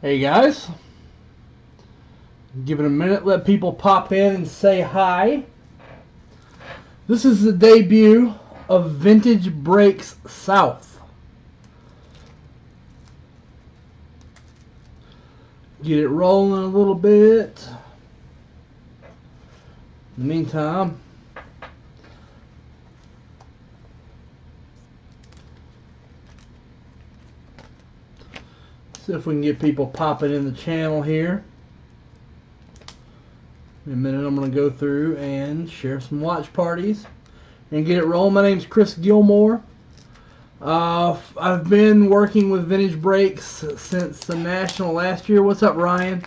Hey guys, give it a minute, let people pop in and say hi. This is the debut of Vintage Breaks South. Get it rolling a little bit. In the meantime, see if we can get people popping in the channel here. In a minute, I'm going to go through and share some watch parties and get it rolling. My name's Chris Gilmore. I've been working with Vintage Breaks since the National last year. What's up, Ryan?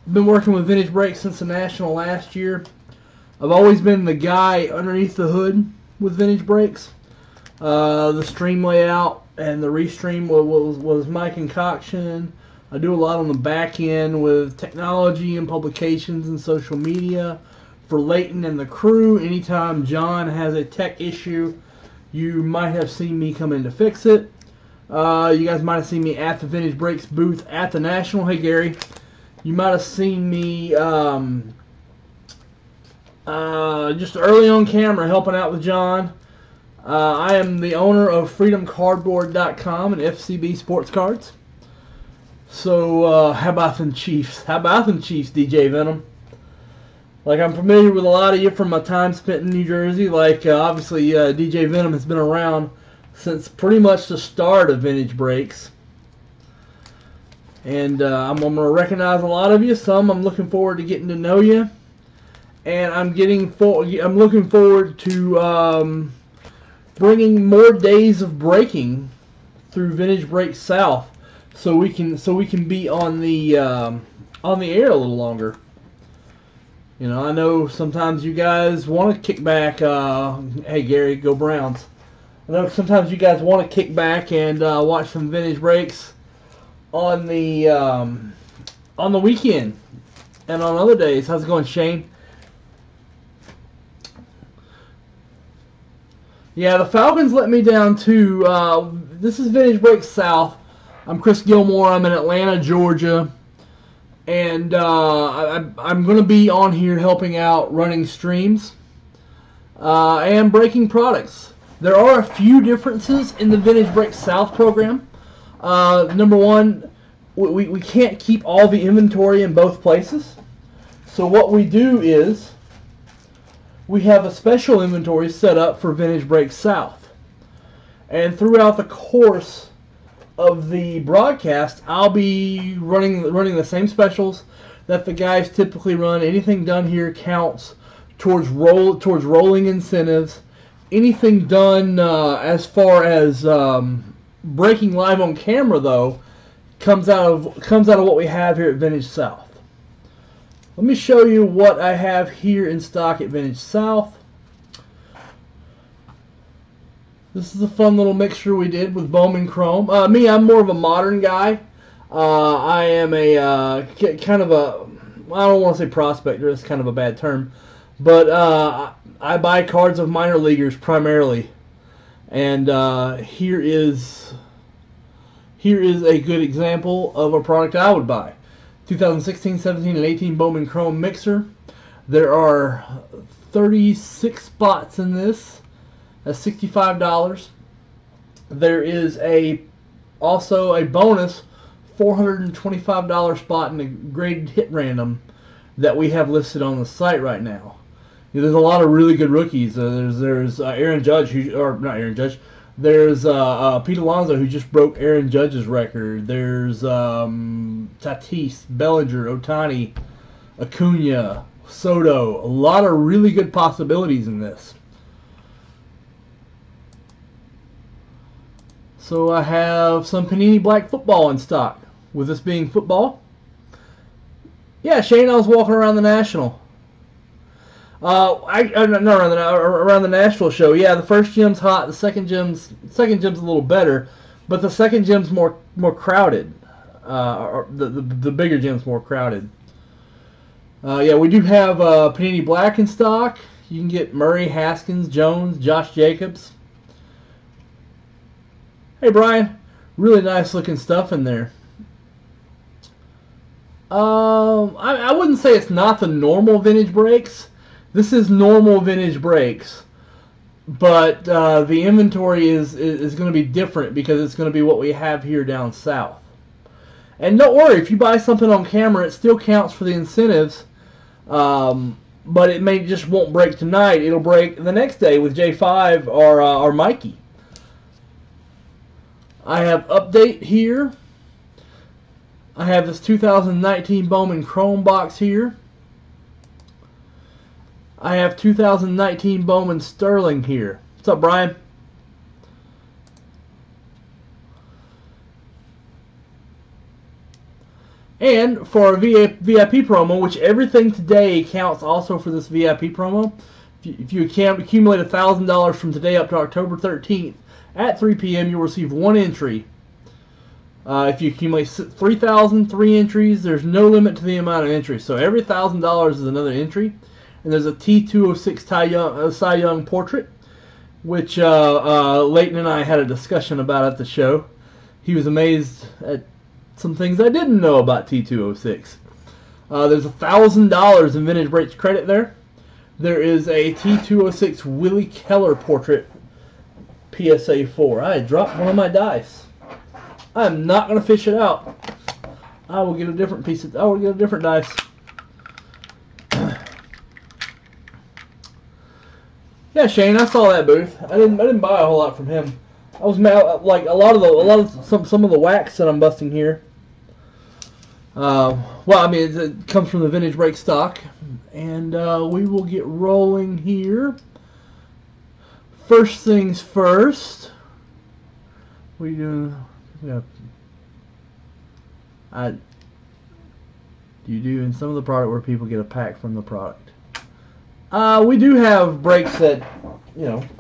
I've been working with Vintage Breaks since the National last year. I've always been the guy underneath the hood with Vintage Breaks. The stream layout and the restream was my concoction. I do a lot on the back end with technology and publications and social media for Leighton and the crew. Anytime John has a tech issue, you might have seen me come in to fix it. You guys might have seen me at the Vintage Breaks booth at the National. Hey, Gary. You might have seen me just early on camera helping out with John. I am the owner of freedomcardboard.com and FCB Sports Cards. So, how about them Chiefs? How about them Chiefs, DJ Venom? Like, I'm familiar with a lot of you from my time spent in New Jersey. Like, obviously, DJ Venom has been around since pretty much the start of Vintage Breaks. And I'm going to recognize a lot of you. Some I'm looking forward to getting to know you. And I'm looking forward to bringing more days of breaking through Vintage Breaks South. So we can be on the air a little longer. You know, I know sometimes you guys want to kick back. Hey Gary, go Browns! I know sometimes you guys want to kick back and watch some Vintage Breaks on the weekend and on other days. How's it going, Shane? Yeah, the Falcons let me down too. This is Vintage Breaks South. I'm Chris Gilmore. I'm in Atlanta, Georgia. And I'm going to be on here helping out running streams and breaking products. There are a few differences in the Vintage Breaks South program. Number one, we can't keep all the inventory in both places. So what we do is we have a special inventory set up for Vintage Breaks South. And throughout the course of the broadcast, I'll be running the same specials that the guys typically run. Anything done here counts towards rolling incentives. Anything done as far as breaking live on camera, though, comes out of what we have here at Vintage South. Let me show you what I have here in stock at Vintage South. This is a fun little mixture we did with Bowman Chrome. Me, I'm more of a modern guy. I am a kind of a, I don't want to say prospector, that's kind of a bad term. But I buy cards of minor leaguers primarily. And here is a good example of a product I would buy. 2016, 17, and 18 Bowman Chrome mixer. There are 36 spots in this. That's $65. There is also a bonus $425 spot in the graded hit random that we have listed on the site right now. There's a lot of really good rookies. There's Aaron Judge, not Aaron Judge. There's Pete Alonso, who just broke Aaron Judge's record. There's Tatis, Bellinger, Ohtani, Acuna, Soto. A lot of really good possibilities in this. So I have some Panini Black football in stock. With this being football, yeah, Shane, I was walking around the National. Around the Nashville show. Yeah, the first gym's hot. The second gym's a little better, but the second gym's more crowded. The bigger gym's more crowded. Yeah, we do have Panini Black in stock. You can get Murray, Haskins, Jones, Josh Jacobs. Hey Brian, really nice looking stuff in there. I wouldn't say it's not the normal vintage breaks. This is normal vintage breaks, but the inventory is going to be different because it's going to be what we have here down south. And don't worry, if you buy something on camera, it still counts for the incentives. But it may just won't break tonight. It'll break the next day with J5 or Mikey. I have update here. I have this 2019 Bowman Chrome box here. I have 2019 Bowman Sterling here. What's up, Brian? And for our VIP promo, which everything today counts also for this VIP promo, if you accumulate $1,000 from today up to October 13th at 3 p.m., you'll receive one entry. If you accumulate 3 entries, there's no limit to the amount of entries. So every $1,000 is another entry. And there's a T206 Cy Young portrait, which Leighton and I had a discussion about at the show. He was amazed at some things I didn't know about T206. There's $1,000 in vintage breaks credit there. There is a T206 Willie Keller portrait PSA 4. I dropped one of my dice. I'm not going to fish it out. I will get a different I will get a different dice. Yeah, Shane, I saw that booth. I didn't buy a whole lot from him. I was mad, like some of the wax that I'm busting here. Well, I mean, it comes from the vintage break stock, and we will get rolling here. First things first. We do. Yeah. You do in some of the product where people get a pack from the product. We do have breaks that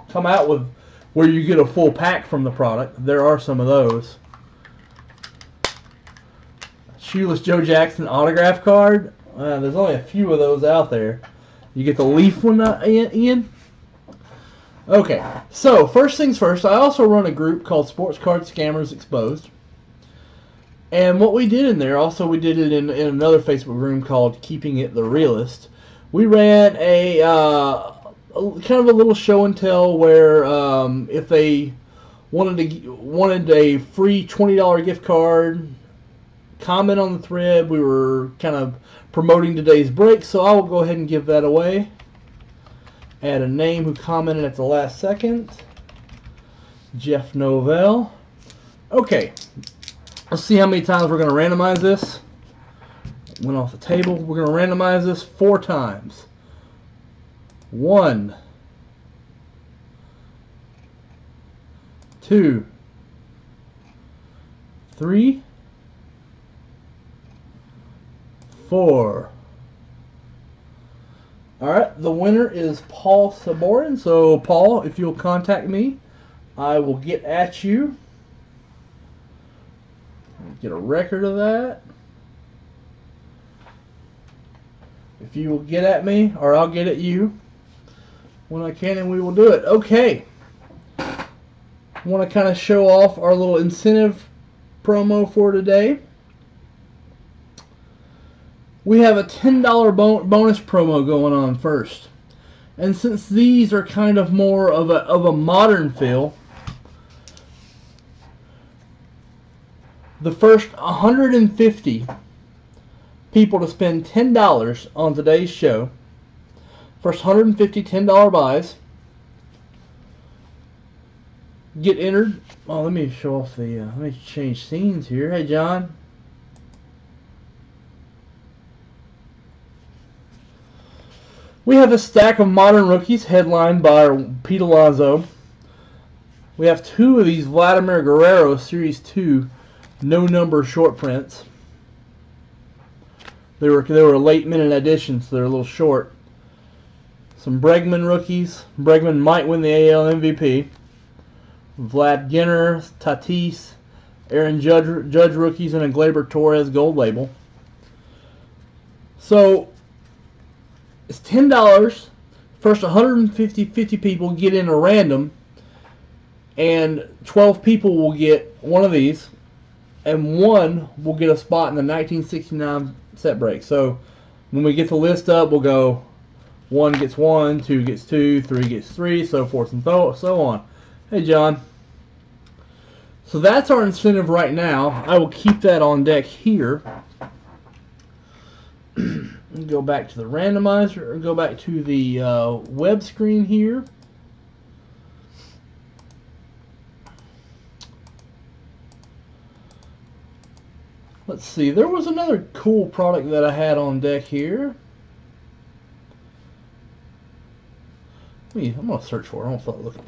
come out with where you get a full pack from the product. There are some of those. Shoeless Joe Jackson autograph card. There's only a few of those out there. You get the leaf one, Ian? Okay, so first things first, I also run a group called Sports Card Scammers Exposed. And what we did in there, also we did it in another Facebook room called Keeping It the Realist. We ran a kind of a little show and tell where if they wanted a free $20 gift card, comment on the thread. We were kind of promoting today's break, so I will go ahead and give that away. Add a name who commented at the last second. Jeff Novell. Okay, let's see how many times we're going to randomize this. Went off the table. We're going to randomize this 4 times. 1, 2, 3, 4. Alright, the winner is Paul Saborin. So, Paul, if you'll contact me, I will get at you. Get a record of that. If you will get at me, or I'll get at you when I can, and we will do it. Okay. I want to kind of show off our little incentive promo for today. We have a $10 bonus promo going on first. And since these are kind of more of a modern feel, the first 150 people to spend $10 on today's show, first 150 $10 buys, get entered. Oh, let me show off the, let me change scenes here. Hey, John. We have a stack of modern rookies headlined by Pete Alonso. We have 2 of these Vladimir Guerrero Series 2 no number short prints. They were late minute additions, so they're a little short. Some Bregman rookies. Bregman might win the AL MVP. Vlad Ginter, Tatis, Aaron Judge rookies, and a Gleyber Torres gold label. So it's $10. First 150 people get in a random, and 12 people will get one of these, and 1 will get a spot in the 1969 set break. So when we get the list up, we'll go 1 gets 1, 2 gets 2, 3 gets 3, so forth and so on. Hey, John. So that's our incentive right now. I will keep that on deck here. Go back to the randomizer, or go back to the web screen here. Let's see, there was another cool product that I had on deck here. I'm going to search for it. I don't feel like looking.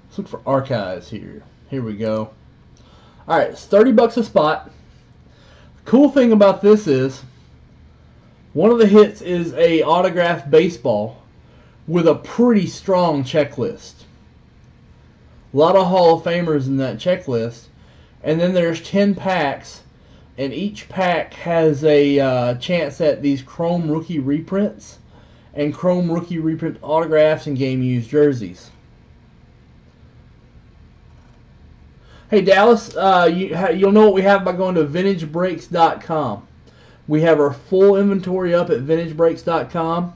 Let's look for archives here. Here we go. Alright, it's $30 a spot. The cool thing about this is one of the hits is a autographed baseball with a pretty strong checklist. A lot of Hall of Famers in that checklist. And then there's 10 packs, and each pack has a chance at these Chrome Rookie reprints and Chrome Rookie reprint autographs and game used jerseys. Hey Dallas, you'll know what we have by going to VintageBreaks.com. We have our full inventory up at VintageBreaks.com.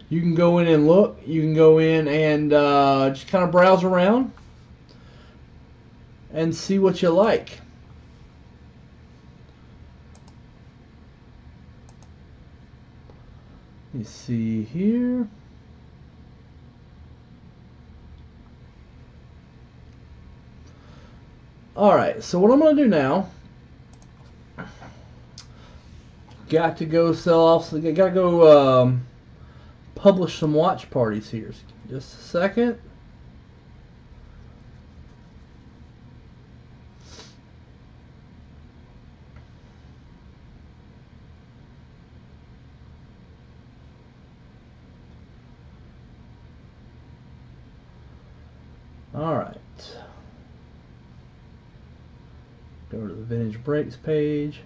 You can go in and look. You can go in and just kind of browse around and see what you like. Let me see here. Alright, so what I'm going to do now, got to go sell off, so got to go publish some watch parties here. Just a second. Alright. Go to the Vintage Breaks page.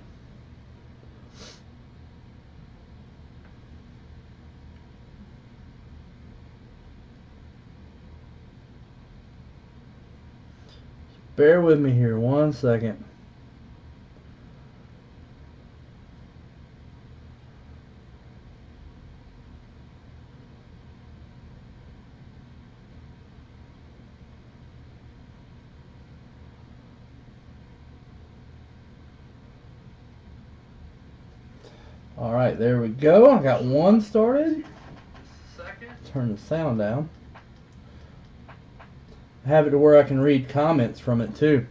Bear with me here 1 second. Alright, there we go. I got one started. Turn the sound down. I have it to where I can read comments from it too.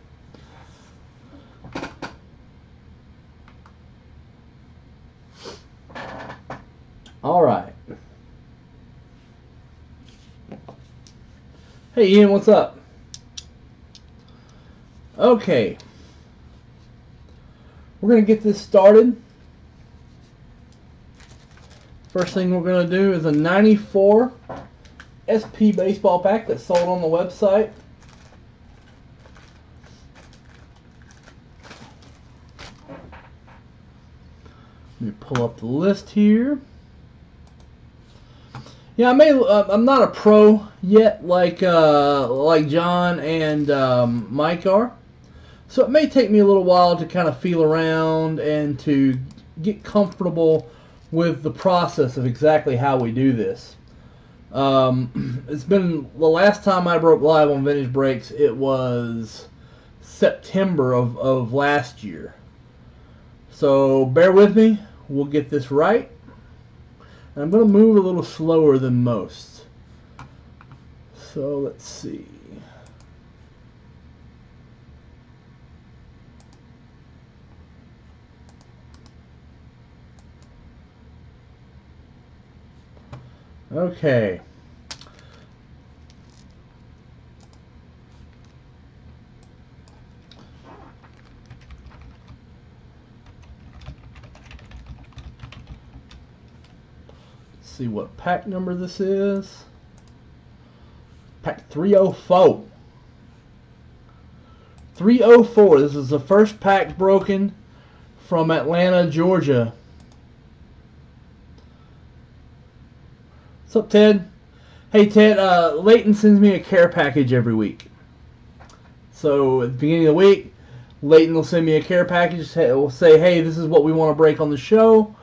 Alright. Hey Ian, what's up? Okay. We're going to get this started. First thing we're going to do is a 94 SP baseball pack that's sold on the website. Let me pull up the list here. Yeah, I'm not a pro yet, like John and Mike are. So it may take me a little while to kind of feel around and to get comfortable with the process of exactly how we do this. It's been the last time I broke live on Vintage Breaks. It was September of last year. So bear with me. We'll get this right. And I'm going to move a little slower than most. So let's see. Okay. Let's see what pack number this is. Pack 304. 304. This is the first pack broken from Atlanta, Georgia. What's up, Ted? Hey, Ted, Leighton sends me a care package every week. So, at the beginning of the week, Leighton will send me a care package. Will say, hey, this is what we want to break on the show.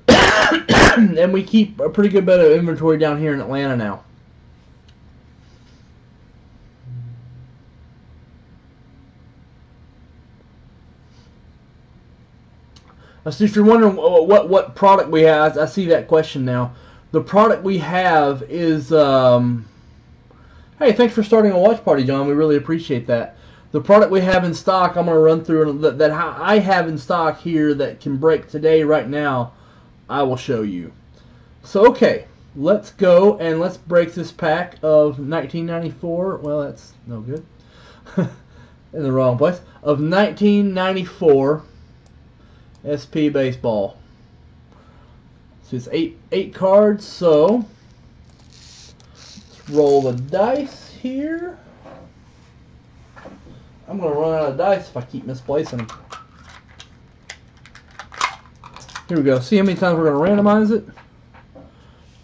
And we keep a pretty good bit of inventory down here in Atlanta now. So if you're wondering what product we have, I see that question now. The product we have is, hey, thanks for starting a watch party, John. We really appreciate that. The product we have in stock, I'm going to run through, that I have in stock here that can break today, right now, I will show you. So, okay, let's go and let's break this pack of 1994. Well, that's no good. In the wrong place. Of 1994 SP Baseball. So it's eight cards, so let's roll the dice here. I'm going to run out of dice if I keep misplacing them. Here we go. See how many times we're going to randomize it?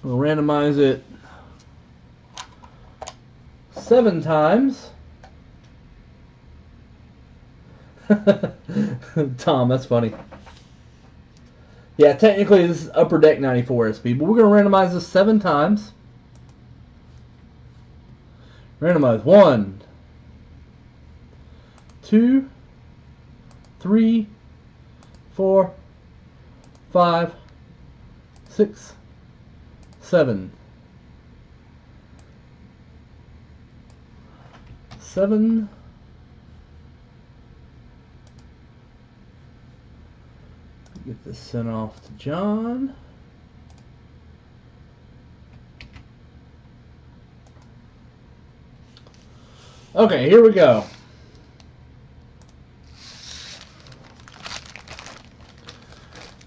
We'll randomize it 7 times. Tom, that's funny. Yeah, technically this is Upper Deck 94 SP, but we're going to randomize this 7 times. Randomize 1, 2, 3, 4, 5, 6, 7. 7. Get this sent off to John. Okay, here we go.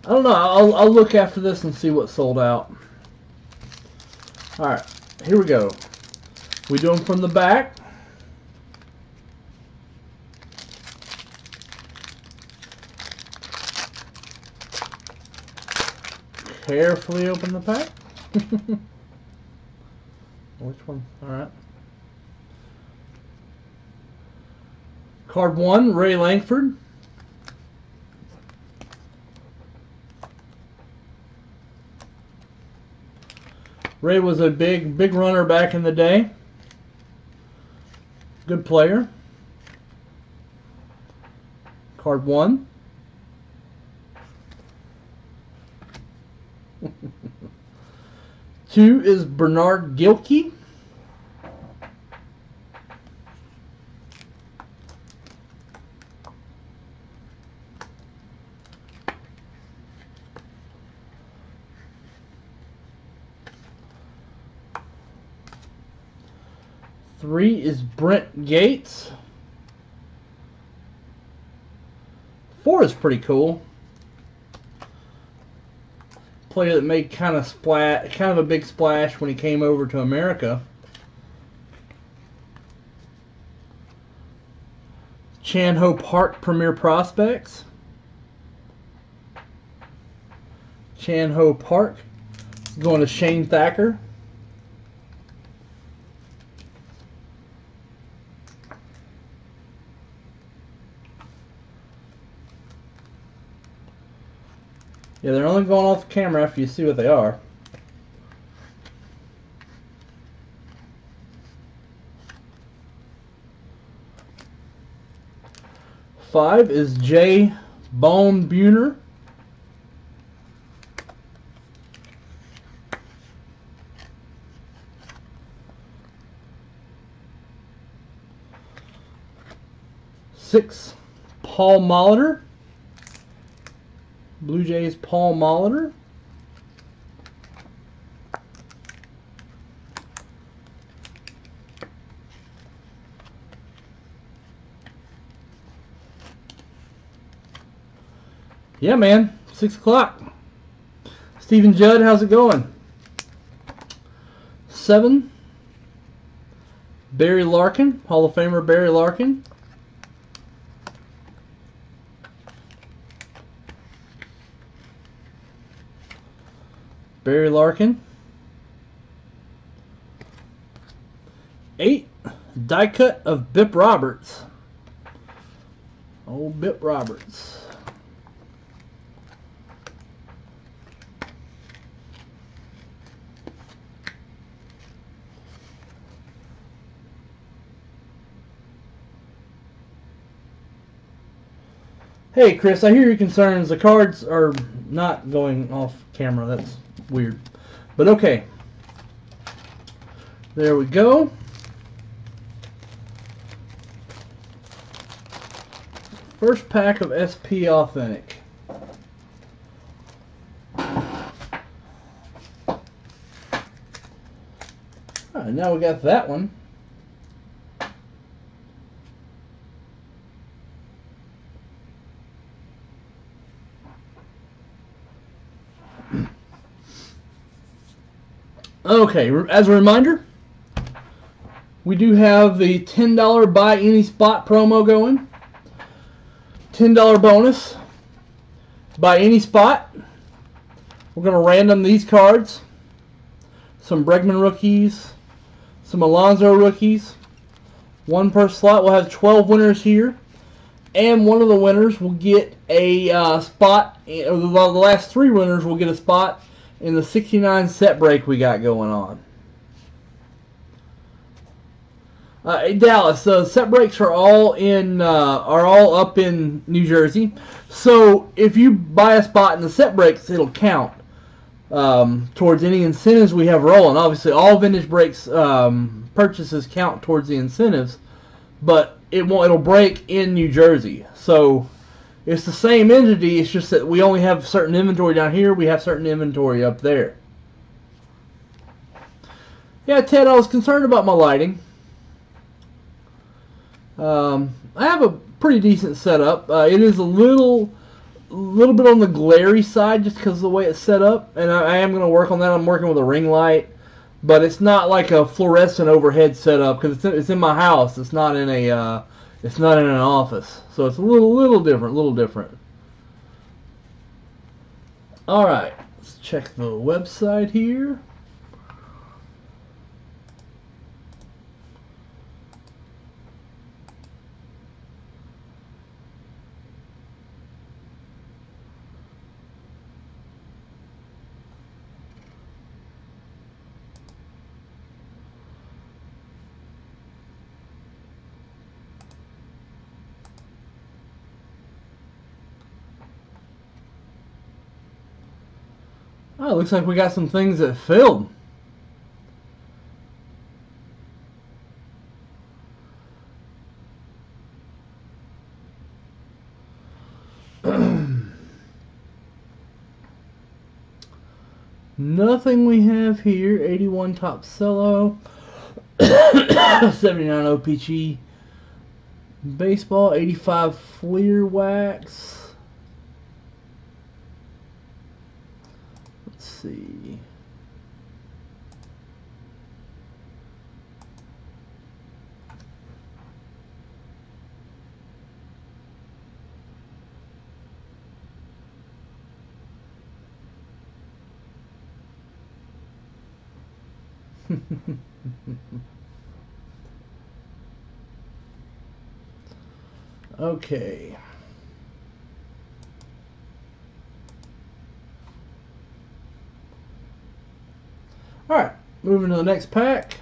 I don't know. I'll look after this and see what sold out. All right, here we go. We do them from the back. Carefully open the pack. Which one? All right. Card 1, Ray Langford. Ray was a big runner back in the day. Good player. Card 1. Two is Bernard Gilkey. Three is Brent Gates. 4 is pretty cool. Player that made kind of a big splash when he came over to America. Chan Ho Park Premier Prospects. Chan Ho Park going to Shane Thacker. Yeah, they're only going off camera after you see what they are. Five is Jay Bone-Buhner. Six, Paul Molitor. Blue Jays Paul Molitor. Yeah, man. 6 o'clock. Stephen Judd, how's it going? 7. Barry Larkin, Hall of Famer Barry Larkin. Barry Larkin. 8. Die cut of Bip Roberts. Old Bip Roberts. Hey Chris, I hear your concerns. The cards are not going off camera. That's weird. But okay. There we go. First pack of SP Authentic. Alright, now we got that one. Okay, as a reminder, we do have the $10 buy any spot promo going. $10 bonus. Buy any spot. We're going to random these cards. Some Bregman rookies. Some Alonso rookies. One per slot. We'll have 12 winners here. And one of the winners will get a spot. Or the last 3 winners will get a spot in the 69 set break we got going on. Dallas, set breaks are all up in New Jersey. So if you buy a spot in the set breaks, it'll count towards any incentives we have rolling. Obviously, all vintage breaks purchases count towards the incentives, but it'll break in New Jersey. So it's the same entity. It's just that we only have certain inventory down here. We have certain inventory up there. Yeah, Ted, I was concerned about my lighting. I have a pretty decent setup. It is a little bit on the glary side just because of the way it's set up, and I am going to work on that. I'm working with a ring light, but it's not like a fluorescent overhead setup because it's in my house. It's not in an office, so it's a little different. All right, let's check the website here. Oh, looks like we got some things that filled. Nothing we have here. 81 Top Cello. 79 OPG. Baseball. 85 Fleer Wax. Let's see. Okay. All right, moving to the next pack.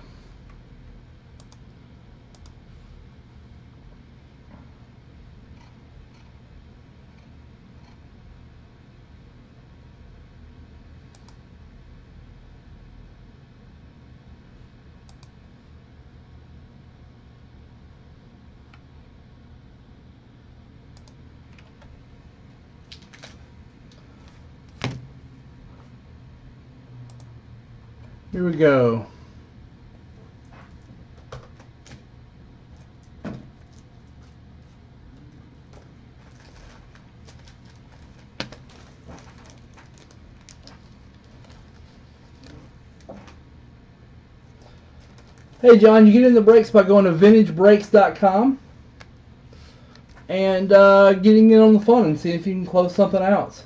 Here we go. Hey John, you get in the breaks by going to vintagebreaks.com and getting in on the fun and seeing if you can close something out.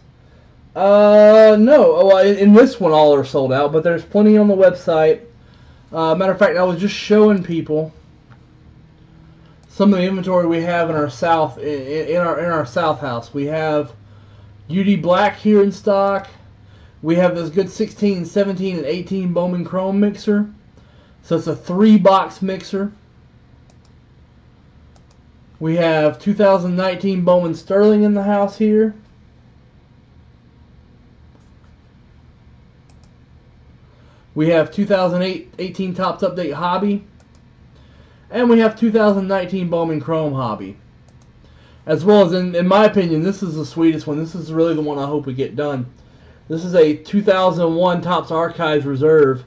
No. Well, in this one, all are sold out, but there's plenty on the website. Matter of fact, I was just showing people some of the inventory we have in our south in our south house. We have UD Black here in stock. We have this good 16, 17, and 18 Bowman Chrome mixer. So it's a 3-box mixer. We have 2019 Bowman Sterling in the house here. We have 2018 Topps Update Hobby. And we have 2019 Bowman Chrome Hobby. As well as, in my opinion, this is the sweetest one. This is really the one I hope we get done. This is a 2001 Topps Archives Reserve.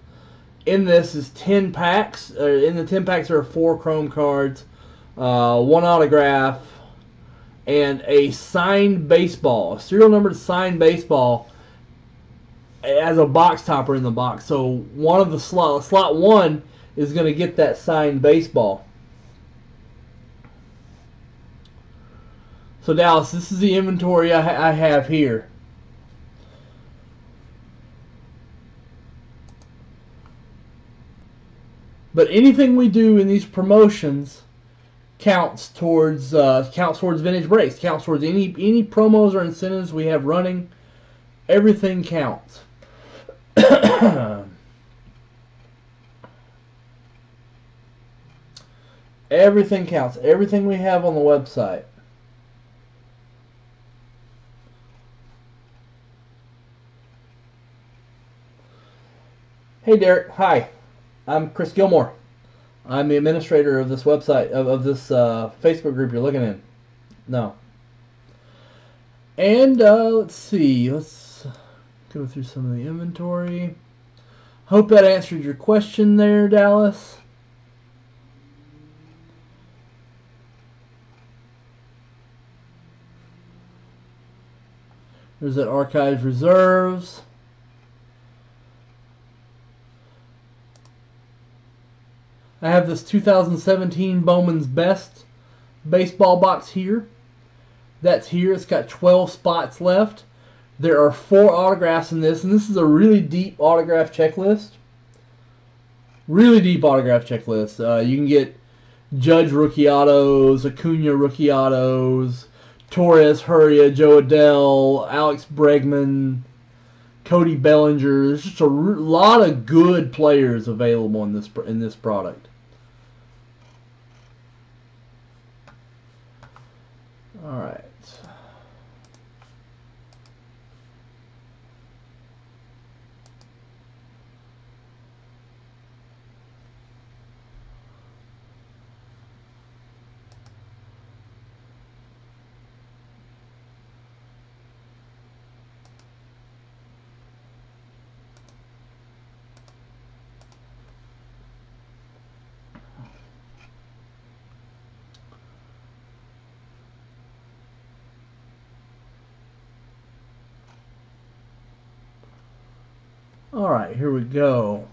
In this is 10 packs. In the 10 packs there are 4 Chrome cards, 1 autograph, and a signed baseball. A serial numbered signed baseball as a box topper in the box. So one of the slot 1 is going to get that signed baseball. So Dallas, this is the inventory I have here. But anything we do in these promotions counts towards vintage breaks, counts towards any promos or incentives we have running. Everything counts. Everything counts. Everything we have on the website. Hey Derek, hi. I'm Chris Gilmore. I'm the administrator of this website, of this Facebook group you're looking in. No. And let's see. Let's go through some of the inventory. Hope that answered your question there, Dallas. There's that Archives Reserves. I have this 2017 Bowman's Best baseball box here. That's here. It's got 12 spots left. There are 4 autographs in this, and this is a really deep autograph checklist. Really deep autograph checklist. You can get Judge rookie autos, Acuna rookie autos, Torres, Hurria, Joe Adell, Alex Bregman, Cody Bellinger. There's just a lot of good players available in this product. All right. All right, here we go.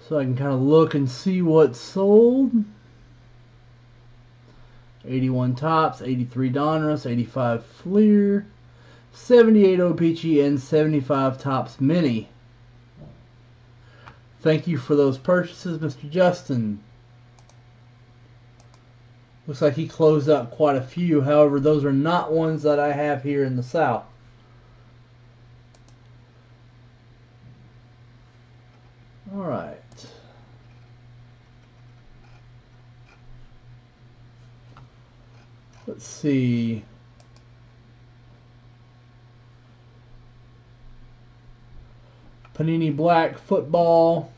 So I can kind of look and see what's sold. 81 Topps, 83 Donruss, 85 Fleer, 78 O-Pee-Chee, and 75 Topps Mini. Thank you for those purchases, Mr. Justin. Looks like he closed out quite a few. However, those are not ones that I have here in the South. All right. Let's see. Panini Black football.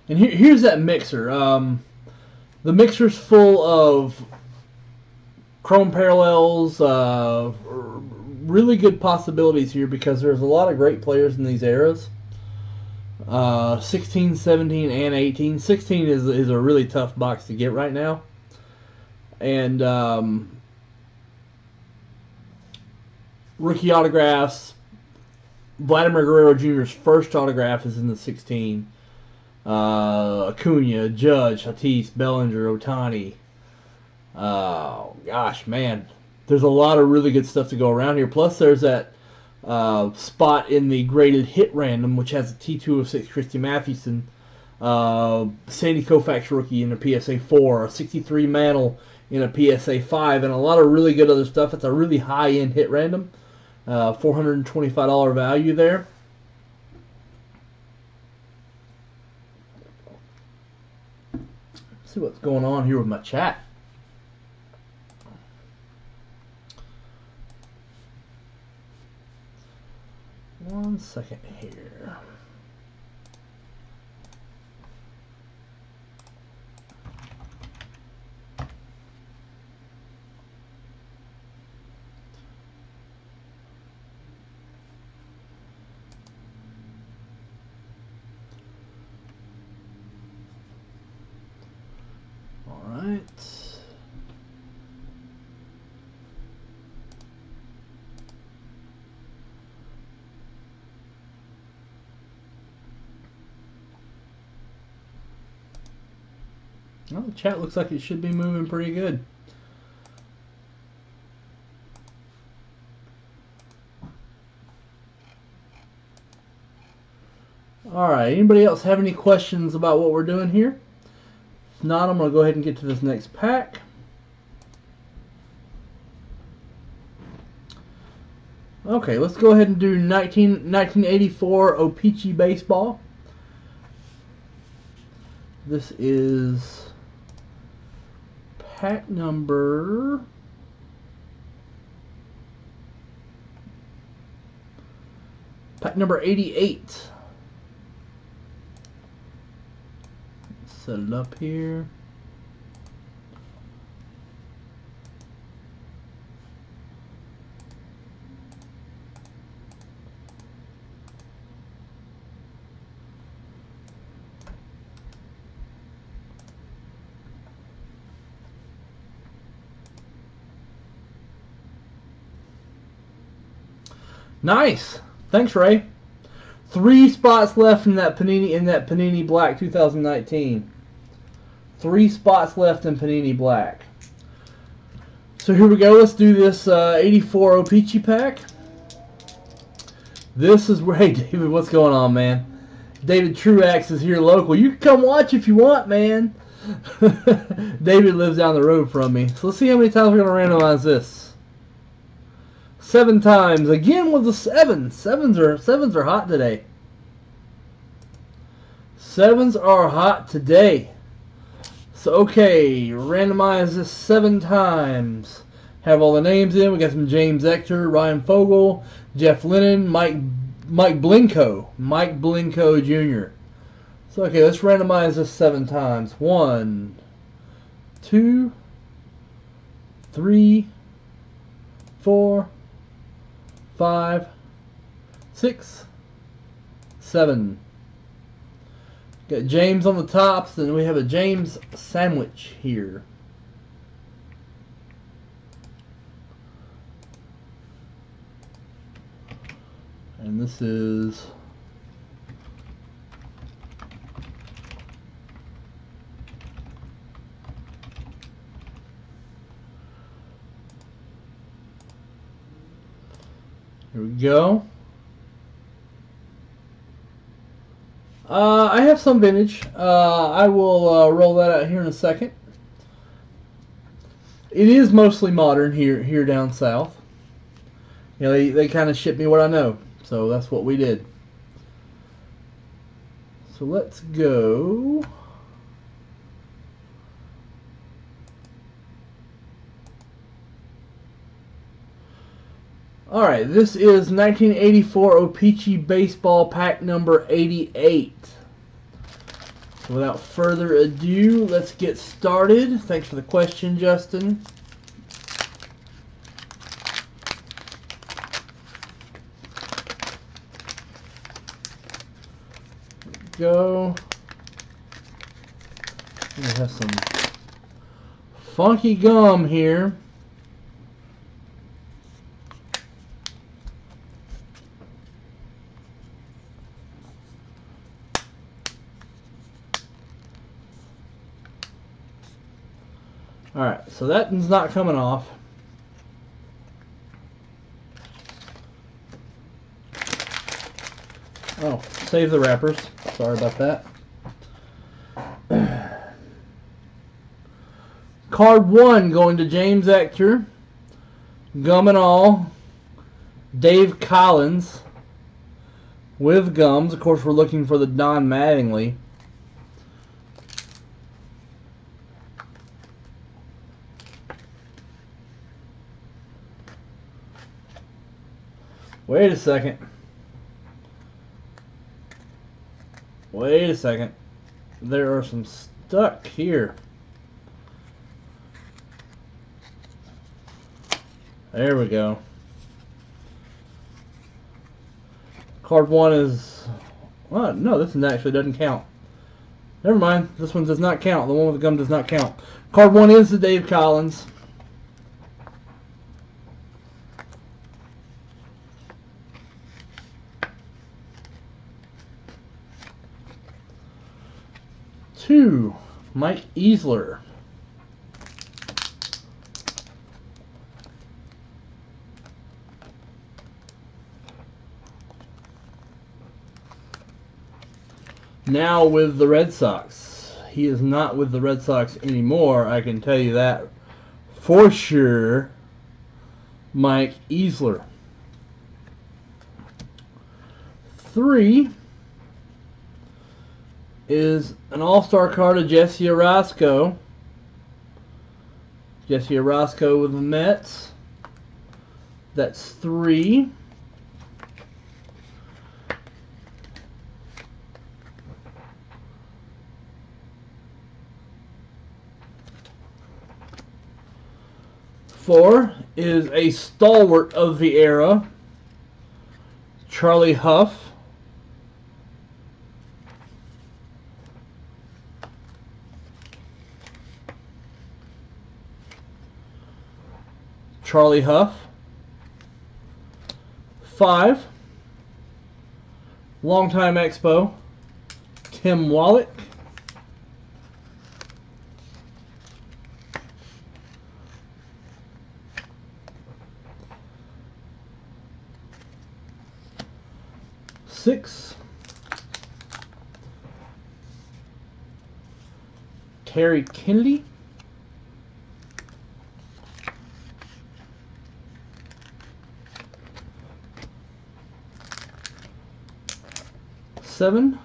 And here's that mixer. The mixer's full of Chrome parallels, really good possibilities here because there's a lot of great players in these eras. 16, 17, and 18. 16 is a really tough box to get right now. And rookie autographs. Vladimir Guerrero Jr.'s first autograph is in the 16. Acuna, Judge, Tatis, Bellinger, Ohtani. Oh, gosh, man. There's a lot of really good stuff to go around here. Plus, there's that spot in the graded hit random, which has a T206 Christy Mathewson, Sandy Koufax rookie in a PSA 4, a 63 Mantle in a PSA 5, and a lot of really good other stuff. It's a really high-end hit random. $425 value there. Let's see what's going on here with my chat. One second here. All right. Well, the chat looks like it should be moving pretty good. Alright, anybody else have any questions about what we're doing here? If not, I'm going to go ahead and get to this next pack. Okay, let's go ahead and do 1984 O-Pee-Chee Baseball. This is pack number 88. Set it up here. Nice. Thanks, Ray. 3 spots left in that Panini Black 2019. 3 spots left in Panini Black. So here we go. Let's do this 84 O-Pee-Chee pack. This is where, hey David, what's going on, man? David Truax is here local. You can come watch if you want, man. David lives down the road from me. So let's see how many times we're going to randomize this. 7 times. Again with the 7s. Sevens are hot today. 7s are hot today. So okay, randomize this 7 times. Have all the names in. We got some James Ector, Ryan Fogel, Jeff Lennon, Mike Blinko Jr. So okay, let's randomize this 7 times. 1, 2, 3, 4, 5, 6, 7. Got James on the tops, and we have a James sandwich here. And this is here we go. I have some vintage. I will roll that out here in a second. It is mostly modern here down south. You know, they kind of ship me what I know, so that's what we did. So let's go. Alright, this is 1984 O-Pee-Chee Baseball pack number 88. So without further ado, let's get started. Thanks for the question, Justin. Go. We have some funky gum here. Alright, so that one's not coming off. Oh, save the wrappers. Sorry about that. Card 1 going to James Ector. Gum and all. Dave Collins with gums. Of course, we're looking for the Don Mattingly. Wait a second. Wait a second. There are some stuck here. There we go. Card 1 is... Oh, no, this one actually doesn't count. Never mind. This one does not count. The one with the gum does not count. Card 1 is the Dave Collins. Two, Mike Easler. Now with the Red Sox. He is not with the Red Sox anymore, I can tell you that for sure. Mike Easler. 3 is an all-star card of Jesse Orosco. Jesse Orosco with the Mets. That's 3. Four is a stalwart of the era, Charlie Huff. Charlie Huff. 5, longtime Expo, Tim Wallach. 6, Terry Kennedy. 7,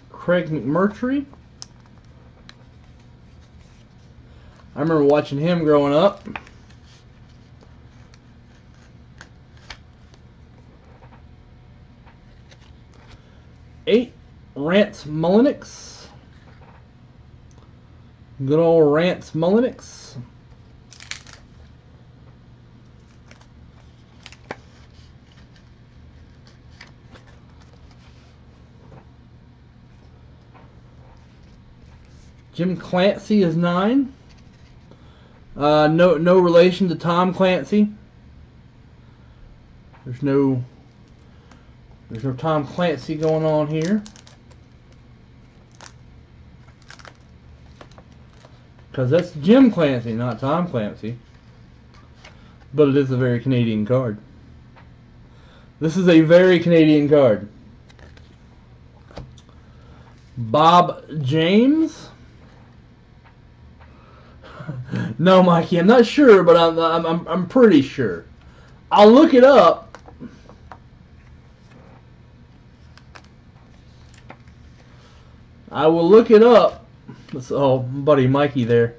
Craig McMurtry. I remember watching him growing up. 8, Rance Mulliniks. Good old Rance Mulliniks. 'Jim Clancy is 9. No relation to Tom Clancy. There's no Tom Clancy going on here. Because that's Jim Clancy, not Tom Clancy. But it is a very Canadian card. This is a very Canadian card. Bob James. No, Mikey, I'm not sure, but I'm pretty sure. I'll look it up. I will look it up. Oh, buddy Mikey there.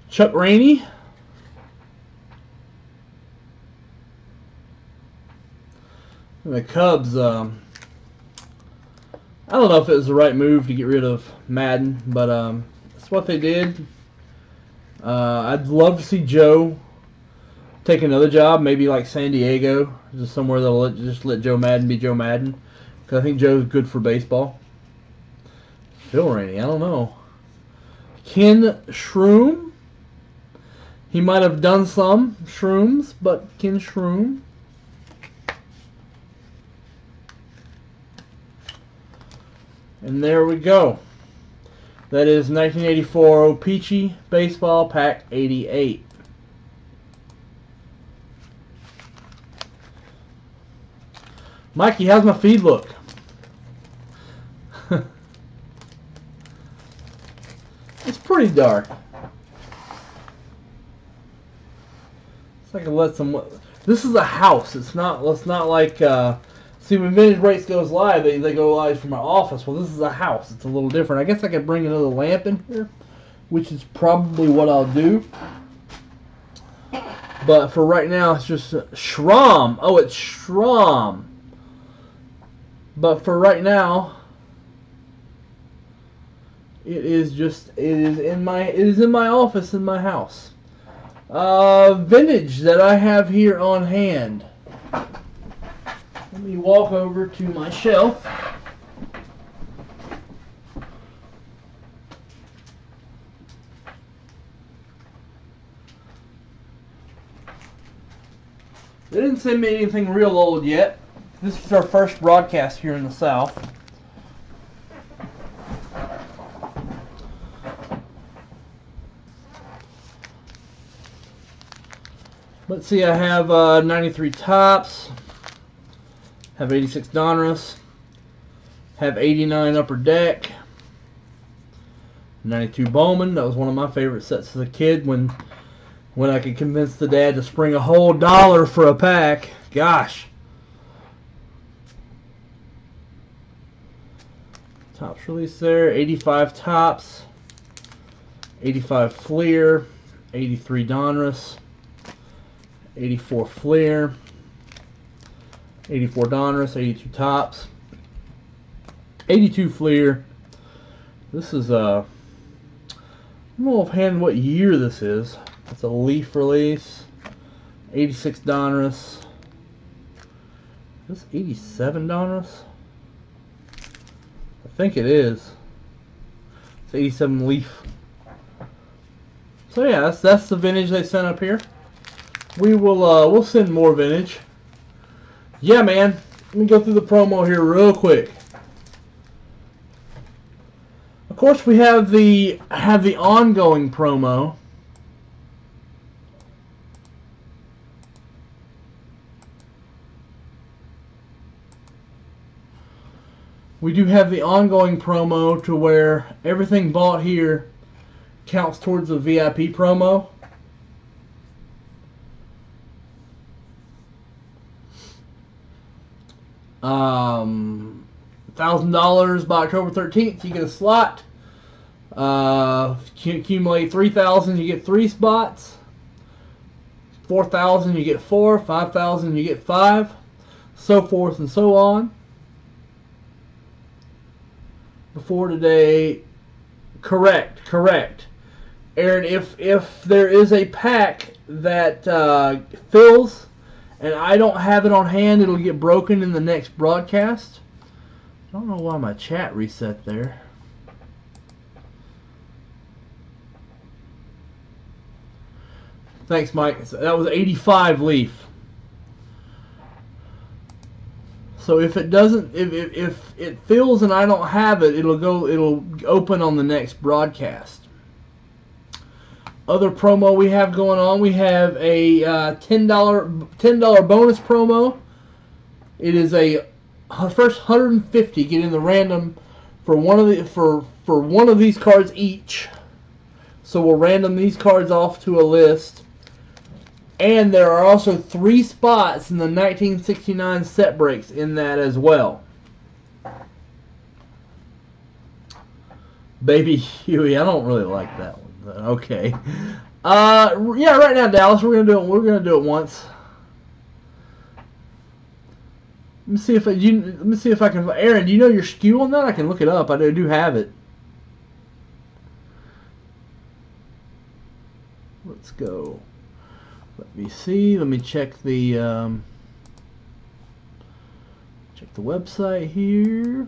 Chuck Rainey. And the Cubs, I don't know if it was the right move to get rid of Madden, but that's what they did. I'd love to see Joe take another job, maybe like San Diego, just somewhere that'll just let Joe Madden be Joe Madden, because I think Joe's good for baseball. Phil Rainey, I don't know. Ken Shroom. He might have done some shrooms, but Ken Shroom. And there we go. That is 1984 O-Pee-Chee Baseball Pack 88. Mikey, how's my feed look? It's pretty dark. So I can let some. This is a house. It's not like. See, when Vintage Breaks goes live, they go live from my office. Well, this is a house. It's a little different. I guess I could bring another lamp in here, which is probably what I'll do. But for right now, it's just Schramm. Oh, it's Schramm. But for right now, it is in my office in my house. Vintage that I have here on hand. Let me walk over to my shelf. They didn't send me anything real old yet. This is our first broadcast here in the South. Let's see, I have 93 Topps, have 86 Donruss, have 89 Upper Deck, 92 Bowman. That was one of my favorite sets as a kid when I could convince the dad to spring a whole $1 for a pack. Gosh. Topps release there, 85 Topps, 85 Fleer, 83 Donruss, 84 Fleer, 84 Donruss, 82 Topps, 82 Fleer. This is I don't know offhand what year this is. It's a Leaf release. 86 Donruss. Is this 87 Donruss? I think it is. It's 87 Leaf. So yeah, that's the vintage they sent up here. We will we'll send more vintage. Yeah, man. Let me go through the promo here real quick. Of course, we have the ongoing promo. We do have the ongoing promo to where everything bought here counts towards the VIP promo. $1,000 by October 13th, you get a slot. If you accumulate 3,000, you get 3 spots. 4,000, you get 4. 5,000, you get 5. So forth and so on. Before today, correct. Aaron, if there is a pack that fills and I don't have it on hand, it'll get broken in the next broadcast. I don't know why my chat reset there. Thanks, Mike. That was 85 Leaf. So if it doesn't, if it fills and I don't have it, it'll open on the next broadcast. Other promo we have going on, we have a $10 bonus promo. It is a first 150 get in the random for one of these cards each. So we'll random these cards off to a list. And there are also 3 spots in the 1969 set breaks in that as well. Baby Huey, I don't really like that one. Okay. Yeah, right now, Dallas, we're gonna do it once. Let me see if I can. Aaron, do you know your SKU on that? I can look it up. I do have it. Let's go. Let me see. Let me check the website here.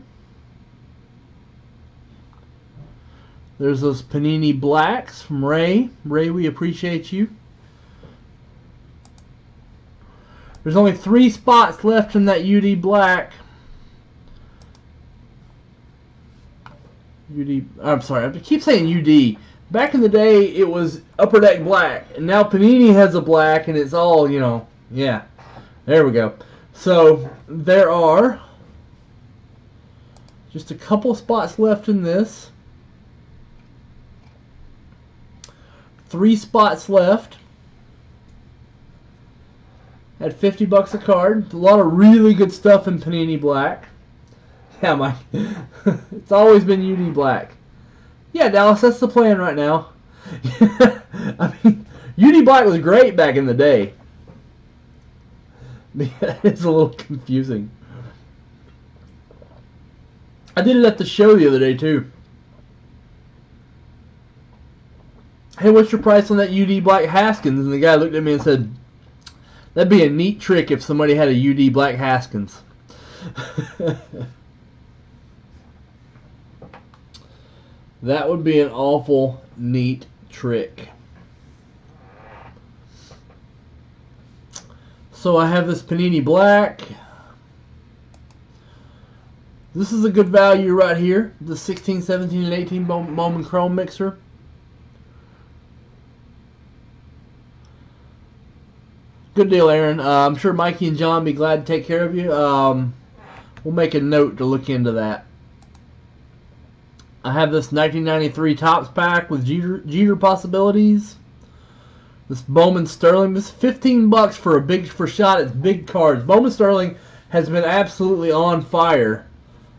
There's those Panini Blacks from Ray. Ray, we appreciate you. There's only 3 spots left in that UD Black. UD. I'm sorry, I keep saying UD. Back in the day, it was Upper Deck Black, and now Panini has a black, and it's all, you know, yeah. There we go. So there are just a couple spots left in this. 3 spots left. At $50 a card. A lot of really good stuff in Panini Black. Yeah, Mike. It's always been UD Black. Yeah, Dallas, that's the plan right now. I mean, UD Black was great back in the day. It's a little confusing. I did it at the show the other day, too. Hey, what's your price on that UD Black Haskins? And the guy looked at me and said, that'd be a neat trick if somebody had a UD Black Haskins. That would be an awful neat trick. So I have this Panini Black. This is a good value right here. The 16, 17, and 18 Bowman Chrome mixer. Good deal, Aaron. I'm sure Mikey and John will be glad to take care of you. We'll make a note to look into that. I have this 1993 Topps pack with Jeter possibilities. This Bowman Sterling. This is $15 for shot at big cards. Bowman Sterling has been absolutely on fire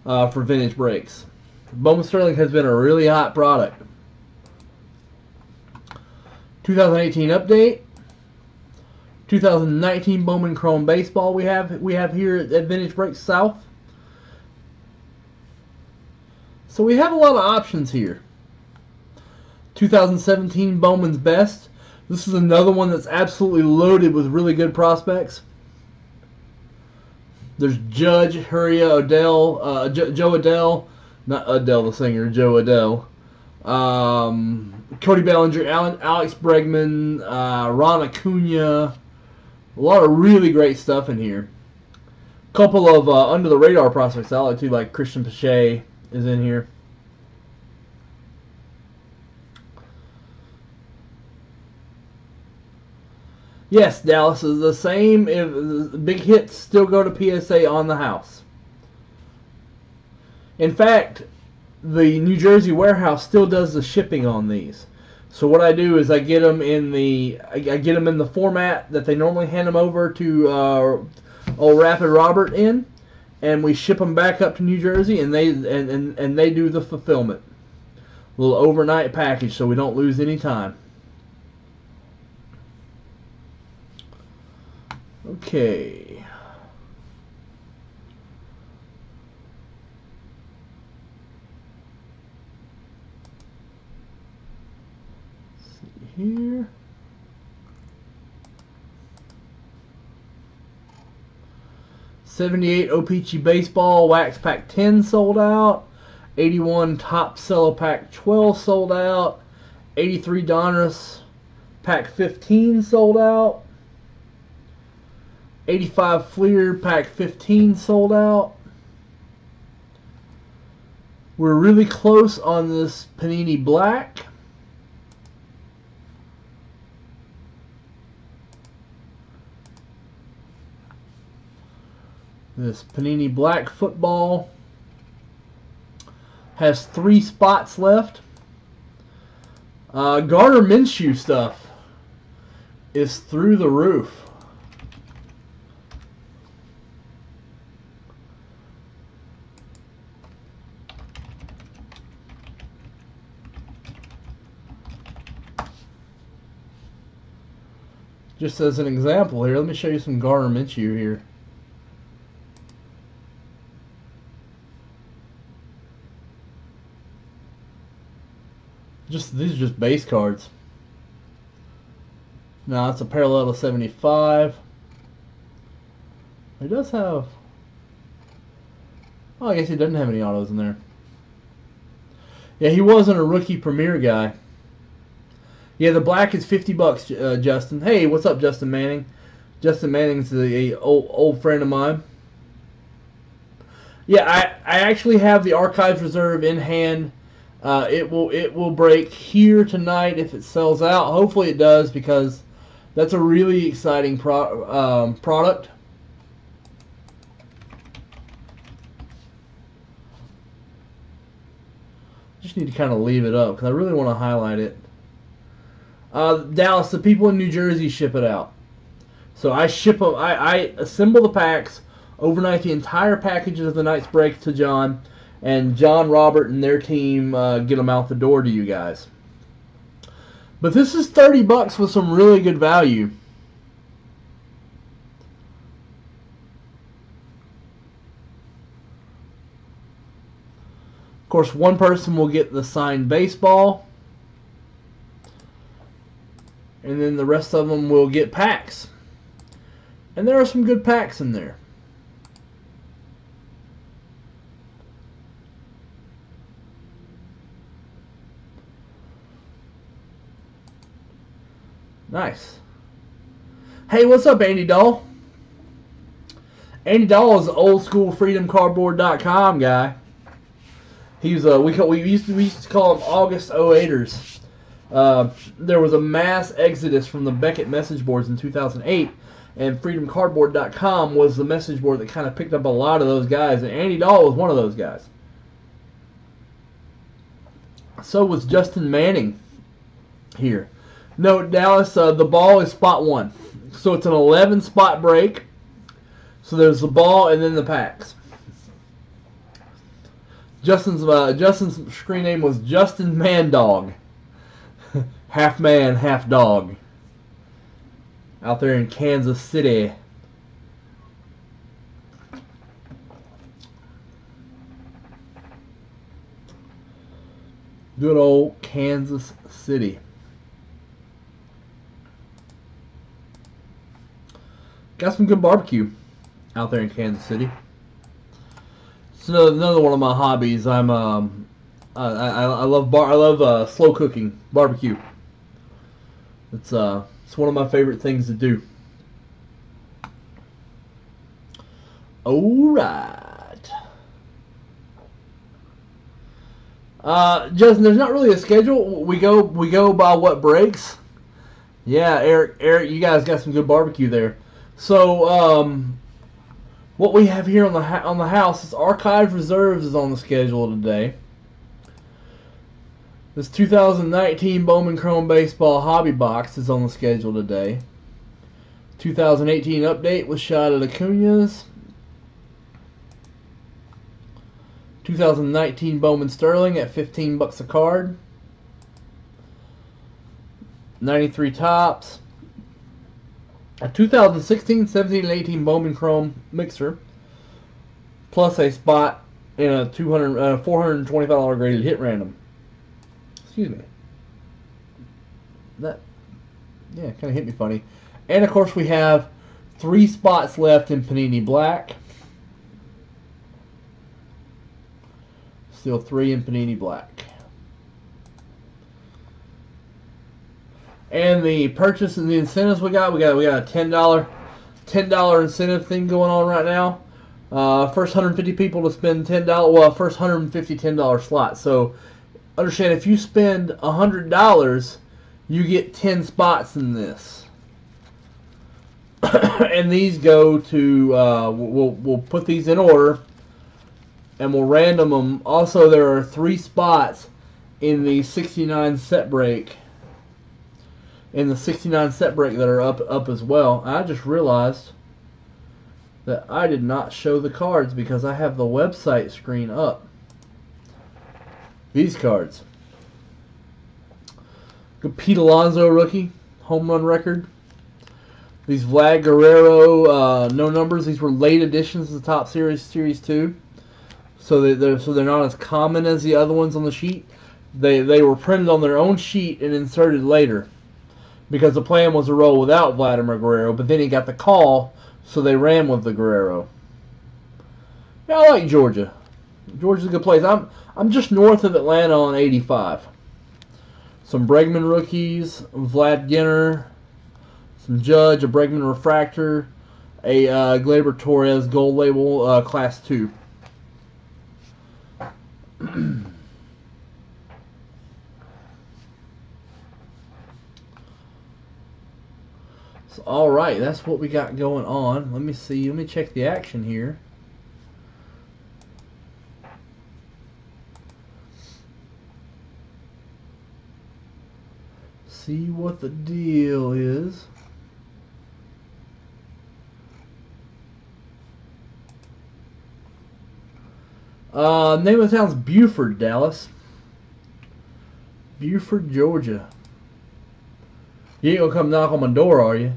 for vintage breaks. Bowman Sterling has been a really hot product. 2018 update. 2019 Bowman Chrome Baseball we have here at Vintage Breaks South. So we have a lot of options here. 2017 Bowman's Best. This is another one that's absolutely loaded with really good prospects. There's Judge, Hurria, Odell, Joe Adell, not Adele the singer, Joe Adell. Cody Bellinger, Alex Bregman, Ron Acuna. A lot of really great stuff in here. A couple of under the radar prospects I like too, like Christian Pache is in here. Yes, Dallas is the same. If big hits still go to PSA on the house. In fact, the New Jersey warehouse still does the shipping on these. So what I do is I get them in the format that they normally hand them over to old Rapid Robert in, and we ship them back up to New Jersey, and they do the fulfillment. A little overnight package, so we don't lose any time. Okay. Here. '78 O-Pee-Chee Baseball Wax Pack 10 sold out. '81 Top Cello Pack 12 sold out. '83 Donruss Pack 15 sold out. '85 Fleer Pack 15 sold out. We're really close on this Panini Black. This Panini Black football has 3 spots left. Gardner Minshew stuff is through the roof. Just as an example here, let me show you some Gardner Minshew here. These are just base cards. Now it's a parallel to 75. He does have. Oh, I guess he doesn't have any autos in there. Yeah, he wasn't a rookie premier guy. Yeah, the black is $50, Justin. Hey, what's up, Justin Manning? Justin Manning's a old friend of mine. Yeah, I actually have the Archives Reserve in hand It will break here tonight if it sells out. Hopefully it does, because that's a really exciting product. Just need to kind of leave it up because I really want to highlight it. Dallas, the people in New Jersey ship it out. So I ship them. I assemble the packs, overnight the entire packages of the night's break to John, and John, Robert, and their team get them out the door to you guys. But this is $30 with some really good value. Of course, one person will get the signed baseball, and then the rest of them will get packs. And there are some good packs in there. Nice. Hey, what's up, Andy Dahl? Andy Dahl is an old school freedomcardboard.com guy. He's we used to call him August 08ers. There was a mass exodus from the Beckett message boards in 2008, and freedomcardboard.com was the message board that kind of picked up a lot of those guys, and Andy Dahl was one of those guys. So was Justin Manning here. No, Dallas, the ball is spot 1. So it's an 11 spot break. So there's the ball and then the packs. Justin's screen name was Justin Mandog. Half man, half dog. Out there in Kansas City. Good old Kansas City. Got some good barbecue out there in Kansas City. It's another one of my hobbies. I love slow cooking barbecue. It's one of my favorite things to do. All right. Justin, there's not really a schedule. We go by what breaks. Yeah, Eric, you guys got some good barbecue there. So, what we have here on the house is Archive Reserves is on the schedule today. This 2019 Bowman Chrome Baseball Hobby Box is on the schedule today. 2018 update with shot at Acuña's. 2019 Bowman Sterling at $15 a card. 93 Topps. A 2016, 17, and 18 Bowman Chrome mixer, plus a spot in a $425 graded hit random. Excuse me. That, yeah, kind of hit me funny. And of course, we have 3 spots left in Panini Black. Still 3 in Panini Black. And the purchase and the incentives we got a $10 incentive thing going on right now. First 150 people to spend $10. Well, first 150 $10 slots. So understand, if you spend $100, you get 10 spots in this. And these go to we'll put these in order, and we'll random them. Also, there are 3 spots in the 69 set break. In the 69 set break that are up as well. I just realized that I did not show the cards because I have the website screen up. These cards. Good Pete Alonso rookie, home run record. These Vlad Guerrero no numbers. These were late additions to the Top Series 2. So they're not as common as the other ones on the sheet. They were printed on their own sheet and inserted later, because the plan was to roll without Vladimir Guerrero, but then he got the call, so they ran with the Guerrero. Yeah, I like Georgia. Georgia's a good place. I'm just north of Atlanta on 85. Some Bregman rookies, Vlad Ginter, some Judge, a Bregman refractor, a Gleyber Torres gold label, class 2. So, all right, that's what we got going on. Let me see. Let me check the action here. See what the deal is. Name of the town's Buford, Dallas. Buford, Georgia. You ain't gonna come knock on my door, are you?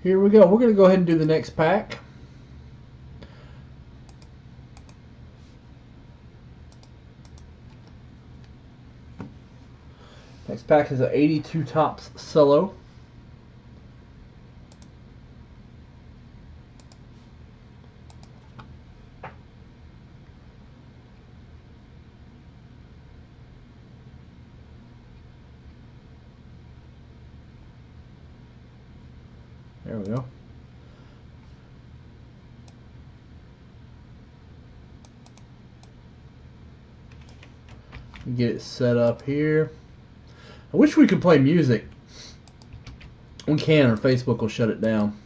Here we go. We're going to go ahead and do the next pack. Next pack is an 82 Topps Cello. There we go. Get it set up here. I wish we could play music. We can, or Facebook will shut it down.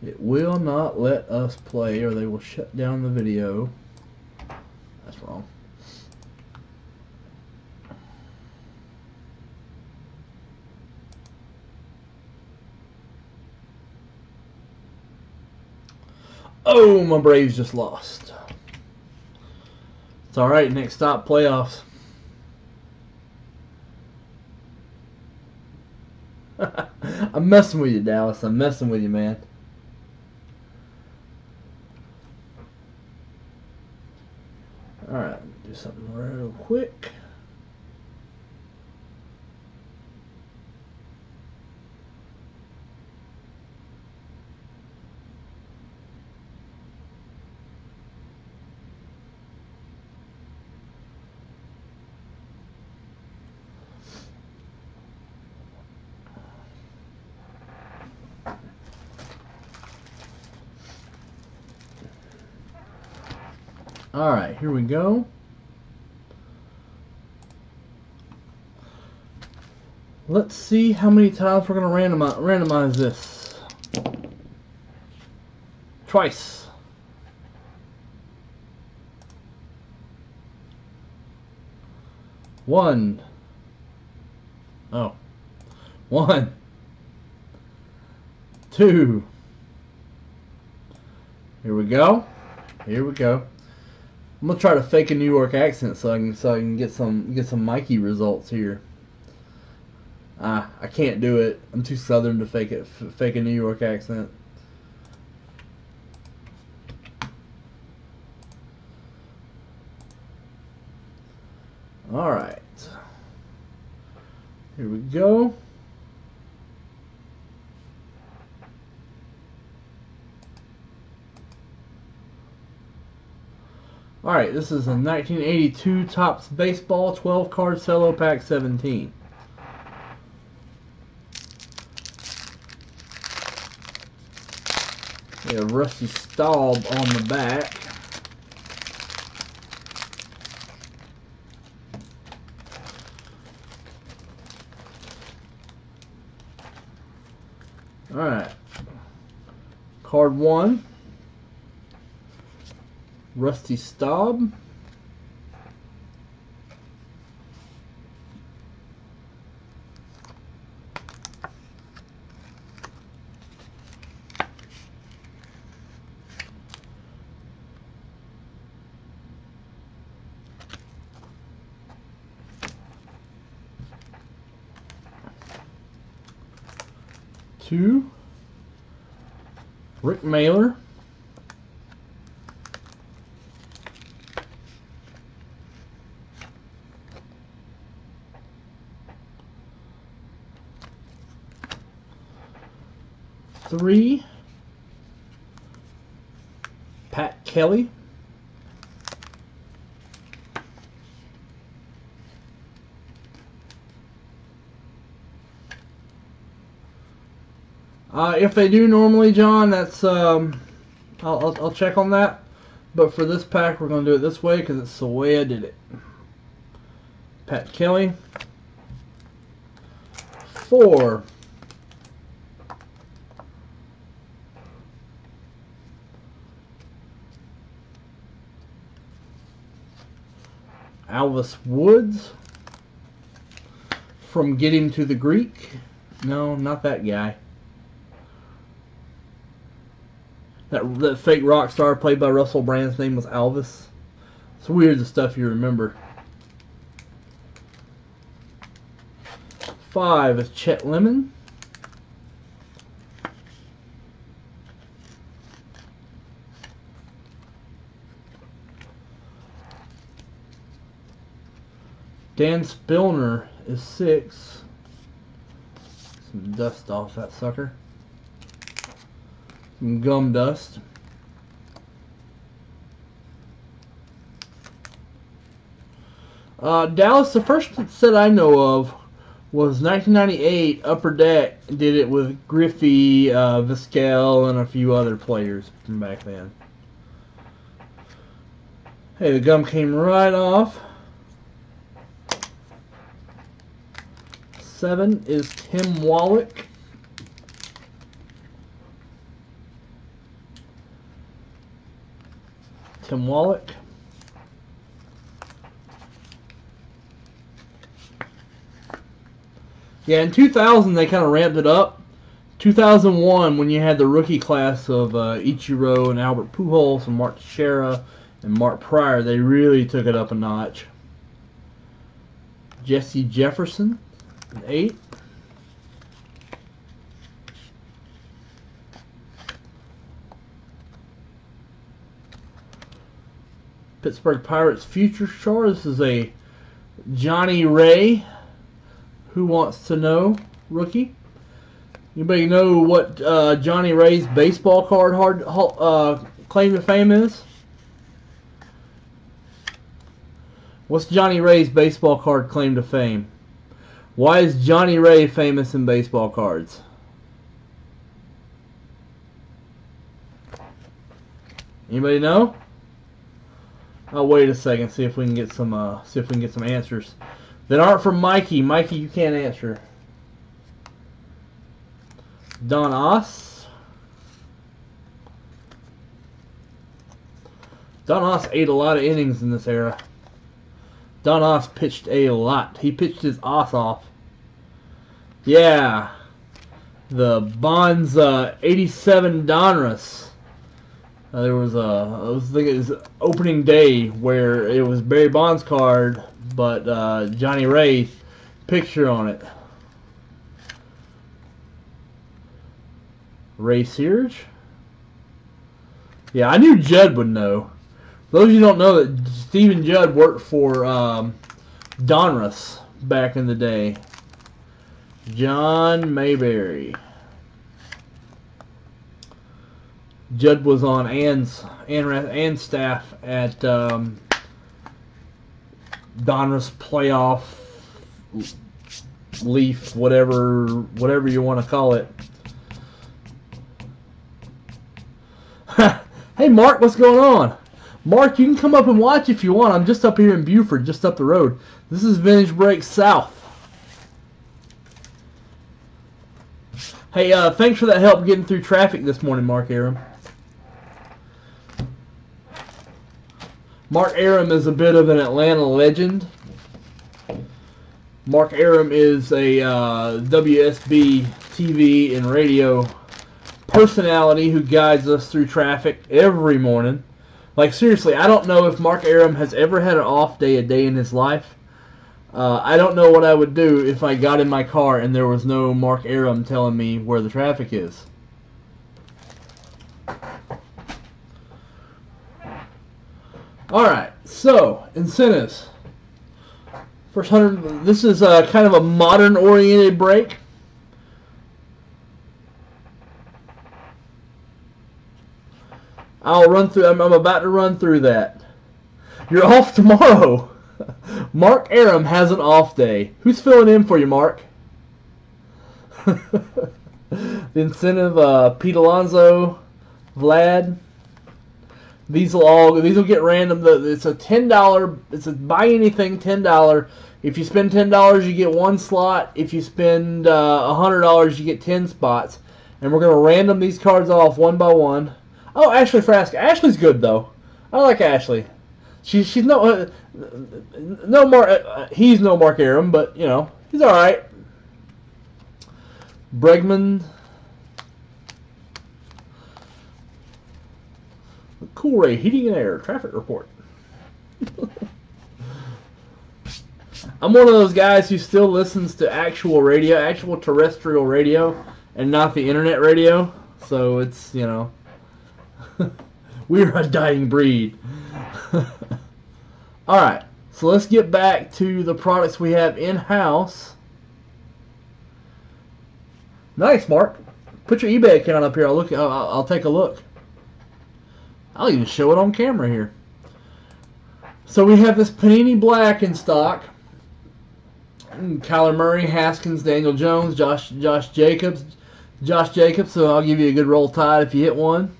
It will not let us play, or they will shut down the video. That's wrong. Oh, my Braves just lost. It's alright, next stop, playoffs. I'm messing with you, Dallas. I'm messing with you, man. Alright, do something real quick. Alright, here we go. Let's see how many times we're going to randomize this. Twice. One. Oh. 1, 2. Here we go. Here we go. I'm gonna try to fake a New York accent so I can get some Mikey results here. I can't do it. I'm too southern to fake a New York accent. All right. Here we go. Alright, this is a 1982 Topps Baseball 12 card cello pack 17. We have Rusty Staub on the back. Alright. Card 1. Rusty Staub. Two. Rick Mailer. 3, Pat Kelly. If they do normally, John, that's I'll check on that. But for this pack, we're going to do it this way because it's the way I did it. Pat Kelly. 4. Alvis Woods. From Get Him to the Greek. No, not that guy. That fake rock star played by Russell Brand's name was Alvis. It's weird the stuff you remember. 5 is Chet Lemon. Dan Spillner is 6. Some dust off that sucker. Some gum dust. Dallas, the first set I know of was 1998. Upper Deck did it with Griffey, Vizquel, and a few other players from back then. Hey, the gum came right off. 7 is Tim Wallach. Tim Wallach. Yeah, in 2000 they kind of ramped it up. 2001, when you had the rookie class of Ichiro and Albert Pujols and Mark Teixeira and Mark Pryor, they really took it up a notch. Jesse Jefferson, an 8. Pittsburgh Pirates Futures Chart. This is a Johnny Ray. Who Wants to Know rookie. Anybody know what Johnny Ray's baseball card claim to fame is? What's Johnny Ray's baseball card claim to fame? Why is Johnny Ray famous in baseball cards? Anybody know? I'll wait a second, see if we can get some answers that aren't from Mikey. Mikey, you can't answer. Don Oss. Don Oss ate a lot of innings in this era. Don Oss pitched a lot. He pitched his ass off. Yeah. The Bonds 87 Donruss. There was I think it was opening day where it was Barry Bonds card, but Johnny Ray's picture on it. Ray Searage. Yeah, I knew Judd would know. For those of you who don't know, that Stephen Judd worked for Donruss back in the day. John Mayberry. Judd was on Ann's staff at Donruss playoff leaf, whatever you want to call it. Hey Mark, what's going on? Mark, you can come up and watch if you want. I'm just up here in Buford, just up the road. This is Vintage Break South. Hey, thanks for that help getting through traffic this morning, Mark Aram. Mark Aram is a bit of an Atlanta legend. Mark Aram is a WSB TV and radio personality who guides us through traffic every morning. Like, seriously, I don't know if Mark Aram has ever had an off day a day in his life. I don't know what I would do if I got in my car and there was no Mark Aram telling me where the traffic is. Alright, so, incentives. First 100, this is kind of a modern-oriented break. I'll run through. I'm about to run through that. You're off tomorrow. Mark Aram has an off day. Who's filling in for you, Mark? The incentive, Pete Alonso, Vlad. These will get random. It's a $10. It's a buy anything $10. If you spend $10, you get one slot. If you spend $100, you get 10 spots. And we're gonna random these cards off one by one. Oh, Ashley Frask. Ashley's good though. I like Ashley. She's no Mark. He's no Mark Aram, but you know he's all right. Bregman. Cool Ray Heating and Air traffic report. I'm one of those guys who still listens to actual radio, actual terrestrial radio, and not the internet radio. So it's, you know, we're a dying breed. Alright, so let's get back to the products we have in-house. Nice, Mark. Put your eBay account up here. I'll take a look. I'll even show it on camera here. So we have this Panini Black in stock. Kyler Murray, Haskins, Daniel Jones, Josh Jacobs. So I'll give you a good roll tide if you hit one.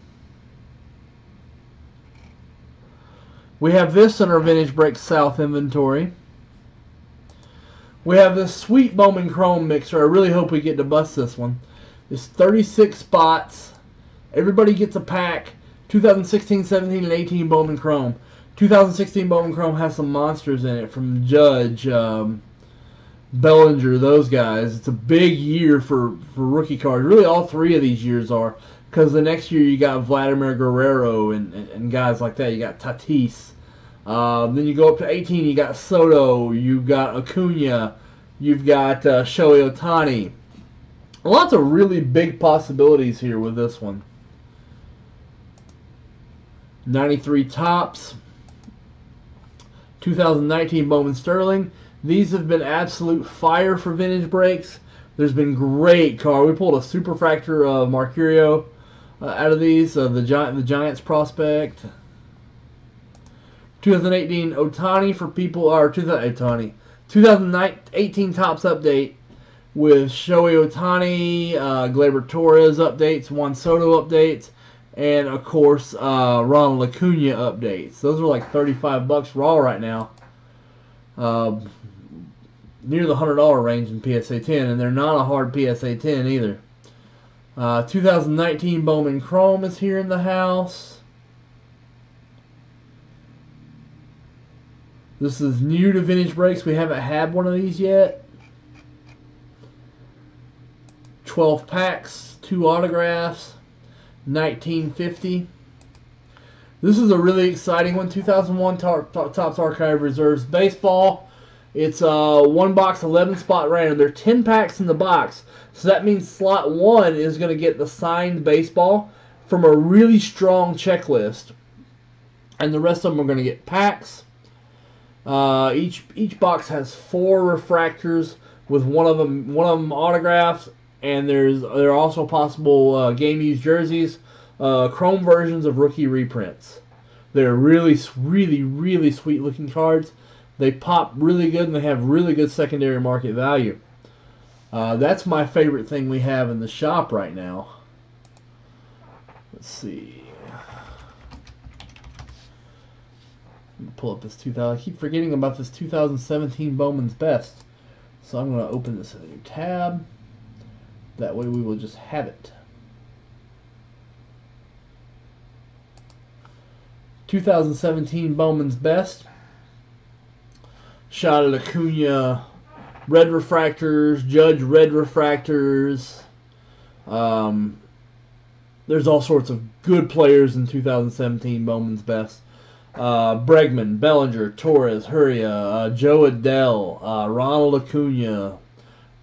We have this in our Vintage Break South inventory. We have this sweet Bowman Chrome mixer. I really hope we get to bust this one. It's 36 spots. Everybody gets a pack. 2016, 17, and 18 Bowman Chrome. 2016 Bowman Chrome has some monsters in it from Judge, Bellinger, those guys. It's a big year for rookie cards. Really, all three of these years are. Because the next year you got Vladimir Guerrero and guys like that. You got Tatis. Then you go up to 18, you got Soto. You've got Acuna. You've got Shohei Ohtani. Lots of really big possibilities here with this one. 93 Topps. 2019 Bowman Sterling. These have been absolute fire for vintage breaks. There's been great card. We pulled a Superfractor of Mercurio out of these. The Giants prospect. 2018 Ohtani for people, or 2018 Topps update with Shohei Ohtani, Gleyber Torres updates, Juan Soto updates, and of course Ronald Acuna updates. Those are like $35 raw right now. Near the $100 range in PSA 10, and they're not a hard PSA 10 either. 2019 Bowman Chrome is here in the house. This is new to Vintage Breaks. We haven't had one of these yet. 12 packs, 2 autographs, 1950. This is a really exciting one. 2001 Topps Archive Reserves Baseball. It's one box, 11 spot random. There are 10 packs in the box. So that means slot 1 is going to get the signed baseball from a really strong checklist. And the rest of them are going to get packs. Each box has 4 refractors with one of them autographs, and there are also possible game used jerseys, chrome versions of rookie reprints. They're really sweet looking cards. They pop really good, and they have really good secondary market value. That's my favorite thing we have in the shop right now. Let's see. Pull up this 2000. I keep forgetting about this 2017 Bowman's Best. So I'm going to open this in a new tab. That way we will just have it. 2017 Bowman's Best. Shot at Acuna red refractors, Judge red refractors. There's all sorts of good players in 2017 Bowman's Best. Bregman, Bellinger, Torres, Hurria, Joe Adele, Ronald Acuna,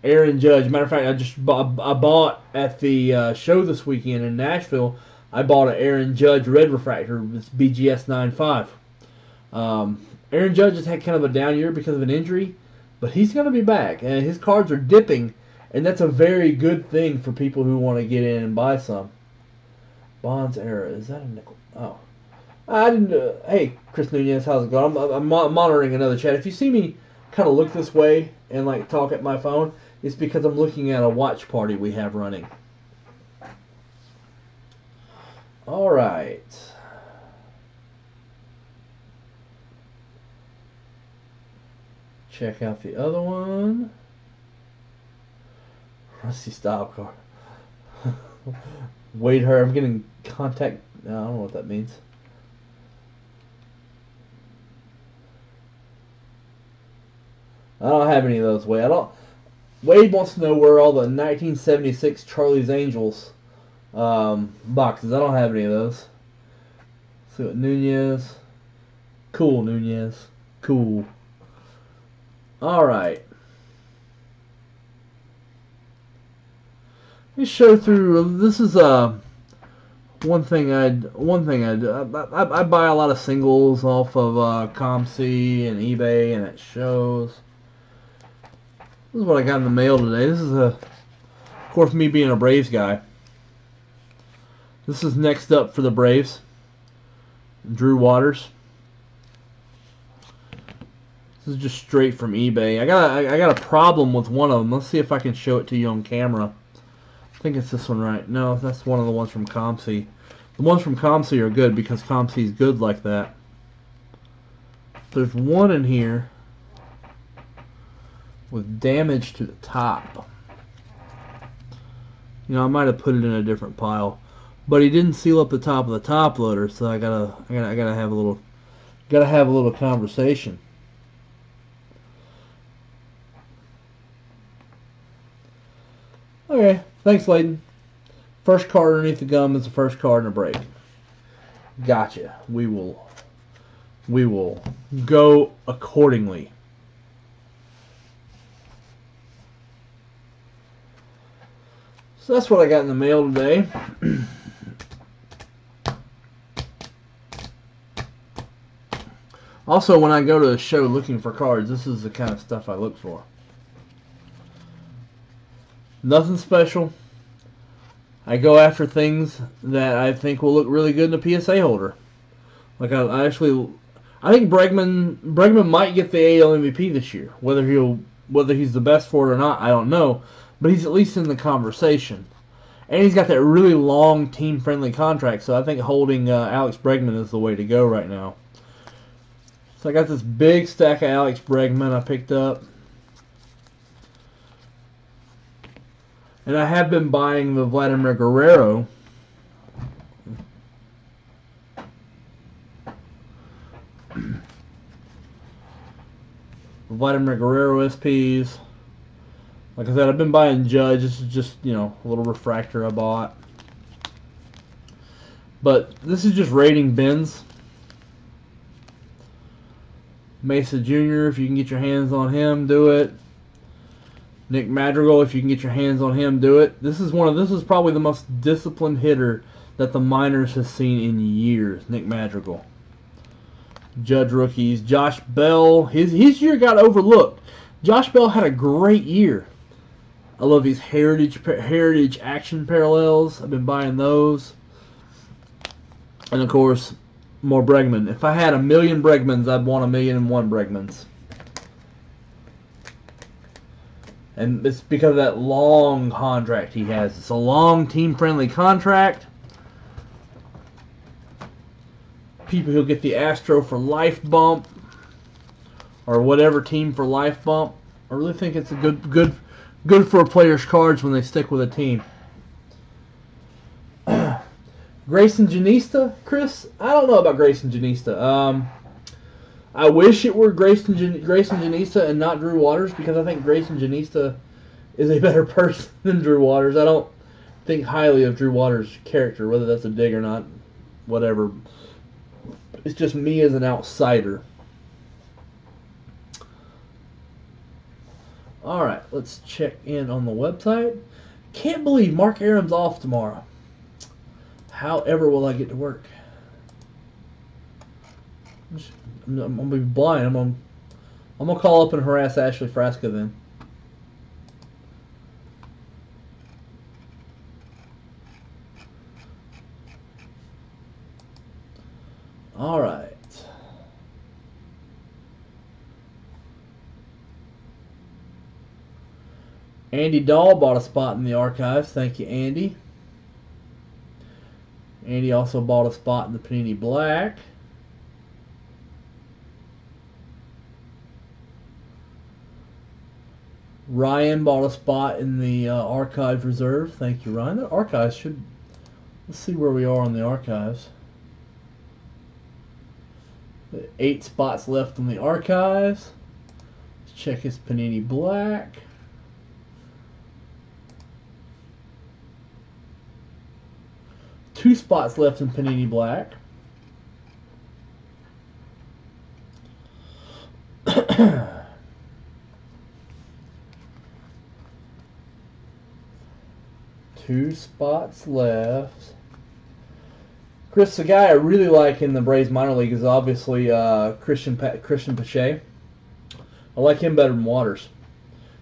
Aaron Judge. Matter of fact, I bought at the show this weekend in Nashville. I bought an Aaron Judge red refractor. It's BGS 95. Aaron Judge has had kind of a down year because of an injury, but he's going to be back, and his cards are dipping, and that's a very good thing for people who want to get in and buy some. Bonds era. Is that a nickel? Oh. I didn't. Hey, Chris Nunez, how's it going? I'm monitoring another chat. If you see me kind of look this way and like talk at my phone, it's because I'm looking at a watch party we have running. All right. Check out the other one. Rusty style car. Wait, her. I'm getting contact. I don't know what that means. I don't have any of those. Wade. Wade wants to know where all the 1976 Charlie's Angels boxes. I don't have any of those. Let's see what Nunez. Cool, Nunez. Cool. All right. Let me show through. This is one thing I do. I buy a lot of singles off of ComC and eBay, and it shows. This is what I got in the mail today. This is of course, me being a Braves guy. This is next up for the Braves. Drew Waters. This is just straight from eBay. I got a problem with one of them. Let's see if I can show it to you on camera. I think it's this one, right? No, that's one of the ones from ComC. The ones from ComC are good because ComC is good like that. There's one in here with damage to the top. You know, I might have put it in a different pile, but he didn't seal up the top of the top loader, so I gotta have a little conversation. Okay, thanks, Layden. First card underneath the gum is the first card in a break. Gotcha. We will go accordingly. So that's what I got in the mail today. Also, when I go to a show looking for cards, this is the kind of stuff I look for. Nothing special. I go after things that I think will look really good in a PSA holder. Like I think Bregman might get the AL MVP this year. Whether he's the best for it or not, I don't know. But he's at least in the conversation. And he's got that really long team-friendly contract, so I think holding Alex Bregman is the way to go right now. So I got this big stack of Alex Bregman I picked up. And I have been buying the Vladimir Guerrero. Vladimir Guerrero SPs. Like I said, I've been buying Judge. This is just, you know, a little refractor I bought. But this is just rating bins. Mesa Jr., if you can get your hands on him, do it. Nick Madrigal, if you can get your hands on him, do it. This is probably the most disciplined hitter that the minors has seen in years. Nick Madrigal. Judge rookies. Josh Bell. His year got overlooked. Josh Bell had a great year. I love these heritage action parallels. I've been buying those. And of course, more Bregman. If I had 1,000,000 Bregmans, I'd want 1,000,001 Bregmans. And it's because of that long contract he has. It's a long team-friendly contract. He'll get the Astro for life bump, or whatever team for life bump. I really think it's a good for a player's cards when they stick with a team. Grayson Janista, Chris? I don't know about Grayson Janista. I wish it were Grayson Janista and not Drew Waters, because I think Grayson Janista is a better person than Drew Waters. I don't think highly of Drew Waters' character, whether that's a dig or not, whatever. It's just me as an outsider. Alright, let's check in on the website. Can't believe Mark Aaron's off tomorrow. However will I get to work? I'm gonna be blind. I'm gonna call up and harass Ashley Frasca then. All right. Andy Dahl bought a spot in the archives. Thank you, Andy. Andy also bought a spot in the Panini Black. Ryan bought a spot in the Archives Reserve. Thank you, Ryan. The Archives should... Let's see where we are on the Archives. 8 spots left in the Archives. Let's check his Panini Black. Two spots left in Panini Black. Two spots left. Chris, the guy I really like in the Braves minor league is obviously Christian Pache. I like him better than Waters,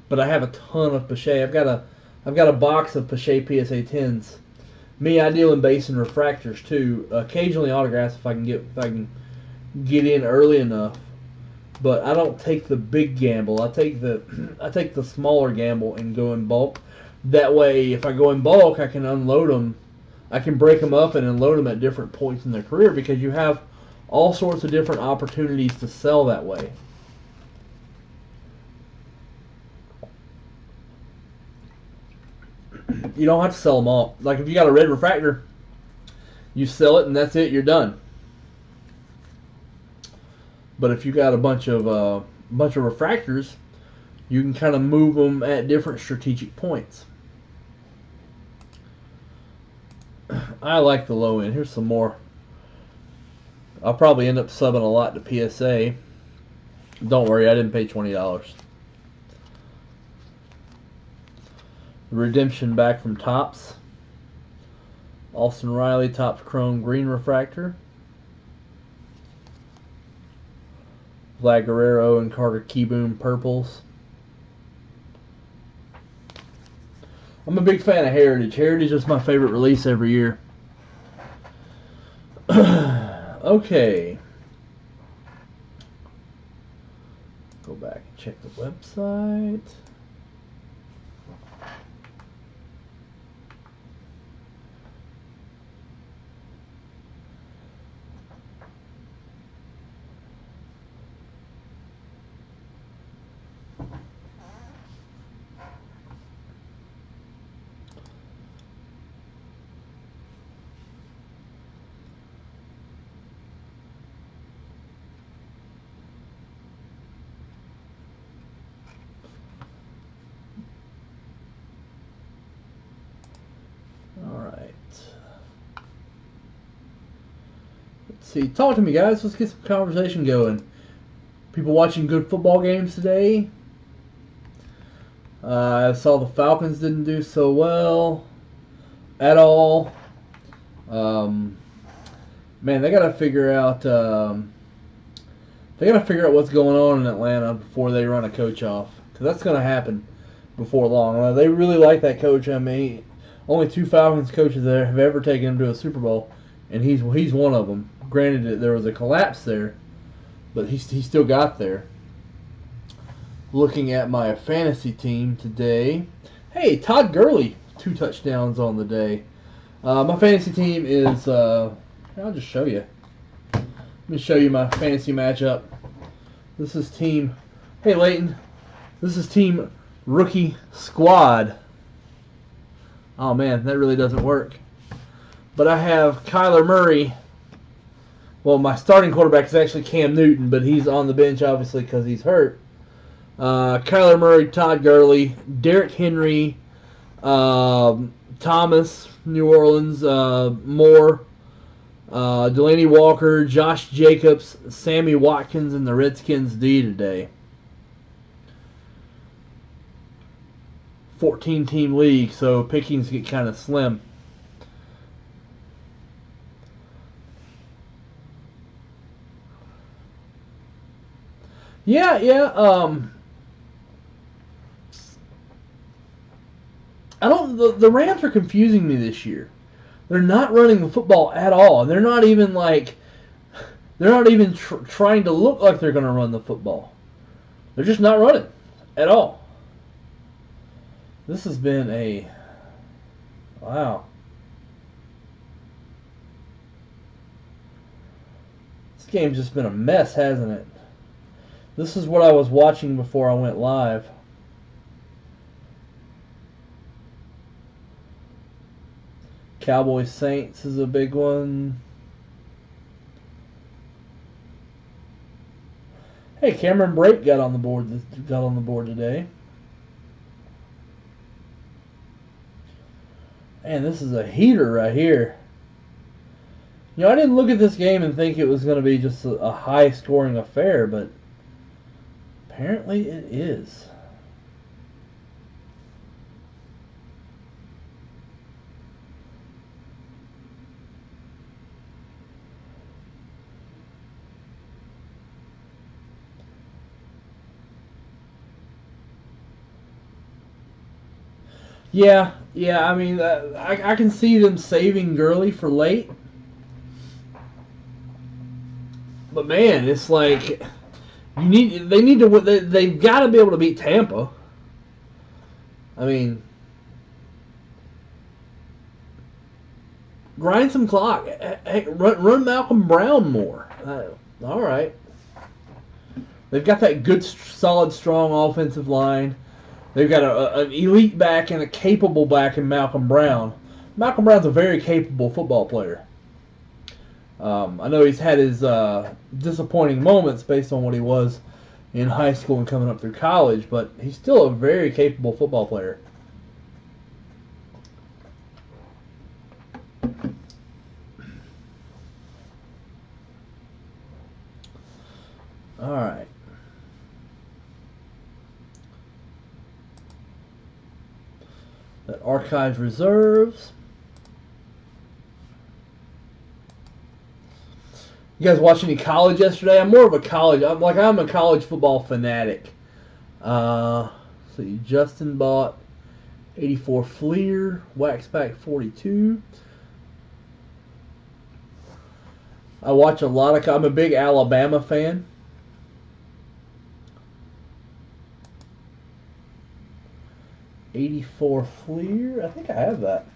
but I have a ton of Pache. I've got a box of Pache PSA 10s. Me, I deal in base and refractors too. Occasionally autographs if I can get in early enough. But I don't take the big gamble. I take the smaller gamble and go in bulk. That way, if I go in bulk, I can unload them. I can break them up and unload them at different points in their career because you have all sorts of different opportunities to sell that way. You don't have to sell them all. Like if you got a red refractor, you sell it and that's it. You're done. But if you got a bunch of refractors, you can kind of move them at different strategic points. I like the low end. Here's some more. I'll probably end up subbing a lot to PSA. Don't worry, I didn't pay $20. Redemption back from Topps. Austin Riley, Topps Chrome Green Refractor. Vlad Guerrero and Carter Keyboom Purples. I'm a big fan of Heritage. Heritage is my favorite release every year. Okay. Go back and check the website. See, talk to me, guys. Let's get some conversation going. People watching good football games today. I saw the Falcons didn't do so well at all. Man, they got to figure out. They got to figure out what's going on in Atlanta before they run a coach off, because that's going to happen before long. They really like that coach. I mean, only 2 Falcons coaches there have ever taken him to a Super Bowl, and he's one of them. Granted, there was a collapse there, but he still got there. Looking at my fantasy team today. Hey, Todd Gurley, 2 touchdowns on the day. My fantasy team is, I'll just show you. Let me show you my fantasy matchup. This is team, hey Leighton, this is team Rookie Squad. Oh man, that really doesn't work. But I have Kyler Murray. Well, my starting quarterback is actually Cam Newton, but he's on the bench obviously because he's hurt. Kyler Murray, Todd Gurley, Derrick Henry, Thomas, New Orleans, Moore, Delaney Walker, Josh Jacobs, Sammy Watkins, and the Redskins D today. 14-team league, so pickings get kind of slim. Yeah. The Rams are confusing me this year. They're not running the football at all. And they're not even like They're not even trying to look like they're going to run the football. They're just not running at all. This has been a... Wow. This game's just been a mess, hasn't it? This is what I was watching before I went live. Cowboys Saints is a big one. Hey, Cameron Brake got on the board today. Man, this is a heater right here. You know, I didn't look at this game and think it was going to be just a high-scoring affair, but apparently it is. Yeah, I mean, I can see them saving Gurley for late. But man, it's like they've got to be able to beat Tampa. I mean, grind some clock. Hey, run Malcolm Brown more. All right. They've got that good, solid, strong offensive line. They've got an elite back and a capable back in Malcolm Brown. Malcolm Brown's a very capable football player. I know he's had his disappointing moments based on what he was in high school and coming up through college, but he's still a very capable football player. All right. That archives reserves. You guys watch any college yesterday? I'm more of a college. I'm a college football fanatic. So Justin bought 84 Fleer, Wax Pack 42. I watch a lot of. I'm a big Alabama fan. '84 Fleer. I think I have that.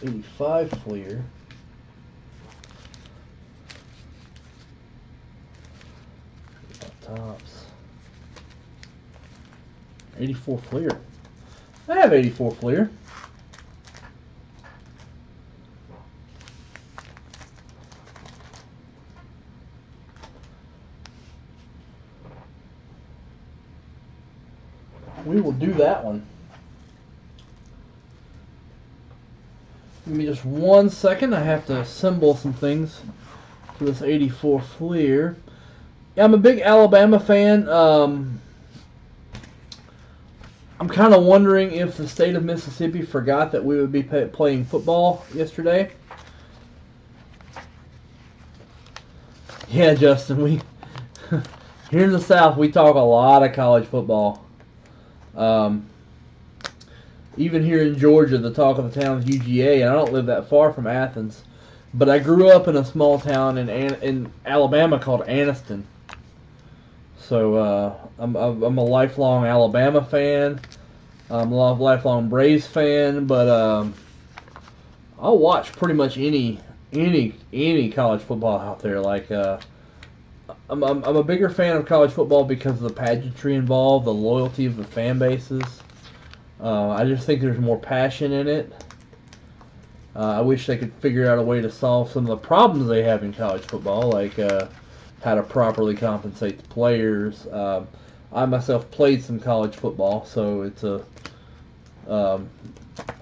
'85 Fleer. Tops. 84 Fleer. I have 84 Fleer. We will do that one. Give me just 1 second. I have to assemble some things for this 84 Fleer. Yeah, I'm a big Alabama fan. I'm kind of wondering if the state of Mississippi forgot that we would be playing football yesterday. Yeah, Justin, we here in the South we talk a lot of college football. Even here in Georgia, the talk of the town is UGA, and I don't live that far from Athens. But I grew up in a small town in Alabama called Anniston. So I'm a lifelong Alabama fan. I'm a lifelong Braves fan, but I'll watch pretty much any college football out there. Like I'm a bigger fan of college football because of the pageantry involved, the loyalty of the fan bases. I just think there's more passion in it. I wish they could figure out a way to solve some of the problems they have in college football, like how to properly compensate the players. I myself played some college football, so it's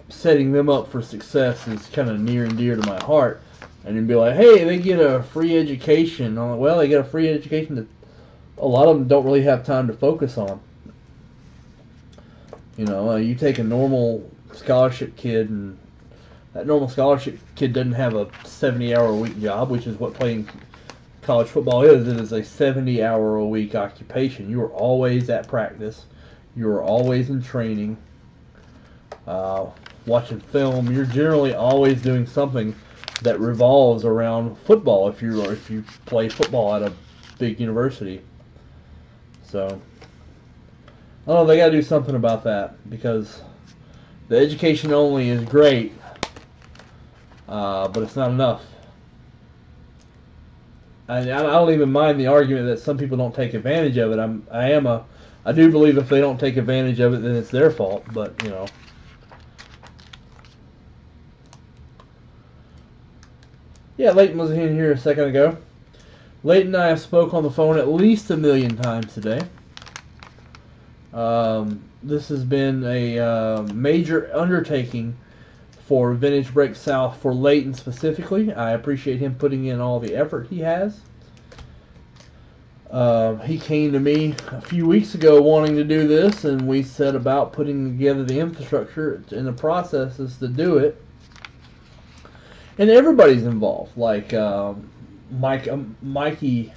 setting them up for success is kind of near and dear to my heart. And you'd be like, hey, they get a free education. I'm like, well, they get a free education that a lot of them don't really have time to focus on. You know, you take a normal scholarship kid, and that normal scholarship kid doesn't have a 70-hour-a-week job, which is what playing college football is. It is a 70-hour-a-week occupation. You are always at practice. You are always in training. watching film, you're generally always doing something that revolves around football if you play football at a big university. So I don't know, they got to do something about that, because the education only is great, but it's not enough. I don't even mind the argument that some people don't take advantage of it. I do believe if they don't take advantage of it, then it's their fault. But you know, yeah, Leighton was in here a second ago. Leighton and I have spoke on the phone at least 1,000,000 times today. This has been a major undertaking for Vintage Break South, for Leighton specifically. I appreciate him putting in all the effort he has. He came to me a few weeks ago wanting to do this, and we set about putting together the infrastructure and the processes to do it. And everybody's involved. Like Mikey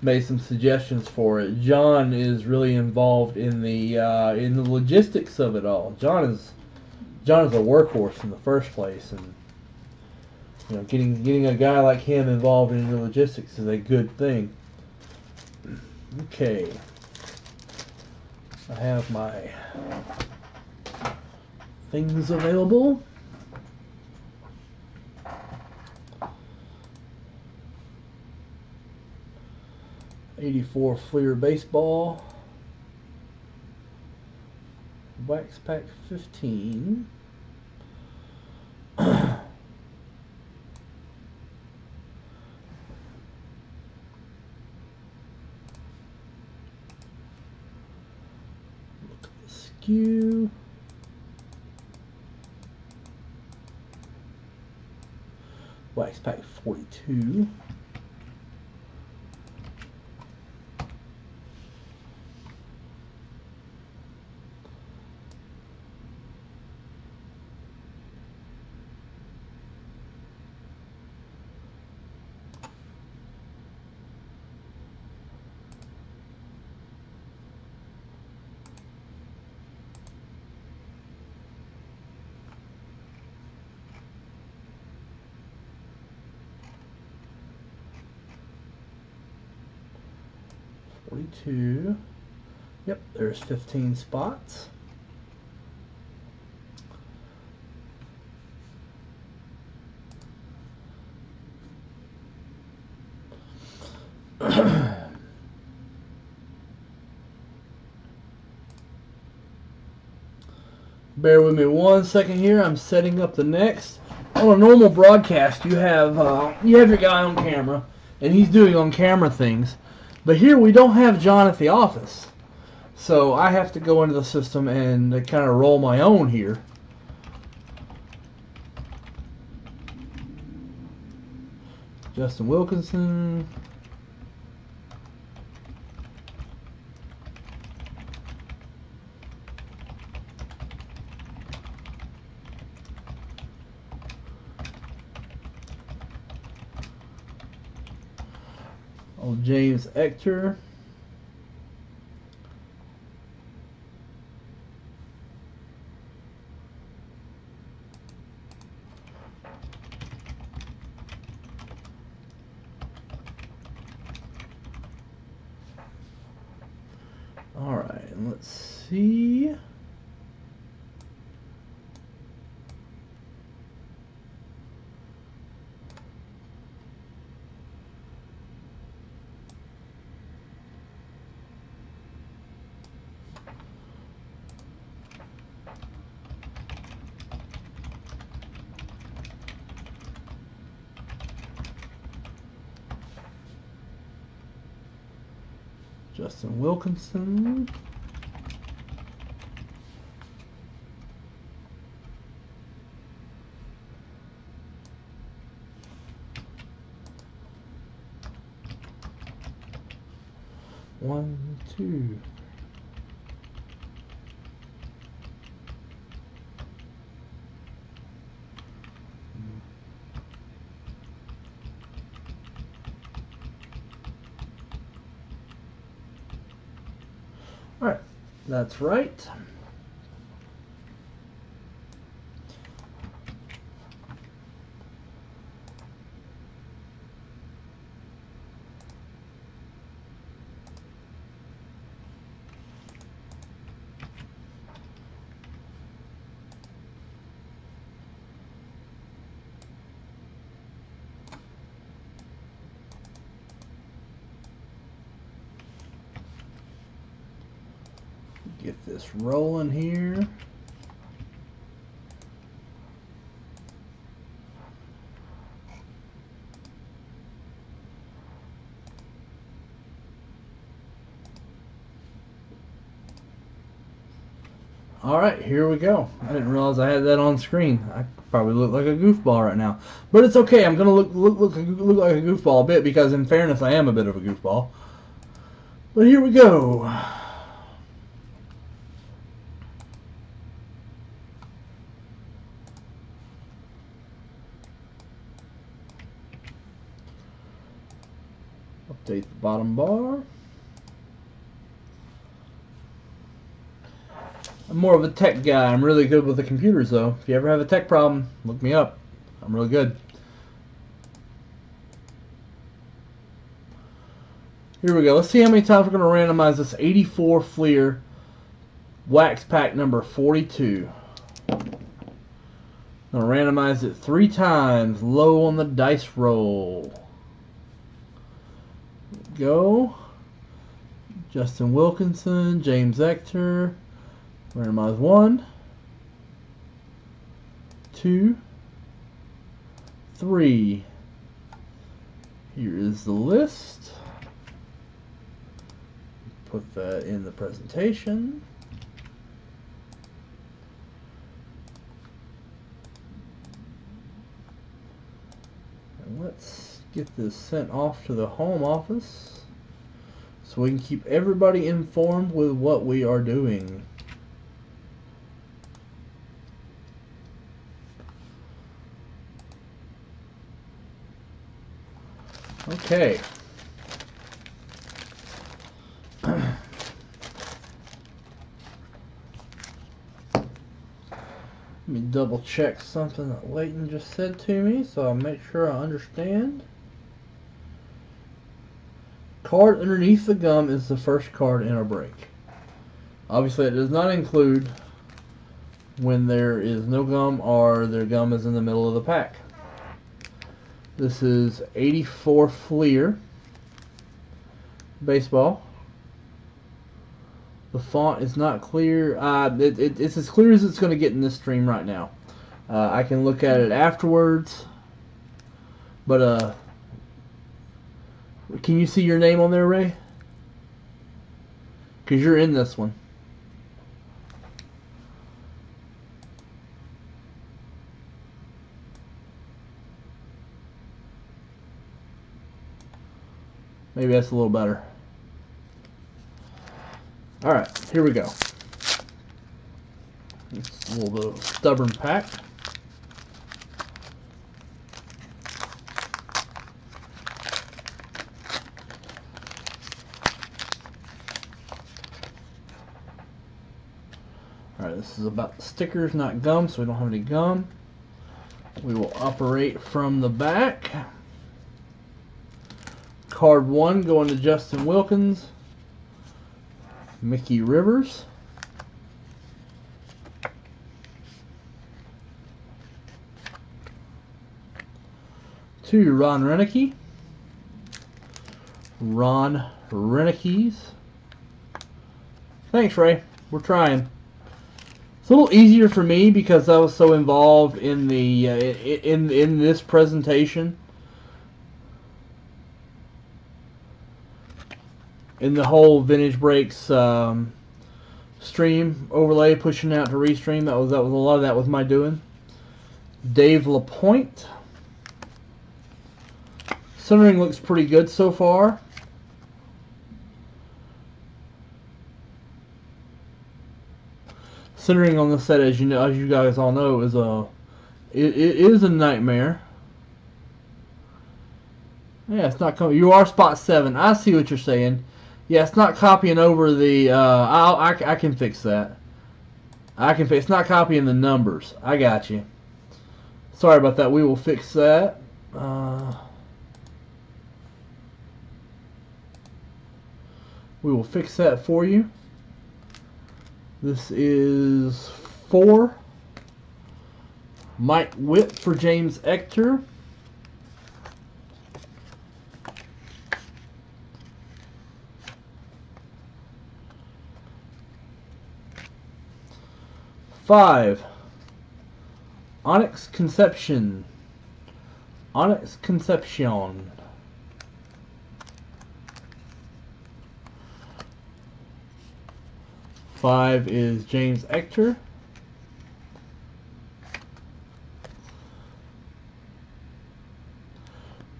made some suggestions for it. John is really involved in the logistics of it all. John is a workhorse in the first place, and you know, getting a guy like him involved in the logistics is a good thing. Okay, I have my things available. '84 Fleer Baseball, Wax Pack 15. Skew. Wax Pack 42. Yep, there's 15 spots. Bear with me 1 second here. I'm setting up the next. On a normal broadcast, you have your guy on camera, and he's doing on camera things. But here we don't have John at the office, so I have to go into the system and kind of roll my own here. Justin Wilkinson. James Ector. All right, let's see. Justin Wilkinson. One, two. All right, that's right. Get this rolling here. Alright, here we go. I didn't realize I had that on screen. I probably look like a goofball right now. But it's okay. I'm going to look like a goofball a bit because, in fairness, I am a bit of a goofball. But here we go. Update the bottom bar. I'm more of a tech guy. I'm really good with the computers, though. If you ever have a tech problem, look me up. I'm really good. Here we go. Let's see how many times we're going to randomize this 84 Fleer wax pack number 42. I'm going to randomize it 3 times. Low on the dice roll. Go. Justin Wilkinson, James Ector. Randomize 1, 2, 3. Here is the list. Put that in the presentation. And let's get this sent off to the home office so we can keep everybody informed with what we are doing. Okay. Let me double check something that Leighton just said to me so I'll make sure I understand. Card underneath the gum is the first card in our break. Obviously it does not include when there is no gum or their gum is in the middle of the pack. This is 84 Fleer baseball. The font is not clear. It's as clear as it's going to get in this stream right now. I can look at it afterwards. But can you see your name on there, Ray? Because you're in this one. Maybe that's a little better. Alright, here we go. It's a little bit of a stubborn pack. Alright, this is about the stickers, not gum, so we don't have any gum. We will operate from the back. Card 1 going to Justin Wilkins. Mickey Rivers. 2, Ron Renicky. Ron Renickes. Thanks, Ray. We're trying. It's a little easier for me because I was so involved in the in this presentation. In the whole Vintage Breaks stream overlay, pushing out to restream, that was a lot of that was my doing. Dave LaPointe. Centering looks pretty good so far. Centering on the set, as you guys all know, is it is a nightmare. Yeah, it's not coming. You are spot 7. I see what you're saying. Yeah, it's not copying over the. I can fix that. It's not copying the numbers. I got you. Sorry about that. We will fix that. We will fix that for you. This is 4. Mike Witt for James Ector. 5. Onyx Conception. Onyx Concepcion. 5 is James Ector.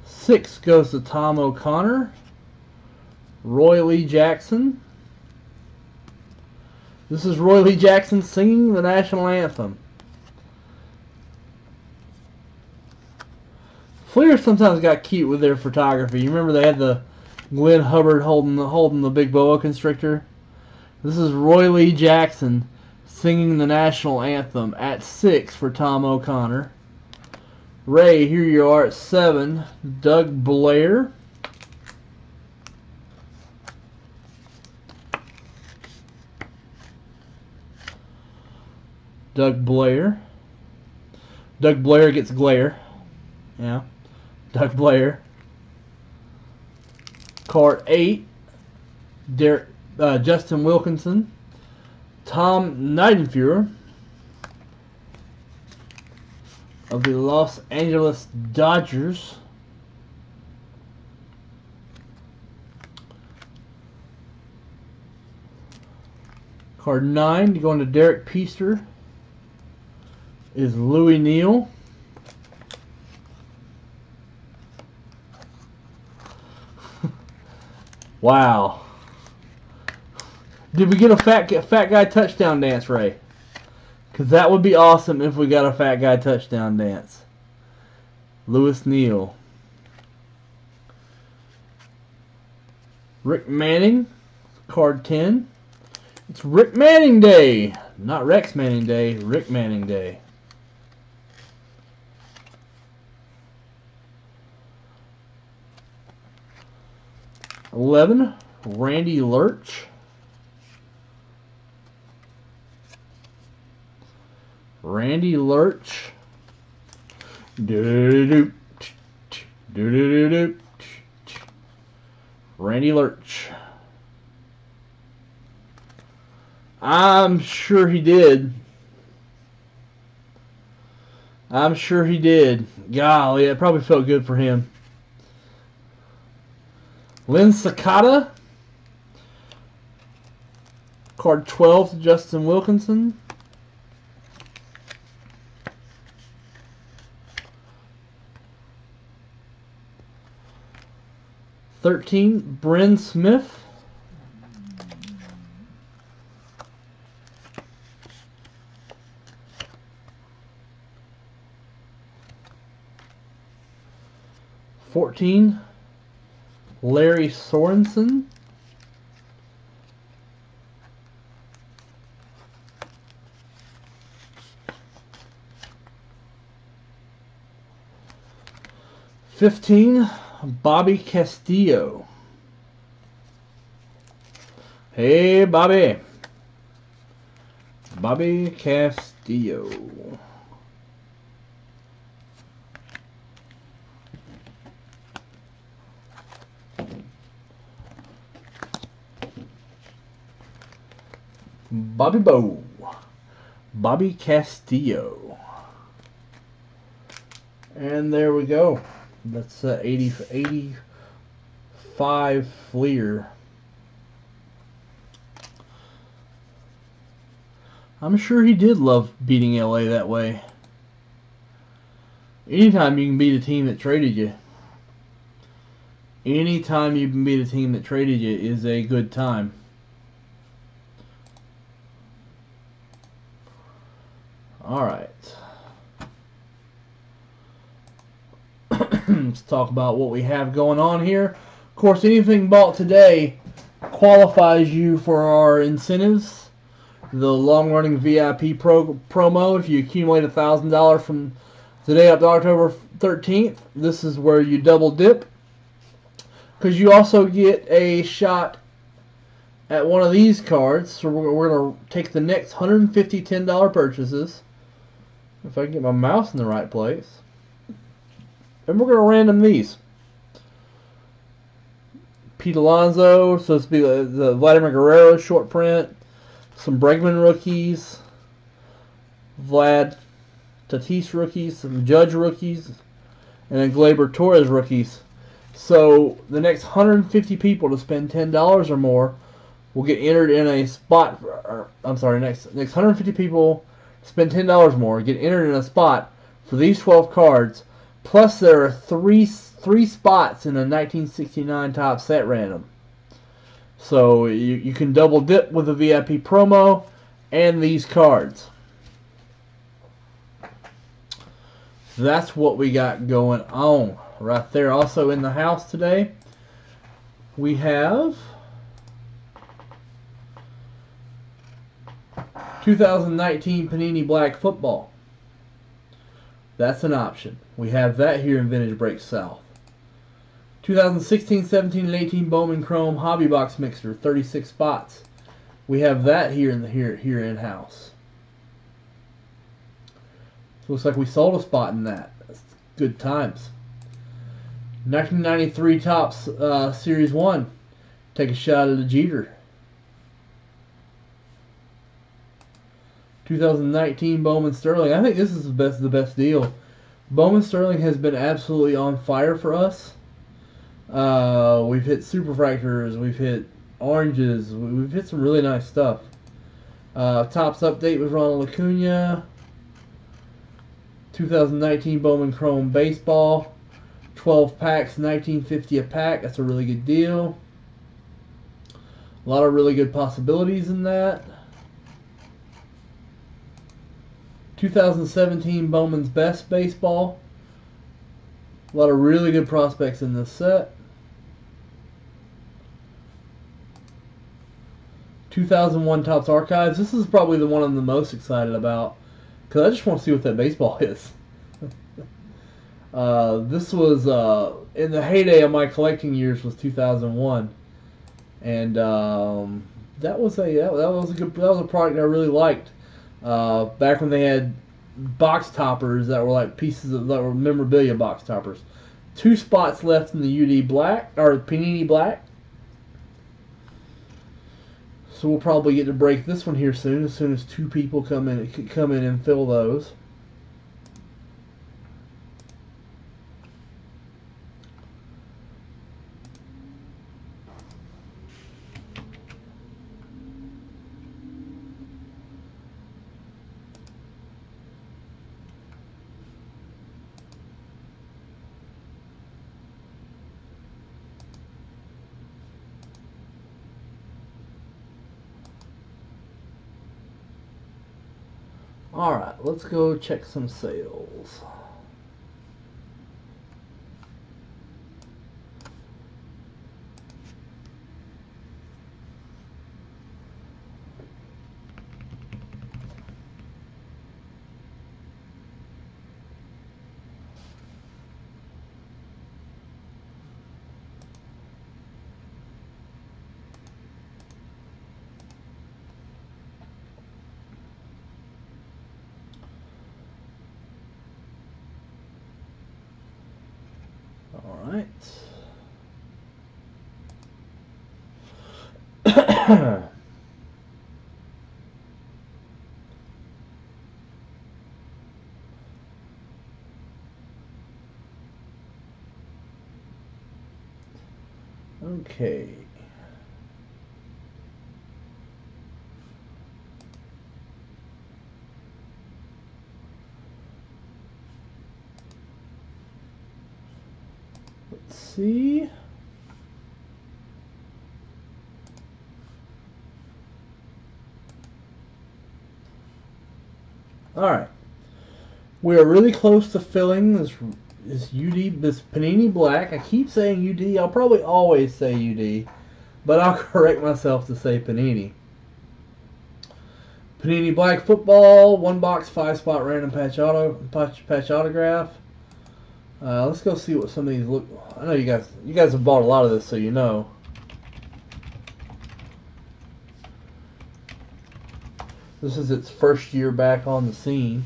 6 goes to Tom O'Connor. Roy Lee Jackson. This is Roy Lee Jackson singing the national anthem. Fleer sometimes got cute with their photography. You remember they had the Glenn Hubbard holding the big boa constrictor? This is Roy Lee Jackson singing the national anthem at 6 for Tom O'Connor. Ray, here you are at 7. Doug Blair. Doug Blair. Doug Blair gets glare. Yeah. Doug Blair. Card 8. Justin Wilkinson. Tom Nightenfuhrer of the Los Angeles Dodgers. Card 9, going to Derek Peaster, is Louis Neal. Wow. Did we get a fat guy touchdown dance, Ray? Because that would be awesome if we got a fat guy touchdown dance. Louis Neal. Rick Manning, card 10. It's Rick Manning Day. Not Rex Manning Day, Rick Manning Day. $11, Randy Lurch. Randy Lurch. Randy Lurch. I'm sure he did. I'm sure he did. Golly, it probably felt good for him. Lynn Sakata. Card 12 to Justin Wilkinson. $13, Bryn Smith. $14, Larry Sorensen. $15, Bobby Castillo. Hey, Bobby. Bobby Castillo. Bobby Bo. Bobby Castillo. And there we go. That's 85 Fleer. I'm sure he did love beating LA that way. Anytime you can beat a team that traded you. Anytime you can beat a team that traded you is a good time. Alright. Let's talk about what we have going on here. Of course, anything bought today qualifies you for our incentives. The long-running VIP promo. If you accumulate $1,000 from today up to October 13th, this is where you double dip. Because you also get a shot at one of these cards. So we're going to take the next 150 $10 purchases. If I can get my mouse in the right place. And we're going to random these. Pete Alonso, so this will be the Vladimir Guerrero short print. Some Bregman rookies. Vlad Tatis rookies, some Judge rookies, and then Gleyber Torres rookies. So the next 150 people to spend $10 or more will get entered in a spot. Next 150 people spend $10 more get entered in a spot for these 12 cards. Plus, there are three spots in a 1969 top set random. So you can double dip with the VIP promo and these cards. So that's what we got going on right there. Also in the house today, we have 2019 Panini Black Football. That's an option. We have that here in Vintage Break South. 2016, 17, and 18 Bowman Chrome Hobby Box Mixer, 36 spots. We have that here in house. So looks like we sold a spot in that. That's good times. 1993 Topps Series 1. Take a shot at the Jeter. 2019 Bowman Sterling. I think this is the best deal. Bowman Sterling has been absolutely on fire for us. We've hit superfractors, we've hit oranges, we've hit some really nice stuff. Topps update with Ronald Acuna. 2019 Bowman Chrome Baseball. 12 packs, $19.50 a pack. That's a really good deal. A lot of really good possibilities in that. 2017 Bowman's Best Baseball. A lot of really good prospects in this set. 2001 Topps Archives. This is probably the one I'm the most excited about because I just want to see what that baseball is. This was in the heyday of my collecting years was 2001, and that was a product I really liked. Back when they had box toppers that were like that were memorabilia box toppers. 2 spots left in the UD Black or Panini Black. So we'll probably get to break this one here soon as 2 people come in and fill those. Alright, let's go check some sales. Alright. Okay. Let's see. Alright. We are really close to filling this Panini Black. I keep saying UD. I'll probably always say UD, but I'll correct myself to say Panini. Panini Black Football, 1 box, 5 spot random patch autograph. Let's go see what some of these look. I know you guys have bought a lot of this, so you know. This is its first year back on the scene.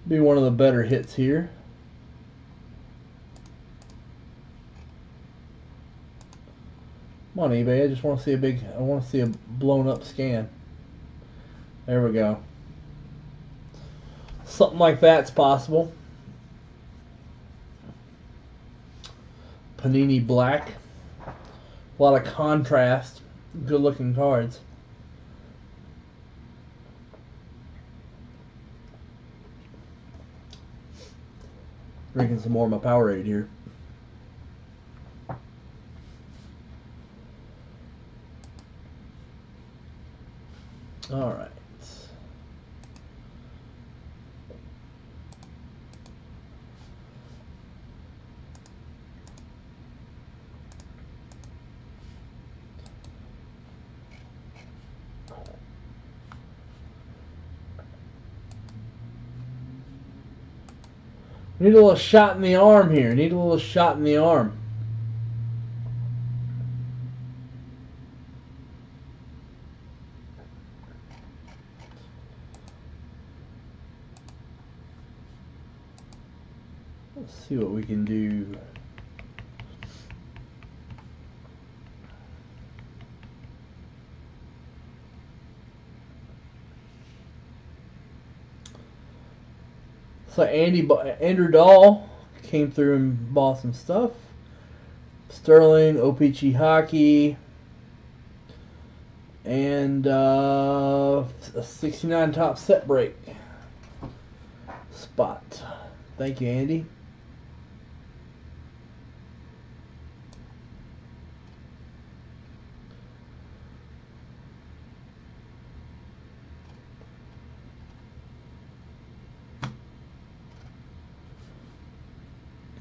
Be one of the better hits here. Come on, eBay. I just want to see a big. I want to see a blown up scan. There we go. Something like that's possible. Panini Black. A lot of contrast. Good looking cards. Drinking some more of my Powerade here. All right. Need a little shot in the arm here. Need a little shot in the arm. Let's see what we can do. So Andrew Dahl came through and bought some stuff. Sterling, OPG Hockey, and a 69 top set break spot. Thank you, Andy.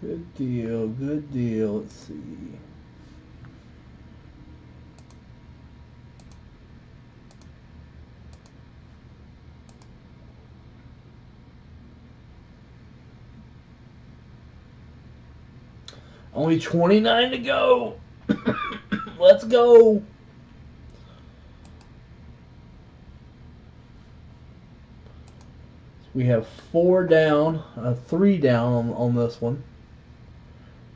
Good deal, good deal. Let's see. Only 29 to go. Let's go. We have 4 down, 3 down on this one.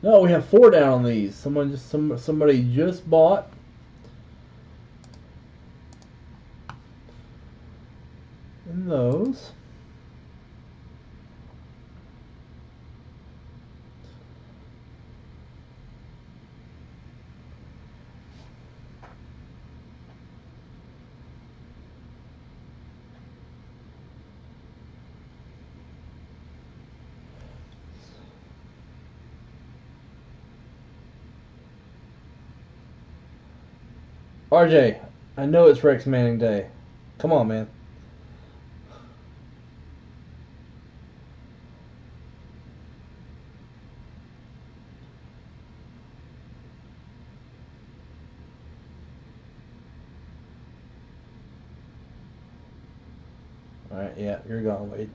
No, we have 4 down on these. Somebody just bought. And those. RJ, I know it's Rex Manning Day. Come on, man. Alright, yeah, you're gone, Wade.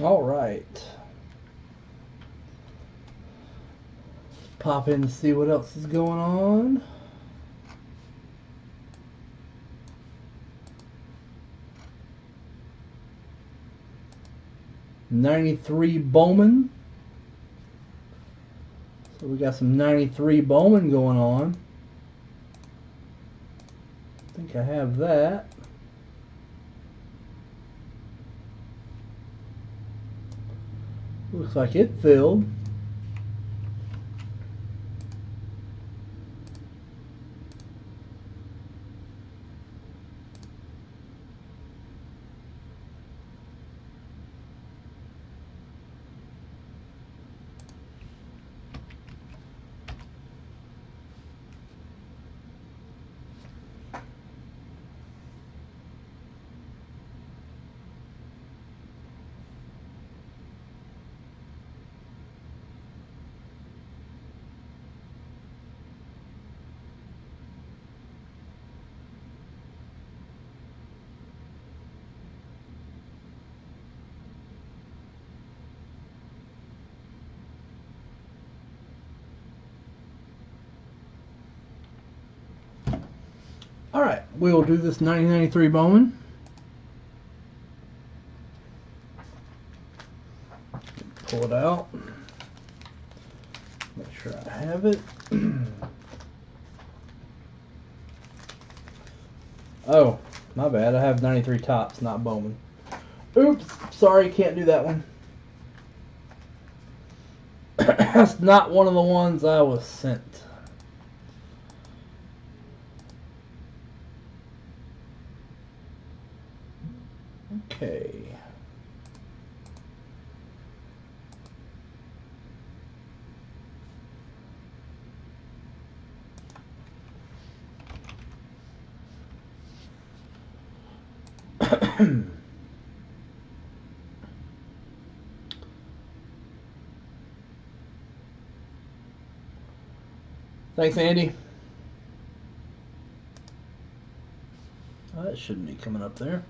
All right. Pop in to see what else is going on. '93 Bowman. So we got some '93 Bowman going on. I think I have that. Looks like it filled. Alright, we will do this 1993 Bowman. Pull it out. Make sure I have it. Oh, my bad. I have 93 Topps, not Bowman. Oops, sorry, can't do that one. That's not one of the ones I was sent. Okay. Thanks, Andy. Oh, that shouldn't be coming up there.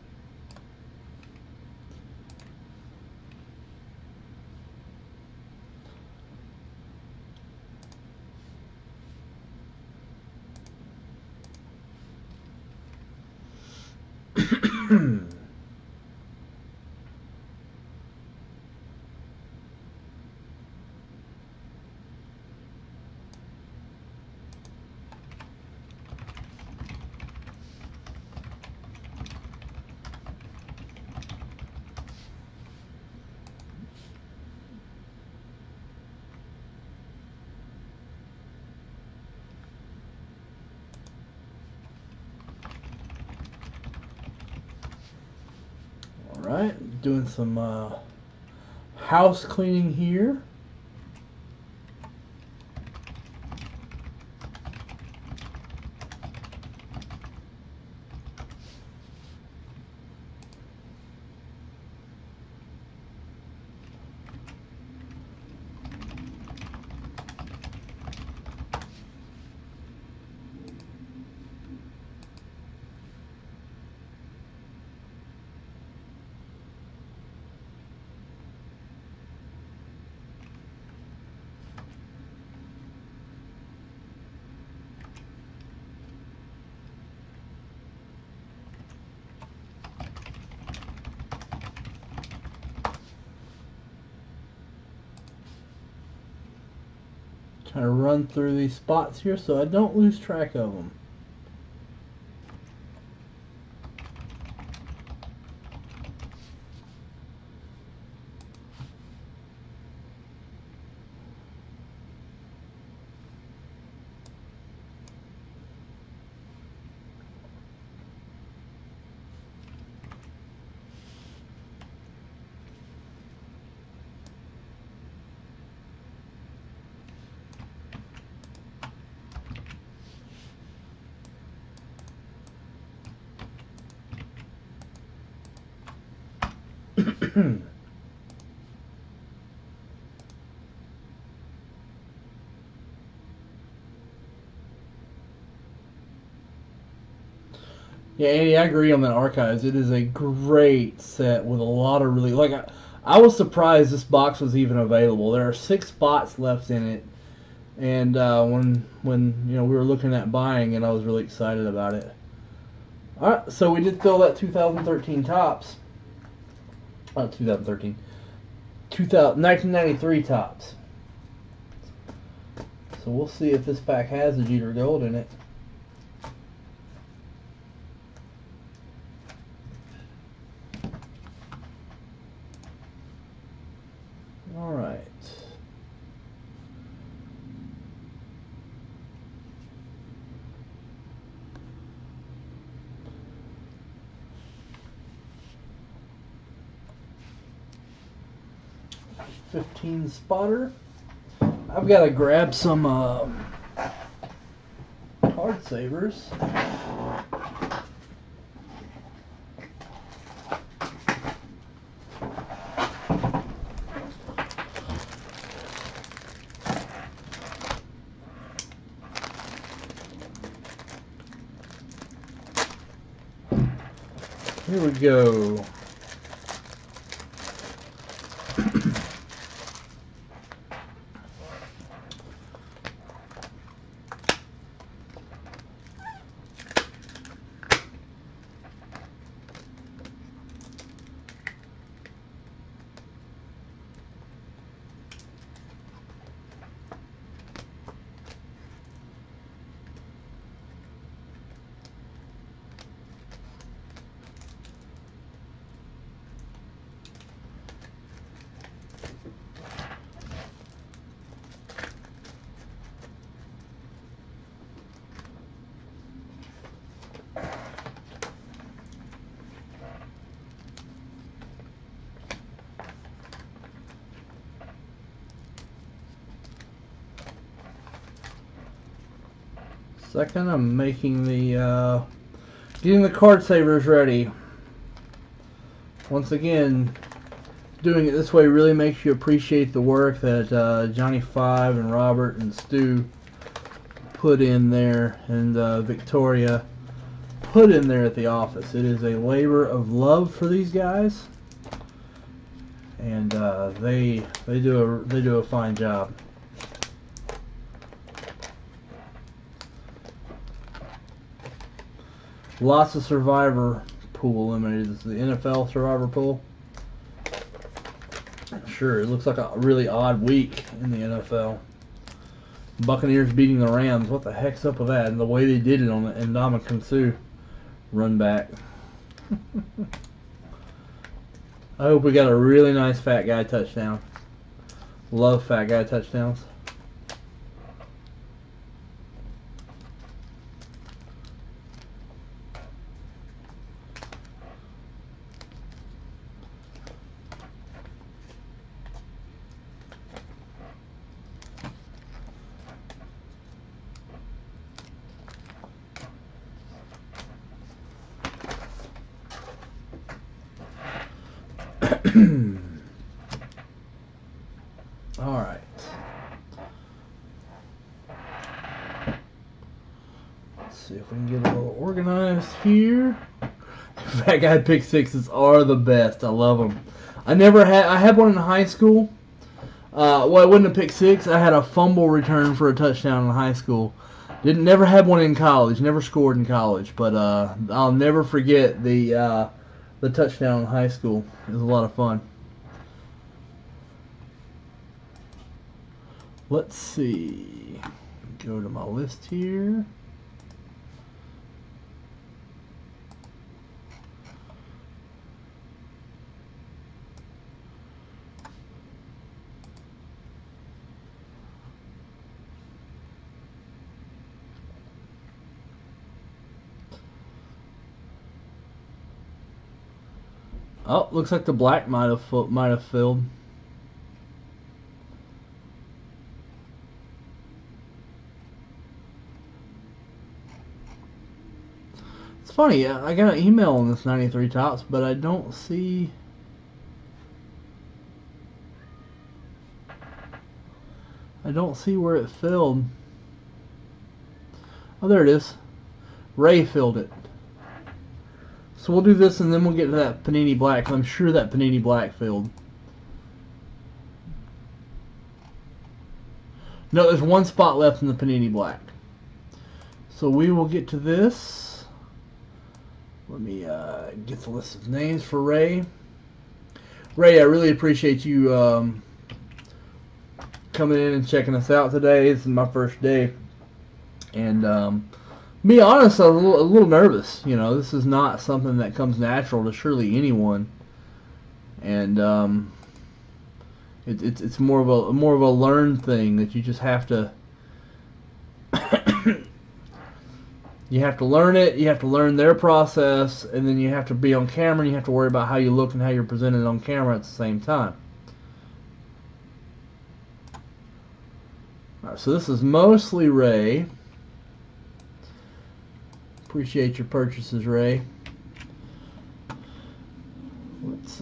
Alright, doing some house cleaning here. Trying to run through these spots here so I don't lose track of them. Yeah, Andy, I agree on that Archives. It is a great set with a lot of really I was surprised this box was even available. There are 6 spots left in it, and when we were looking at buying it, I was really excited about it. All right, so we did fill that 2013 Topps. 2013. 1993 Topps. So we'll see if this pack has a Jeter Gold in it. All right. $15 spotter. I've got to grab some card savers. Here we go. second. I'm making the getting the card savers ready. Once again, doing it this way really makes you appreciate the work that Johnny Five and Robert and Stu put in there, and Victoria put in there at the office. It is a labor of love for these guys, and they do a fine job. Lots of Survivor pool eliminated. This is the NFL Survivor pool. Sure, it looks like a really odd week in the NFL. Buccaneers beating the Rams. What the heck's up with that? And the way they did it on the Ndamukong Suh run back. I hope we got a really nice fat guy touchdown. Love fat guy touchdowns. All right. Let's see if we can get a little organized here. Fat guy pick sixes are the best. I love them. I had one in high school. Well, it wasn't a pick six. I had a fumble return for a touchdown in high school. Never had one in college. Never scored in college. But I'll never forget the touchdown in high school. It was a lot of fun. Let's see. Go to my list here. Oh, looks like the black might have filled. It's funny. I got an email on this 93 Tops, but I don't see. I don't see where it filled. Oh, there it is. Ray filled it. So we'll do this and then we'll get to that Panini Black. I'm sure that Panini Black filled. No, there's one spot left in the Panini Black. So we will get to this. Let me get the list of names for Ray. Ray, I really appreciate you coming in and checking us out today. This is my first day. And be honest, I was a little nervous. You know, this is not something that comes natural to surely anyone, and it's more of a learned thing that you just have to. You have to learn it. You have to learn their process, and then you have to be on camera. And you have to worry about how you look and how you're presented on camera at the same time. All right, so this is mostly Ray. Appreciate your purchases, Ray. Let's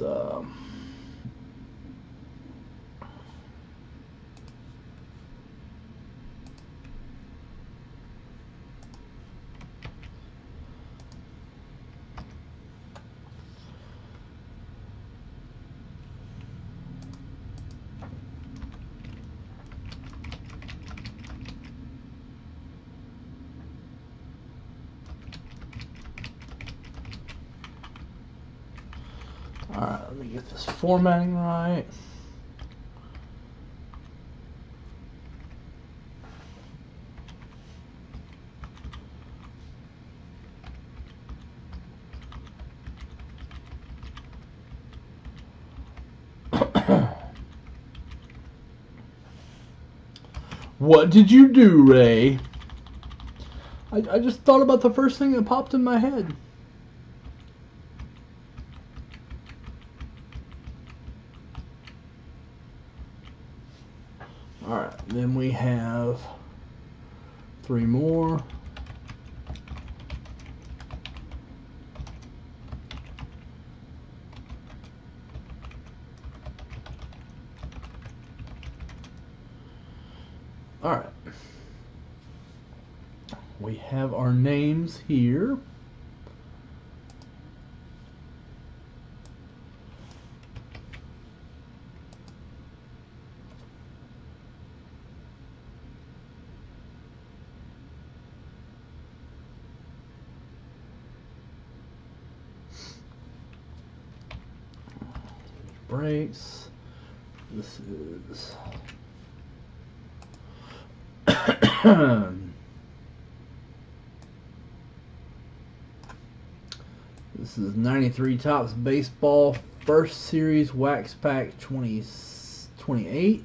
Alright, let me get this formatting right. What did you do, Ray? I just thought about the first thing that popped in my head. Alright, then we have 3 more. Alright. We have our names here. Breaks. This is this is 93 Topps Baseball First Series Wax Pack 2028.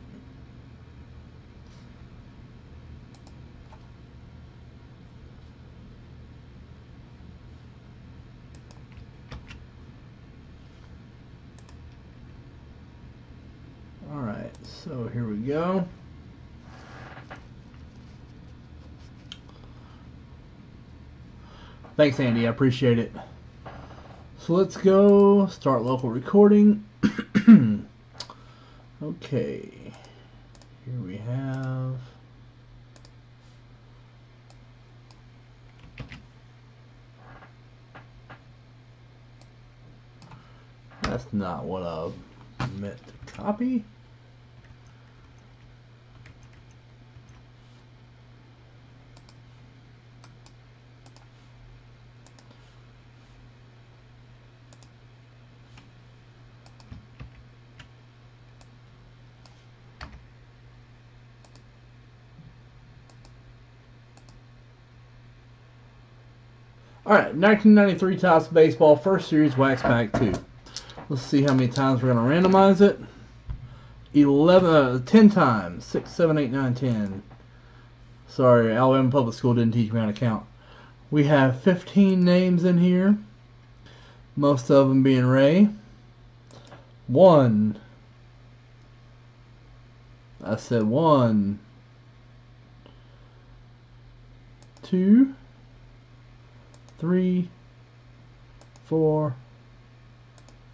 Alright, so here we go. Thanks, Andy. I appreciate it. So let's go start local recording. Okay. Here we have that's not what I meant to copy. Alright, 1993 Topps Baseball First Series Wax Pack 2. Let's see how many times we're going to randomize it. 10 times. 6, 7, 8, 9, 10. Sorry, Alabama Public School didn't teach me how to count. We have 15 names in here. Most of them being Ray. 1. I said 1. 2. 3, 4,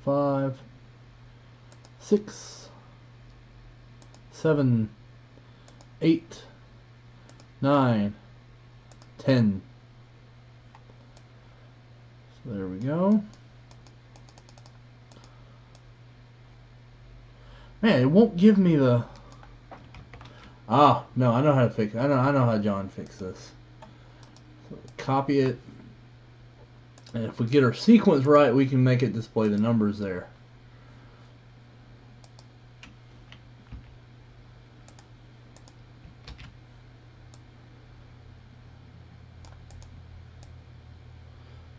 5, 6, 7, 8, 9, 10. So there we go. Man, it won't give me the... Ah, no, I know how to fix it. I know how John fixed this. So copy it. And if we get our sequence right, we can make it display the numbers there.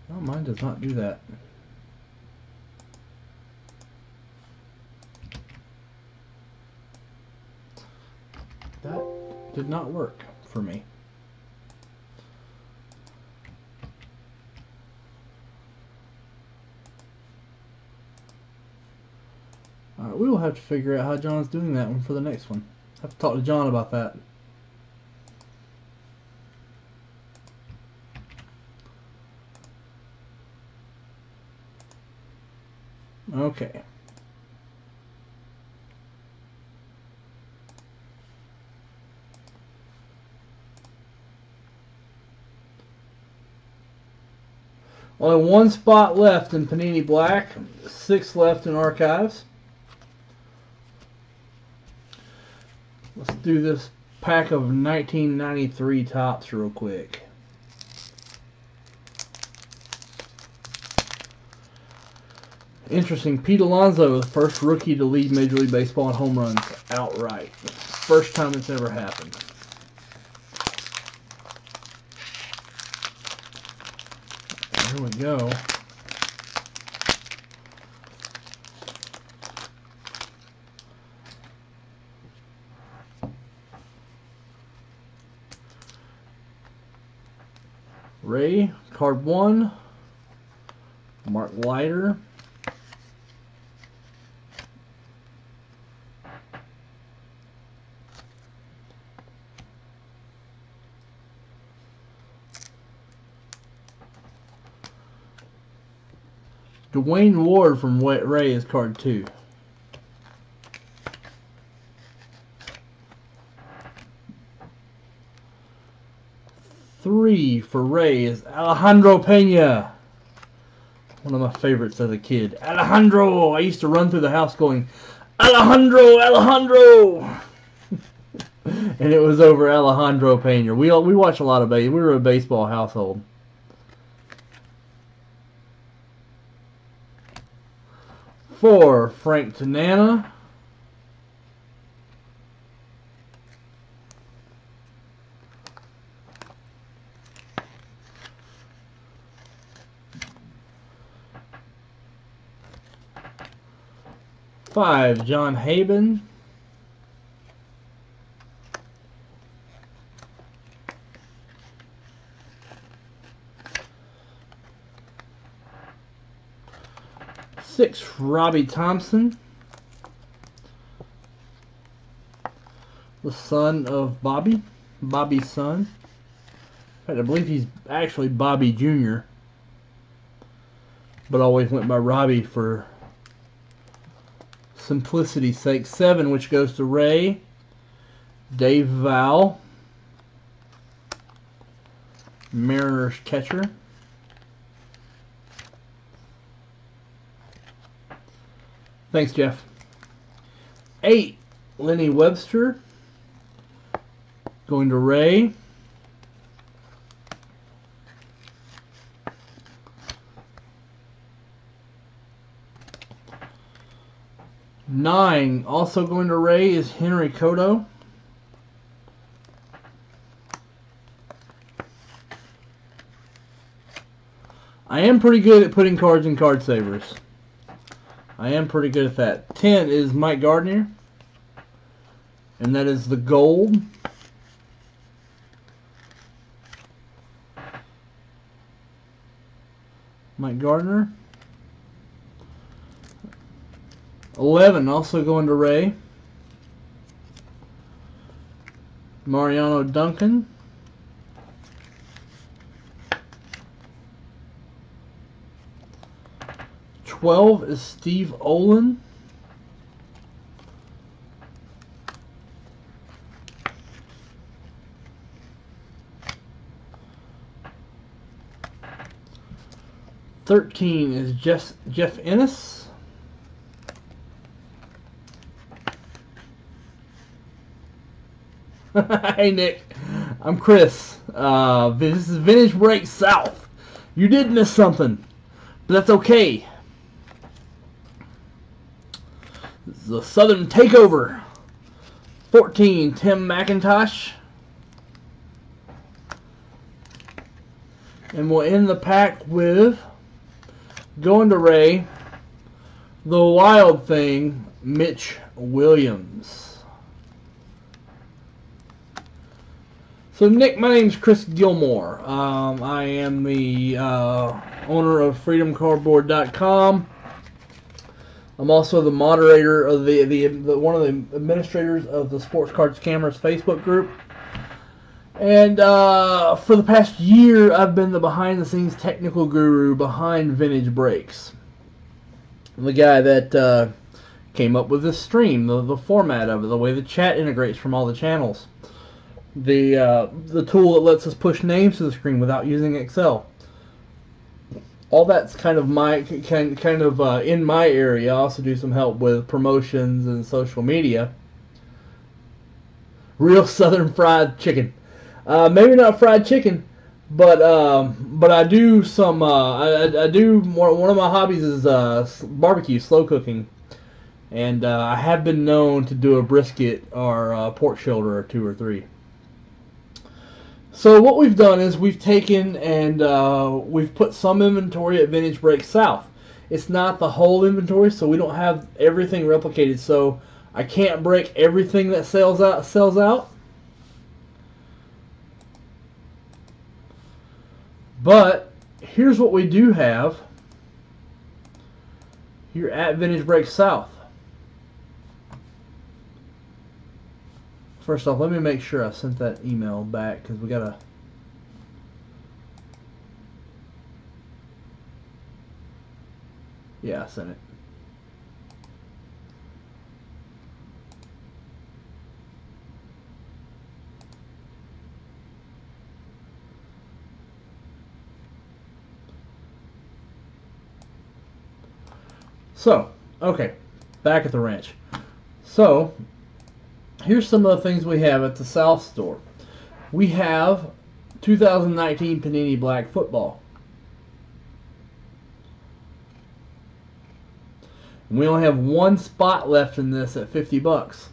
No, mine does not do that. That did not work for me. Alright, we will have to figure out how John's doing that one for the next one. I have to talk to John about that. Okay. Only one spot left in Panini Black, 6 left in Archives. Let's do this pack of 1993 Topps real quick. Interesting, Pete Alonso, the first rookie to lead Major League Baseball in home runs outright. First time it's ever happened. Here we go. Ray, card 1. Mark Leiter. Dwayne Ward from Ray is card 2. 3 for Ray is Alejandro Pena. One of my favorites as a kid. Alejandro! I used to run through the house going, Alejandro! Alejandro! And it was over Alejandro Pena. We watched a lot of baseball. We were a baseball household. For Frank Tanana. Five, John Haben. Six, Robbie Thompson, the son of Bobby's son. In fact, I believe he's actually Bobby Jr., but always went by Robbie for simplicity's sake. 7, which goes to Ray, Dave Val, Mariners catcher. Thanks, Jeff. 8, Lenny Webster, going to Ray. 9, also going to Ray, is Henry Cotto. I am pretty good at putting cards in card savers. I am pretty good at that. 10 is Mike Gardner, and that is the gold. Mike Gardner. 11, also going to Ray, Mariano Duncan. 12 is Steve Olin. 13 is Jeff Ennis. Hey Nick, I'm Chris. This is Vintage Break South. You did miss something, but that's okay. This is the Southern Takeover. 14, Tim McIntosh. And we'll end the pack with, going to Ray, the Wild Thing, Mitch Williams. So Nick, my name's Chris Gilmore. I am the owner of FreedomCardboard.com. I'm also the moderator of one of the administrators of the Sports Cards Cameras Facebook group. And for the past year, I've been the behind-the-scenes technical guru behind Vintage Breaks. The guy that came up with this stream, the format of it, the way the chat integrates from all the channels, the tool that lets us push names to the screen without using Excel. All that's kind of in my area. I also do some help with promotions and social media. Real Southern fried chicken. Maybe not fried chicken, but I do some. I do one of my hobbies is barbecue, slow cooking, and I have been known to do a brisket or a pork shoulder or 2 or 3. So what we've done is we've taken and we've put some inventory at Vintage Break South. It's not the whole inventory, so we don't have everything replicated. So I can't break everything that sells out. But here's what we do have here at Vintage Break South. First off, let me make sure I sent that email back, because we gotta. Yeah, I sent it. So, okay, back at the ranch. So, here's some of the things we have at the South store. We have 2019 Panini Black football. We only have one spot left in this at $50.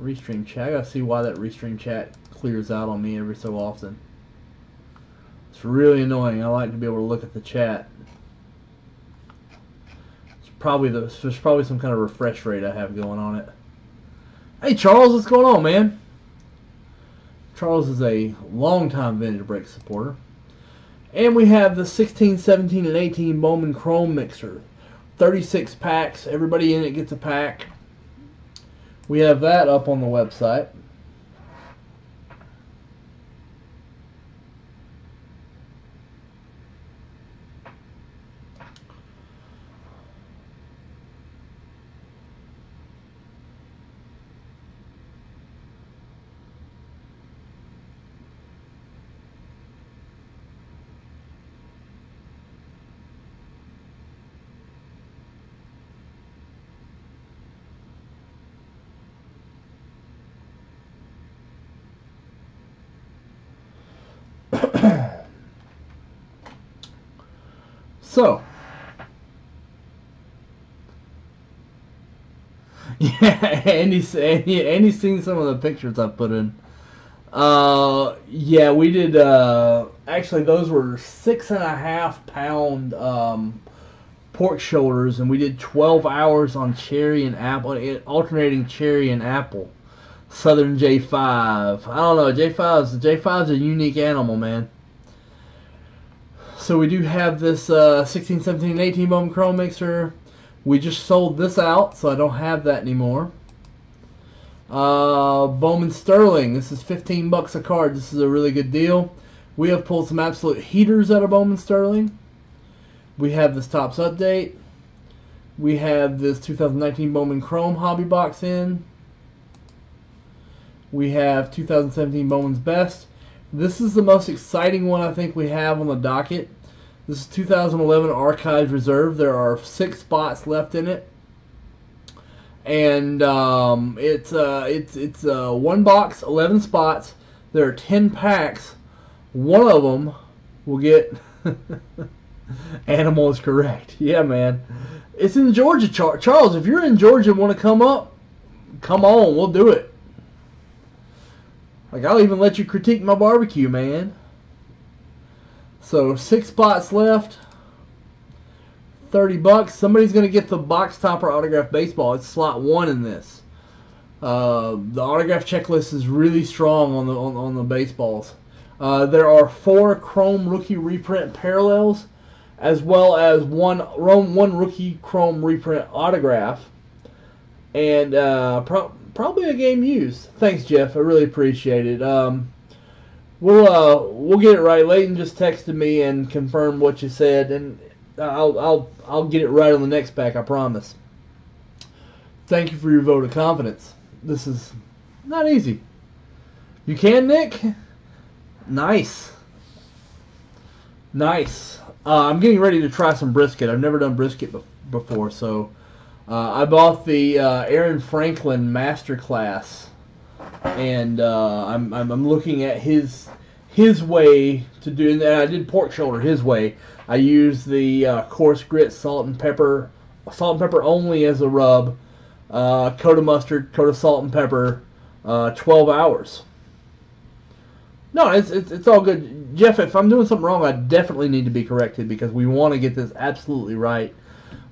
Restream chat. I gotta see why that restream chat clears out on me every so often. It's really annoying. I like to be able to look at the chat. There's probably some kind of refresh rate I have going on it. Hey Charles, what's going on, man? Charles is a longtime Vintage Break supporter. And we have the 16, 17, and 18 Bowman Chrome Mixer. 36 packs. Everybody in it gets a pack. We have that up on the website. So, yeah, Andy's seen some of the pictures I put in. Yeah, we did. Actually, those were 6.5 pound pork shoulders, and we did 12 hours on cherry and apple, alternating cherry and apple. Southern J5. I don't know. J5's a unique animal, man. So we do have this 16, 17, 18 Bowman Chrome Mixer. We just sold this out, so I don't have that anymore. Bowman Sterling. This is $15 a card. This is a really good deal. We have pulled some absolute heaters out of Bowman Sterling. We have this Topps Update. We have this 2019 Bowman Chrome Hobby Box in. We have 2017 Bowman's Best. This is the most exciting one I think we have on the docket. This is 2011 Archives Reserve. There are 6 spots left in it, and it's one box, 11 spots. There are 10 packs. One of them will get. Animal is correct. Yeah, man. It's in Georgia, Charles. If you're in Georgia and want to come up, come on. We'll do it. Like, I'll even let you critique my barbecue, man. So, 6 spots left. $30. Somebody's going to get the box topper autograph baseball. It's slot 1 in this. The autograph checklist is really strong on the baseballs. There are 4 Chrome rookie reprint parallels, as well as one rookie Chrome reprint autograph, and probably a game used. Thanks, Jeff. I really appreciate it. We'll get it right. Layton just texted me and confirmed what you said, and I'll get it right on the next pack. I promise. Thank you for your vote of confidence. This is not easy. You can, Nick? Nice. Nice. I'm getting ready to try some brisket. I've never done brisket before, so I bought the Aaron Franklin Masterclass, and I'm looking at his way to do. And I did pork shoulder his way. I used the coarse grit salt and pepper only as a rub, coat of mustard, coat of salt and pepper, 12 hours. No, it's all good. Jeff, if I'm doing something wrong, I definitely need to be corrected because we want to get this absolutely right.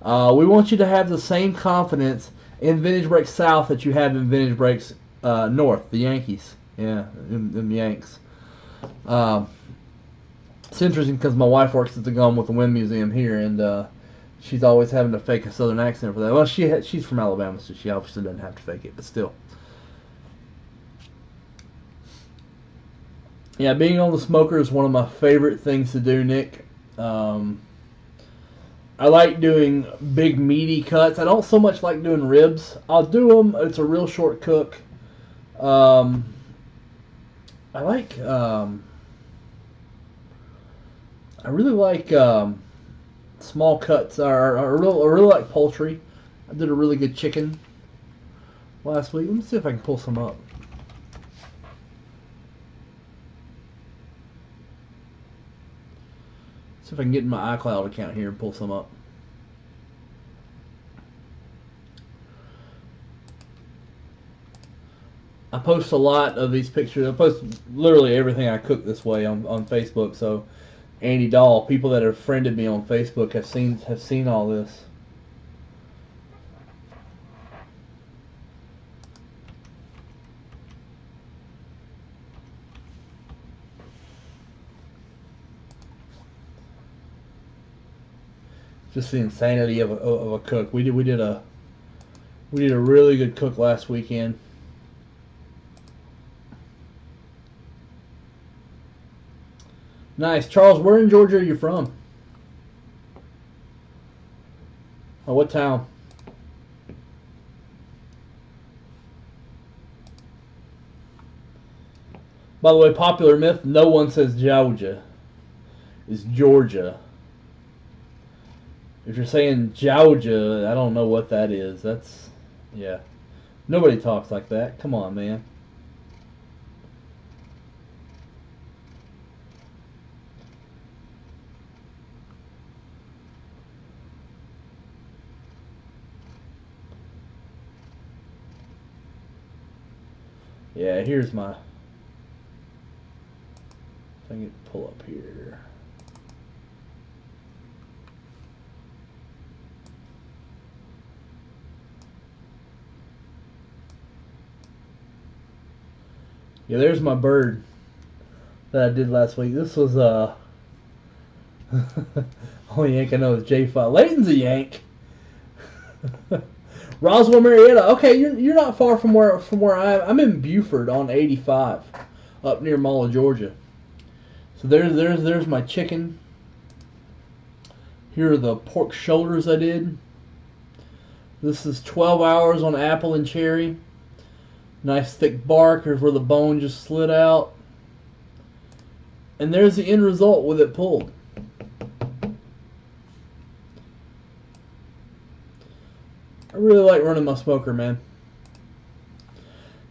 We want you to have the same confidence in Vintage Breaks South that you have in Vintage Breaks North, the Yankees. Yeah, them Yanks. It's interesting because my wife works at the Gone with the Wind Museum here, and she's always having to fake a southern accent for that. Well, she's from Alabama, so she obviously doesn't have to fake it, but still. Yeah, being on the smoker is one of my favorite things to do, Nick. I like doing big meaty cuts. I don't so much like doing ribs. I'll do them. It's a real short cook. I really like Small cuts are I really like poultry. I did a really good chicken last week. Let me see if I can pull some up. See if I can get in my iCloud account here and pull some up. I post a lot of these pictures. I post literally everything I cook this way on Facebook. So Andy Dahl, people that have friended me on Facebook have seen all this. Just the insanity of a cook. We did a really good cook last weekend. Nice. Charles, where in Georgia are you from? Oh, what town? By the way, popular myth, no one says Georgia. It's Georgia. If you're saying Georgia, I don't know what that is. That's, yeah. Nobody talks like that. Come on, man. Yeah, here's my... If I can pull up here. Yeah, there's my bird that I did last week. This was only Yank I know is J5. Layton's a Yank. Roswell, Marietta. Okay, you're not far from where I am. I'm in Buford on 85, up near Mall of Georgia. So there's my chicken. Here are the pork shoulders I did. This is 12 hours on apple and cherry. Nice thick bark. Here's where the bone just slid out. And there's the end result with it pulled. I really like running my smoker, man.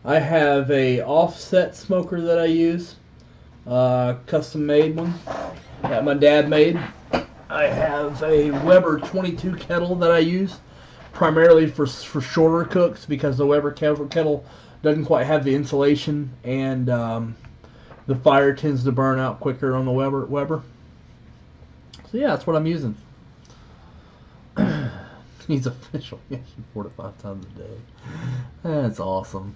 I have a offset smoker that I use. Custom made one that my dad made. I have a Weber 22 kettle that I use primarily for shorter cooks because the Weber kettle doesn't quite have the insulation and the fire tends to burn out quicker on the Weber. So yeah, that's what I'm using. He's official 4 to 5 times a day. That's awesome.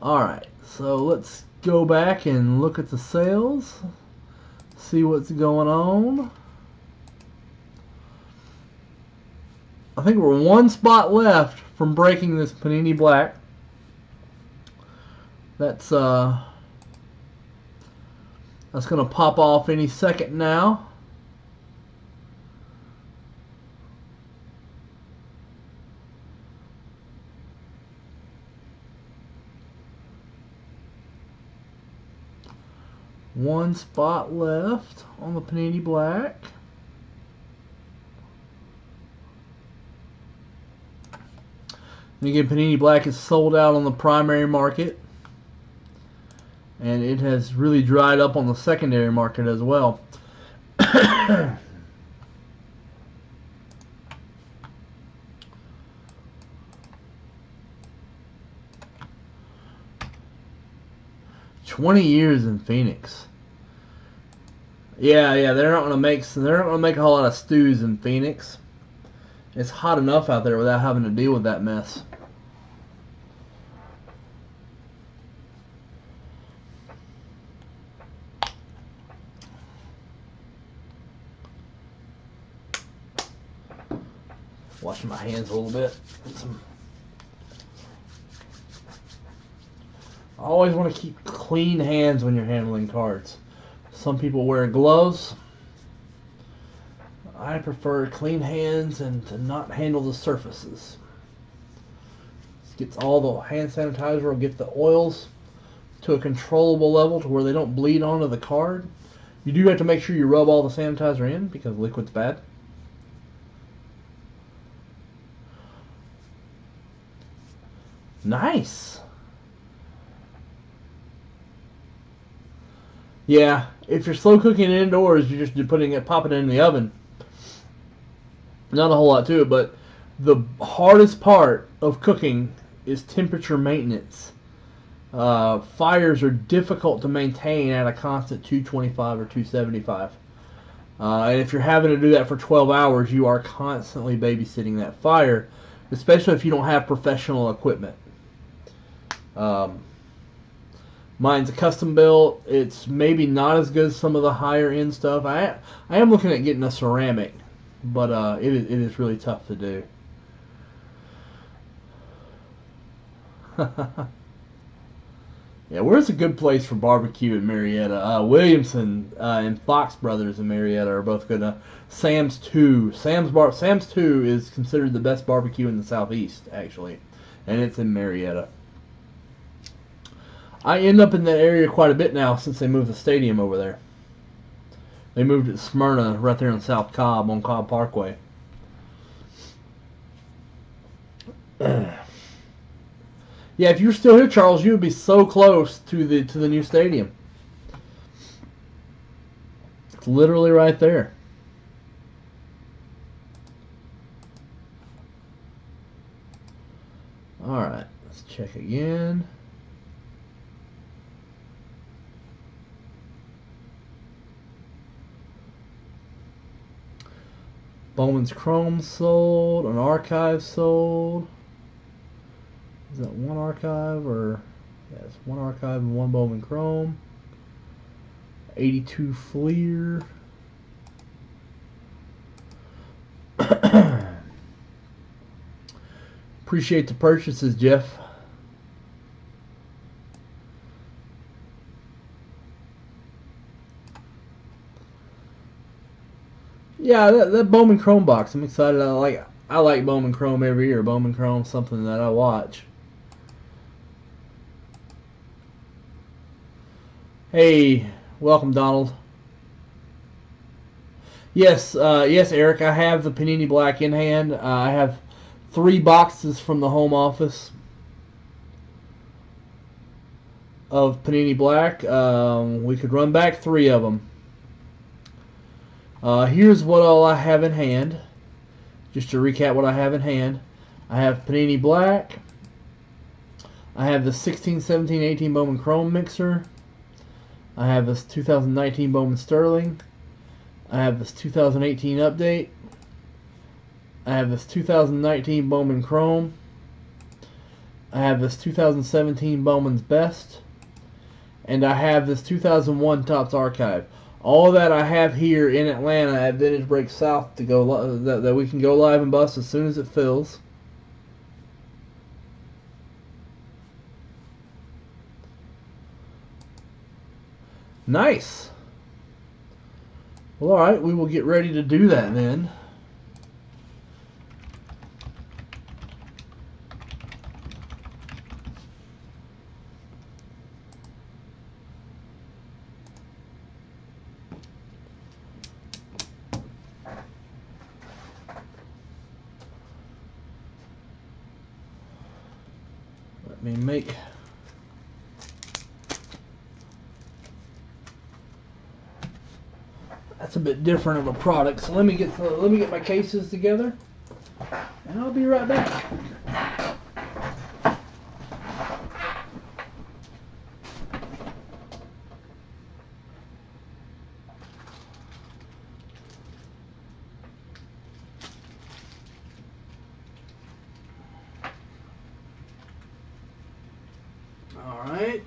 Alright, so let's go back and look at the sales. See what's going on. I think we're one spot left from breaking this Panini Black. That's going to pop off any second now. One spot left on the Panini Black. And again, Panini Black is sold out on the primary market. And it has really dried up on the secondary market as well. 20 years in Phoenix. Yeah, they're not gonna make a whole lot of stews in Phoenix. It's hot enough out there without having to deal with that mess. Washing my hands a little bit. I always want to keep clean hands when you're handling cards. Some people wear gloves. I prefer clean hands and to not handle the surfaces. Gets all the hand sanitizer will get the oils to a controllable level to where they don't bleed onto the card. You do have to make sure you rub all the sanitizer in because liquid's bad. Nice. Yeah, if you're slow cooking it indoors, you're just popping it in the oven. Not a whole lot to it, but the hardest part of cooking is temperature maintenance. Fires are difficult to maintain at a constant 225 or 275. And if you're having to do that for 12 hours, you are constantly babysitting that fire, especially if you don't have professional equipment. Mine's a custom built. It's maybe not as good as some of the higher end stuff. I am looking at getting a ceramic, but it is really tough to do. Yeah, where's a good place for barbecue in Marietta? Williamson and Fox Brothers in Marietta are both good. Sam's 2. Sam's 2 is considered the best barbecue in the Southeast, actually. And it's in Marietta. I end up in that area quite a bit now since they moved the stadium over there. They moved it to Smyrna, right there in South Cobb on Cobb Parkway. Yeah, if you were still here, Charles, you would be so close to the new stadium. It's literally right there. All right, let's check again. Bowman's Chrome sold, an archive sold. Is that one archive or yeah, it's one archive and one Bowman Chrome. 82 Fleer. Appreciate the purchases, Jeff. Yeah, that Bowman Chrome box, I'm excited. I like Bowman Chrome every year. Bowman Chrome's something that I watch. Hey, welcome, Donald. Yes, yes, Eric. I have the Panini Black in hand. I have 3 boxes from the home office of Panini Black. We could run back 3 of them. Here's what all I have in hand. Just to recap what I have in hand. I have Panini Black. I have the 16, 17, 18 Bowman Chrome mixer. I have this 2019 Bowman Sterling. I have this 2018 update. I have this 2019 Bowman Chrome. I have this 2017 Bowman's Best. And I have this 2001 Topps Archive. All that I have here in Atlanta at Vintage Break South to go that we can go live and bust as soon as it fills. Nice. Well, all right, we will get ready to do that then. Let me make that's a bit different of a product. So let me get my cases together, and I'll be right back. All right.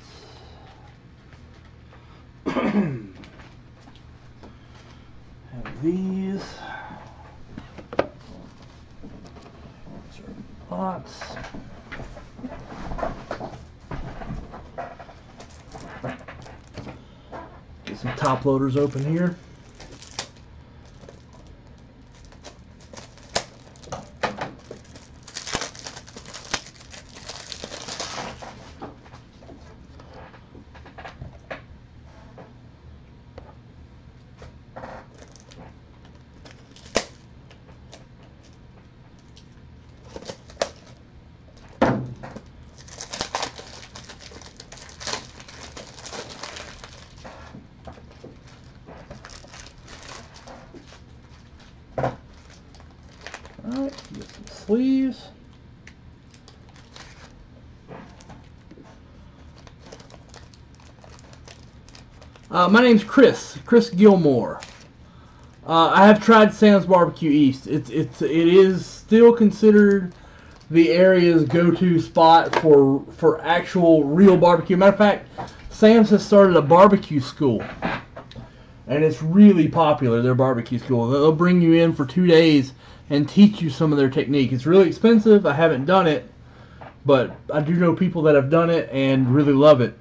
Have these. Box. Get some top loaders open here. My name's Chris Gilmore. I have tried Sam's Barbecue East. It is still considered the area's go-to spot for actual real barbecue. Matter of fact, Sam's has started a barbecue school, and it's really popular. Their barbecue school. They'll bring you in for 2 days and teach you some of their technique. It's really expensive. I haven't done it, but I do know people that have done it and really love it.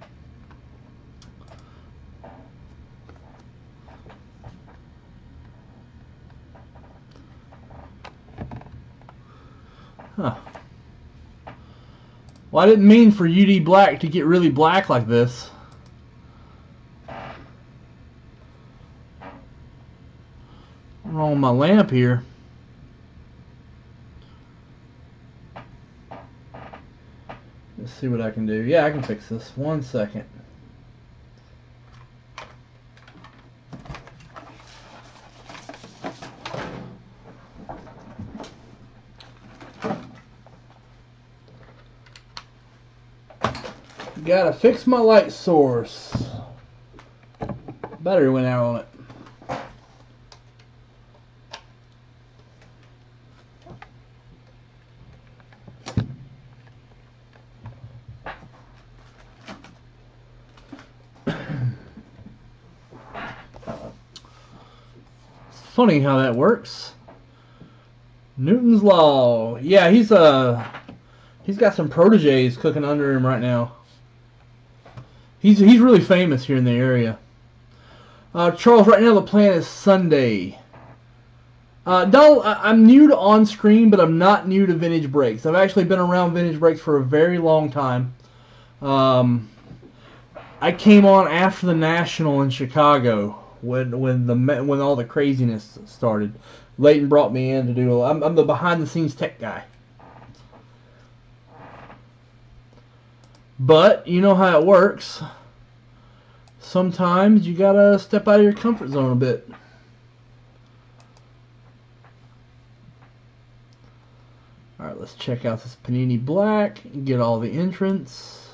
Huh. Well, I didn't mean for UD Black to get really black like this. What's wrong with my lamp here? Let's see what I can do. Yeah, I can fix this. 1 second. Gotta fix my light source. Battery went out on it. It's funny how that works. Newton's Law. Yeah, he's got some proteges cooking under him right now. He's really famous here in the area. Charles, right now the plan is Sunday. Donald, I'm new to on screen, but I'm not new to vintage breaks. I've actually been around vintage breaks for a very long time. I came on after the National in Chicago when all the craziness started. Leighton brought me in to do. I'm the behind the scenes tech guy. But you know how it works. Sometimes you gotta step out of your comfort zone a bit. Alright, let's check out this Panini Black and get all the entrants.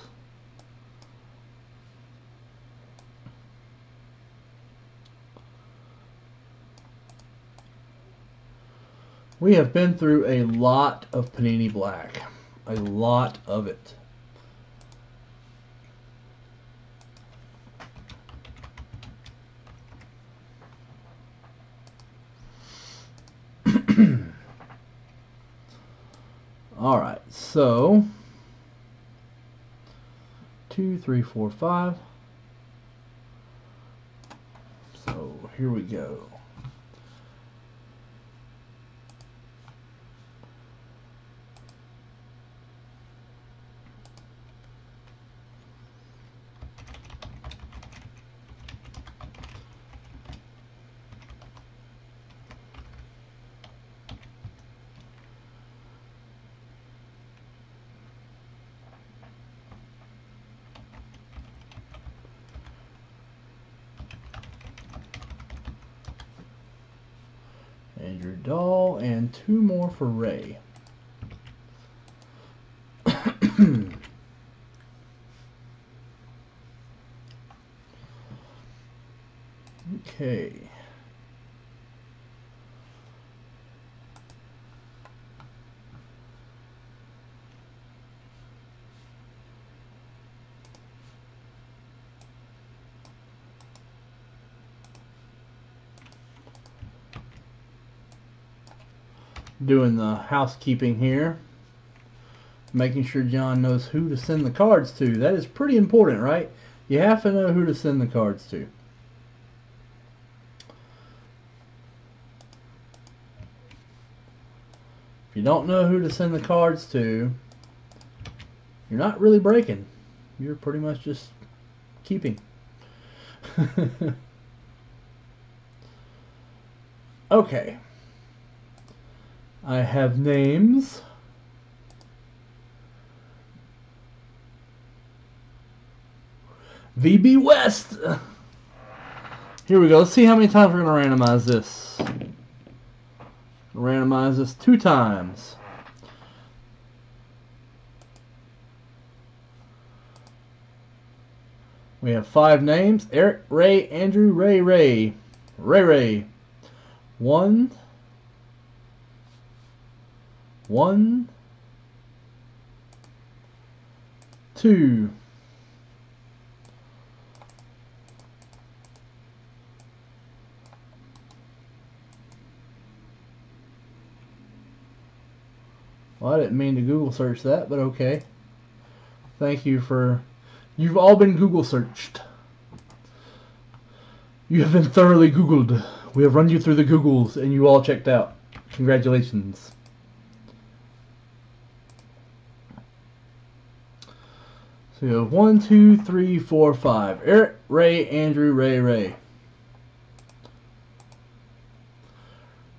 We have been through a lot of Panini Black. A lot of it. All right, so 2, 3, 4, 5. So here we go. Andrew Dahl, and 2 more for Ray. Okay. Doing the housekeeping here, making sure John knows who to send the cards to. That is pretty important, right? You have to know who to send the cards to. If you don't know who to send the cards to, you're not really breaking. You're pretty much just keeping. Okay. I have names. VB West. Here we go. Let's see how many times we're going to randomize this. Randomize this 2 times. We have 5 names. Eric, Ray, Andrew, Ray, Ray. Ray, Ray. 1, 1, 2. Well, I didn't mean to Google search that, but okay. Thank you for... You've all been Google searched. You have been thoroughly Googled. We have run you through the Googles, and you all checked out. Congratulations. So you have 1, 2, 3, 4, 5. Eric, Ray, Andrew, Ray, Ray.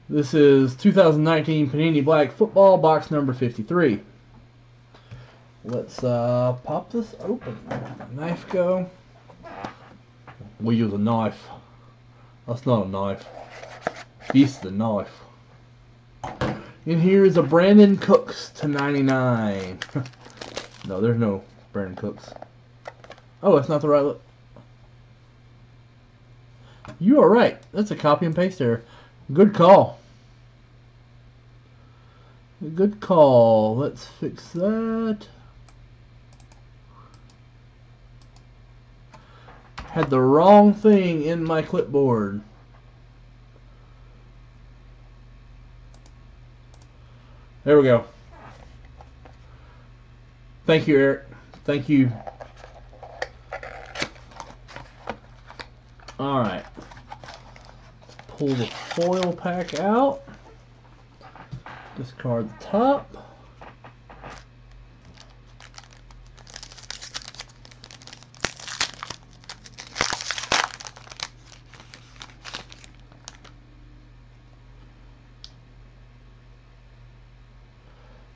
This is 2019 Panini Black Football, box number 53. Let's pop this open. Knife go. We use a knife. That's not a knife. This is a knife. And here is a Brandon Cooks /99. No, there's no Brandon Cooks. Oh, that's not the right look. You are right. That's a copy and paste error. Good call. Good call. Let's fix that. Had the wrong thing in my clipboard. There we go. Thank you, Eric. Thank you. Alright. Let's pull the foil pack out. Discard the top.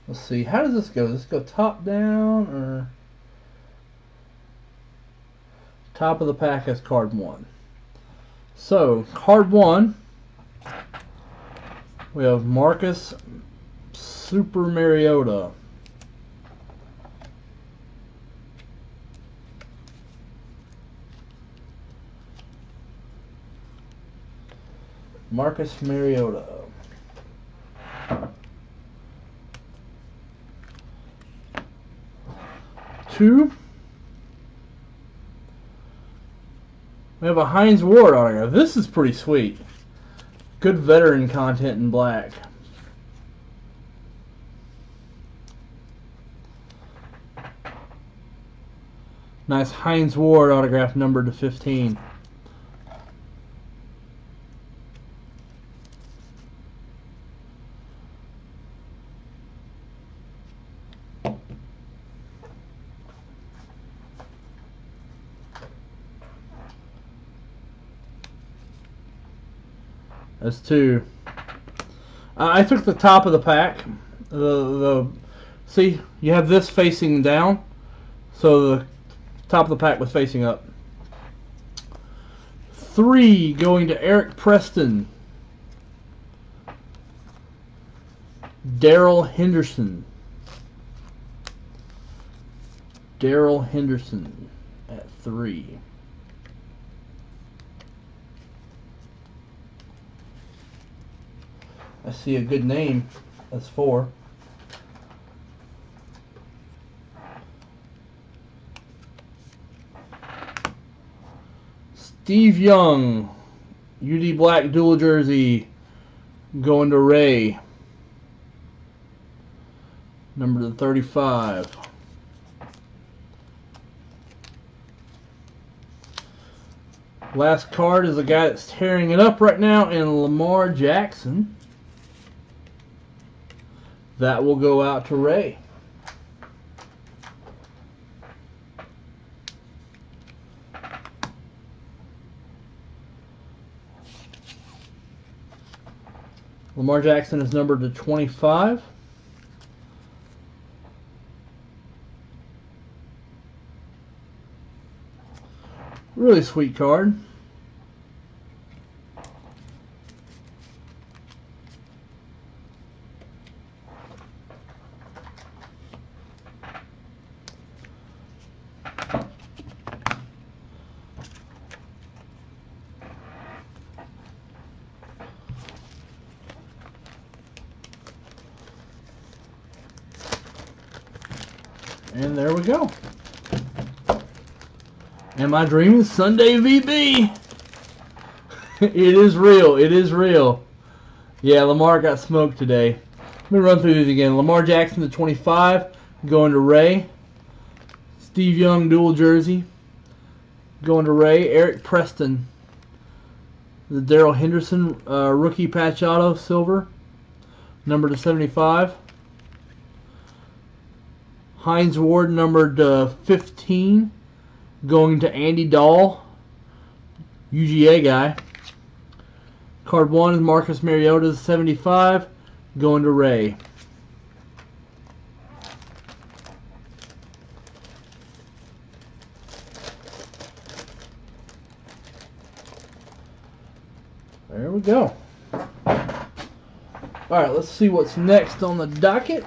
Let's see, how does this go? Does this go top down or top of the pack as card 1? So, card 1, we have Marcus Super Mariota. Marcus Mariota. 2. We have a Hines Ward autograph. This is pretty sweet. Good veteran content in black. Nice Hines Ward autograph numbered to 15. That's 2. I took the top of the pack. See, you have this facing down, so the top of the pack was facing up. 3 going to Eric Preston. Darrell Henderson. Darrell Henderson at 3. I see a good name. That's 4. Steve Young, UD Black dual jersey, going to Ray. Number to 35. Last card is a guy that's tearing it up right now in Lamar Jackson. That will go out to Ray. Lamar Jackson is numbered to 25. Really sweet card. And there we go. Am I dreaming? Sunday VB. It is real. It is real. Yeah, Lamar got smoked today. Let me run through these again. Lamar Jackson to 25, going to Ray. Steve Young dual jersey, going to Ray. Eric Preston, the Darrell Henderson rookie patch auto silver, numbered to 75. Hines Ward numbered to 15, going to Andy Dahl, UGA guy. Card 1 is Marcus Mariota, 75, going to Ray. There we go. Alright, let's see what's next on the docket.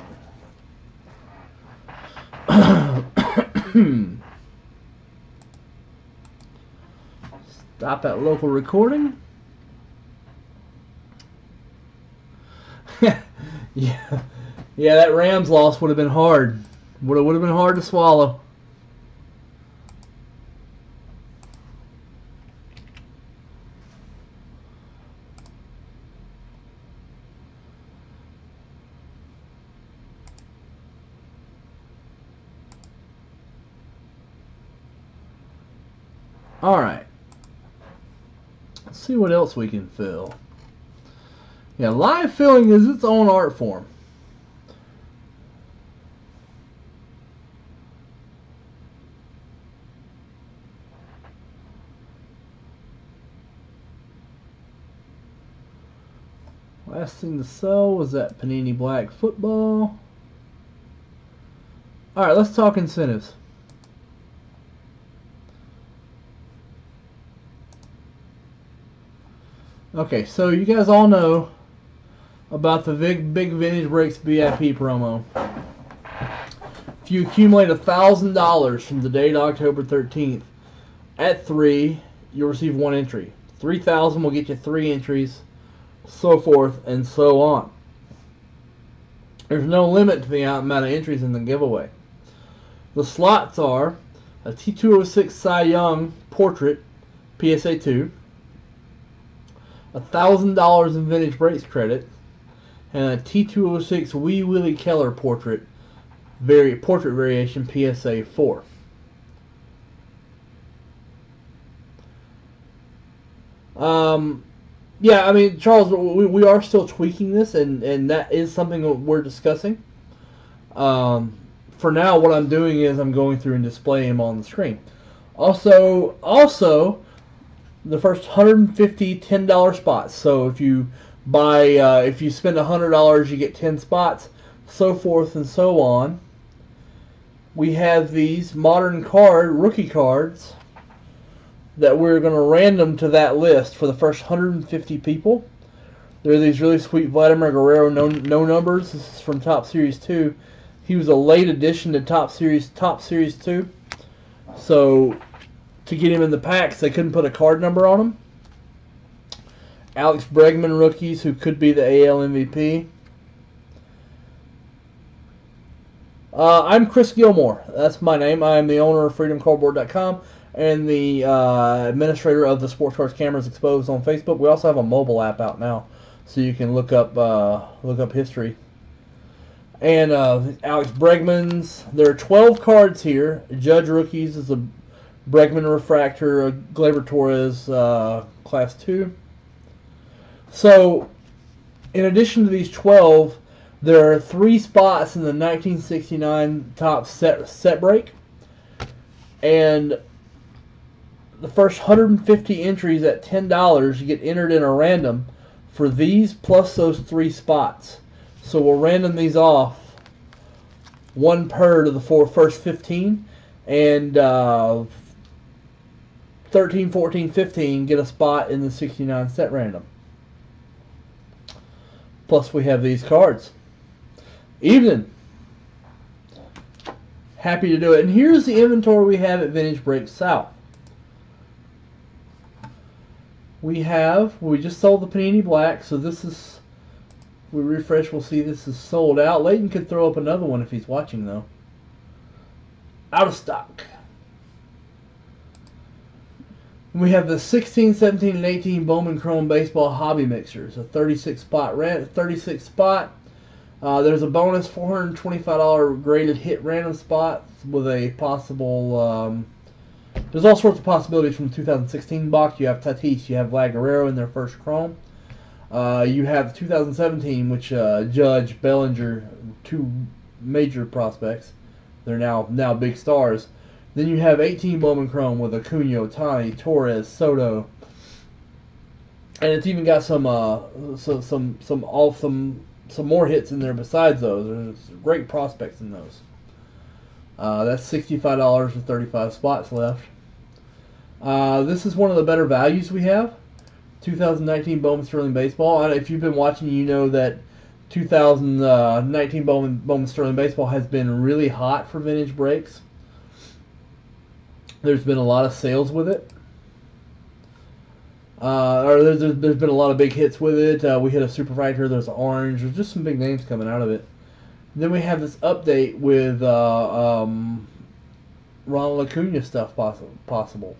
Stop at local recording. Yeah, that Rams loss would have been hard. Would have been hard to swallow. All right. Let's see what else we can fill. Yeah, live filling is its own art form. Last thing to sell was that Panini Black football. All right, let's talk incentives. Okay, so you guys all know about the big Vintage Breaks VIP promo. If you accumulate $1,000 from the date October 13th at 3, you'll receive 1 entry. 3,000 will get you 3 entries, so forth and so on. There's no limit to the amount of entries in the giveaway. The slots are a T206 Cy Young Portrait PSA 2, $1,000 in Vintage Breaks credit, and a T206 Wee Willie Keller portrait variation PSA 4. Yeah, I mean, Charles, we are still tweaking this, and that is something that we're discussing. For now, what I'm doing is I'm going through and displaying them on the screen. Also, the first 150 $10 spots. So if you buy, if you spend $100, you get 10 spots, so forth and so on. We have these modern rookie cards that we're going to random to that list for the first 150 people. There are these really sweet Vladimir Guerrero no numbers. This is from Top Series 2. He was a late addition to Top Series 2. So to get him in the packs, they couldn't put a card number on him. Alex Bregman rookies who could be the AL MVP. I'm Chris Gilmore. That's my name. I am the owner of FreedomCardboard.com and the administrator of the Sports Cards Cameras Exposed on Facebook. We also have a mobile app out now, so you can look up history. And Alex Bregman's. There are 12 cards here. Judge rookies is a Bregman Refractor, Gleyber Torres Class 2. So, in addition to these 12, there are 3 spots in the 1969 top set break. And the first 150 entries at $10, you get entered in a random for these plus those 3 spots. So we'll random these off, 1 per to the first 15, and 13, 14, 15 get a spot in the 69 set random. Plus we have these cards. Evening. Happy to do it. And here's the inventory we have at Vintage Breaks South. We just sold the Panini Black, so this is, we refresh, we'll see this is sold out. Layton could throw up another one if he's watching, though. Out of stock. We have the 16, 17, and 18 Bowman Chrome Baseball Hobby Mixers. A 36 spot. There's a bonus $425 graded hit random spots with a possible. There's all sorts of possibilities from the 2016 box. You have Tatis, you have Vlad Guerrero in their first Chrome. You have 2017, which Judge, Bellinger, two major prospects. They're now big stars. Then you have 18 Bowman Chrome with Acuna, Ohtani, Torres, Soto, and it's even got some more hits in there besides those. There's great prospects in those. That's $65 with 35 spots left. This is one of the better values we have. 2019 Bowman Sterling Baseball. If you've been watching, you know that 2019 Bowman Sterling Baseball has been really hot for vintage breaks. There's been a lot of sales with it. There's been a lot of big hits with it. We hit a Superfractor. There's an Orange. There's just some big names coming out of it. Then we have this update with Ronald Acuna stuff possible.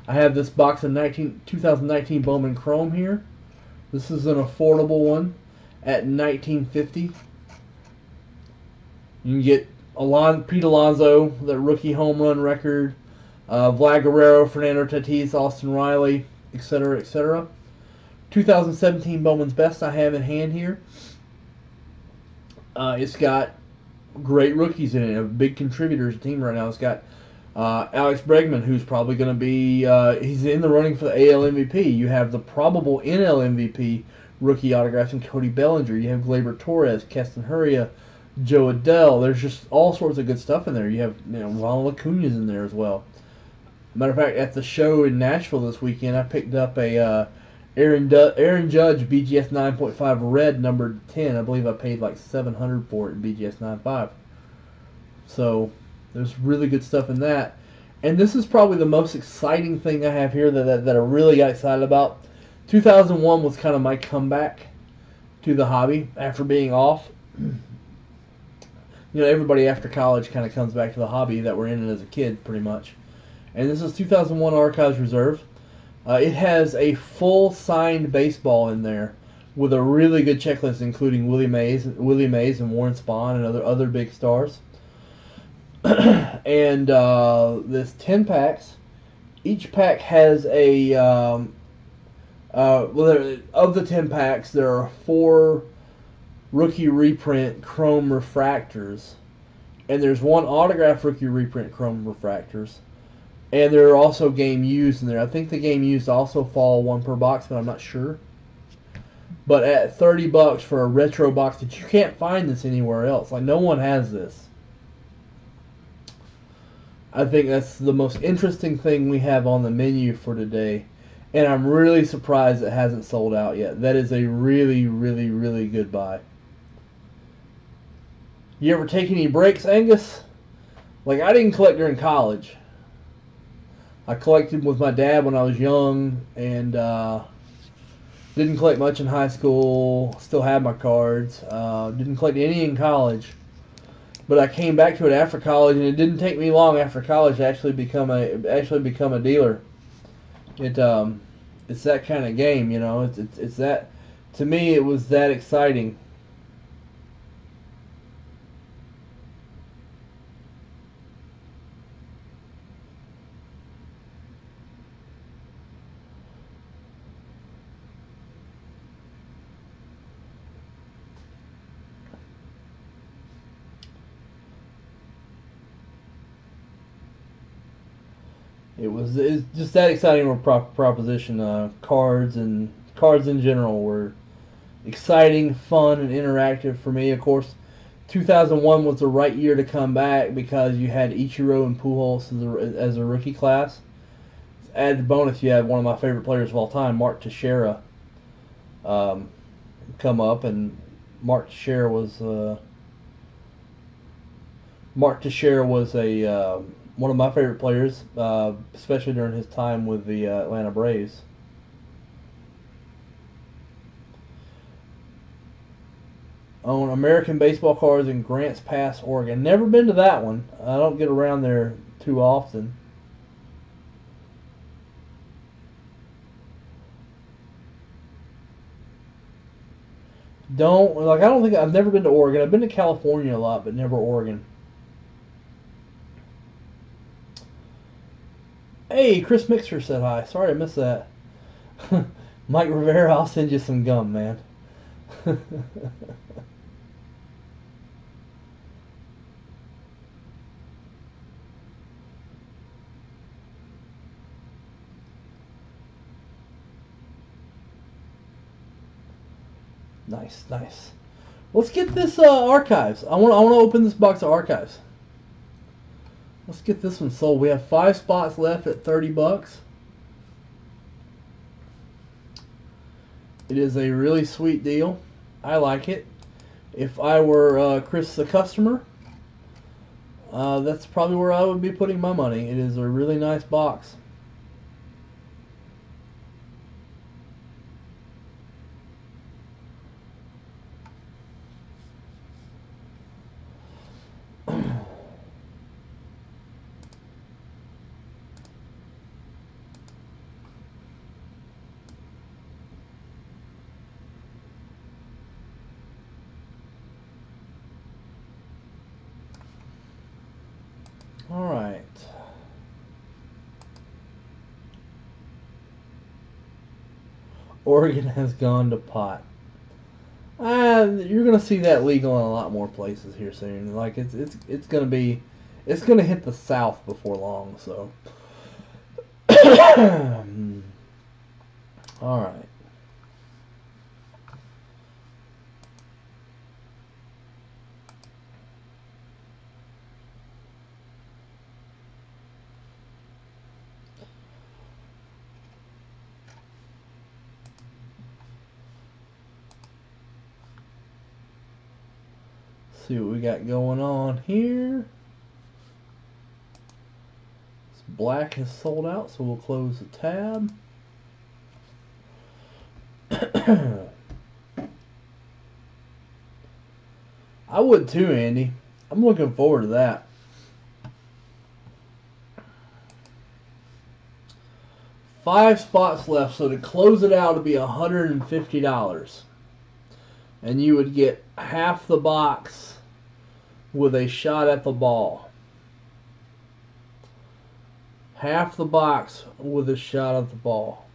I have this box of 2019 Bowman Chrome here. This is an affordable one at $19.50. You can get Pete Alonso, the rookie home run record, Vlad Guerrero, Fernando Tatis, Austin Riley, etc., etc. 2017 Bowman's Best I have in hand here. It's got great rookies in it, big contributors to the team right now. It's got Alex Bregman, who's probably going to be he's in the running for the AL MVP. You have the probable NL MVP rookie autographs in Cody Bellinger. You have Gleyber Torres, Keston Hiura, Joe Adell. There's just all sorts of good stuff in there. You have Ronald Acuna's in there as well. Matter of fact, at the show in Nashville this weekend, I picked up a Aaron Judge BGS 9.5 red number 10. I believe I paid like $700 for it in BGS 9.5. So there's really good stuff in that. And this is probably the most exciting thing I have here that I really got excited about. 2001 was kind of my comeback to the hobby after being off. Everybody after college kind of comes back to the hobby that we're in it as a kid, pretty much. And this is 2001 Archives Reserve. It has a full signed baseball in there with a really good checklist, including Willie Mays and Warren Spahn and other big stars. And this 10 packs. Each pack has a of the 10 packs, there are 4 rookie reprint chrome refractors, and there's 1 autograph rookie reprint chrome refractors, and there are also game used in there. I think the game used also fall 1 per box, but I'm not sure. But at $30 for a retro box that you can't find this anywhere else, like no one has this. I think that's the most interesting thing we have on the menu for today, and I'm really surprised it hasn't sold out yet. That is a really, really, really good buy. You ever take any breaks, Angus? Like, I didn't collect during college. I collected with my dad when I was young, and didn't collect much in high school. Still had my cards. Didn't collect any in college. But I came back to it after college, and it didn't take me long after college to actually become a dealer. It's that kind of game, It's that, to me, it was that exciting. It's just that exciting of a proposition. Cards in general were exciting, fun, and interactive for me. Of course, 2001 was the right year to come back because you had Ichiro and Pujols as a rookie class. Added bonus, you had one of my favorite players of all time, Mark Teixeira, come up, and Mark Teixeira was one of my favorite players, especially during his time with the Atlanta Braves. Own American baseball cards in Grants Pass, Oregon. Never been to that one. I don't get around there too often. I don't think I've never been to Oregon. I've been to California a lot, but never Oregon. Hey, Chris Mixer said hi. Sorry I missed that. Mike Rivera, I'll send you some gum, man. Nice, nice. Let's get this archives. I want to open this box of archives. Let's get this one sold. We have 5 spots left at $30. It is a really sweet deal. I like it. If I were Chris the customer, that's probably where I would be putting my money. It is a really nice box. All right. Oregon has gone to pot. You're gonna see that legal in a lot more places here soon. Like it's gonna hit the South before long. So, all right. See what we got going on here. This black has sold out, so we'll close the tab. I would too, Andy. I'm looking forward to that. Five spots left, so to close it out would be $150. And you would get half the box with a shot at the ball. Half the box with a shot at the ball.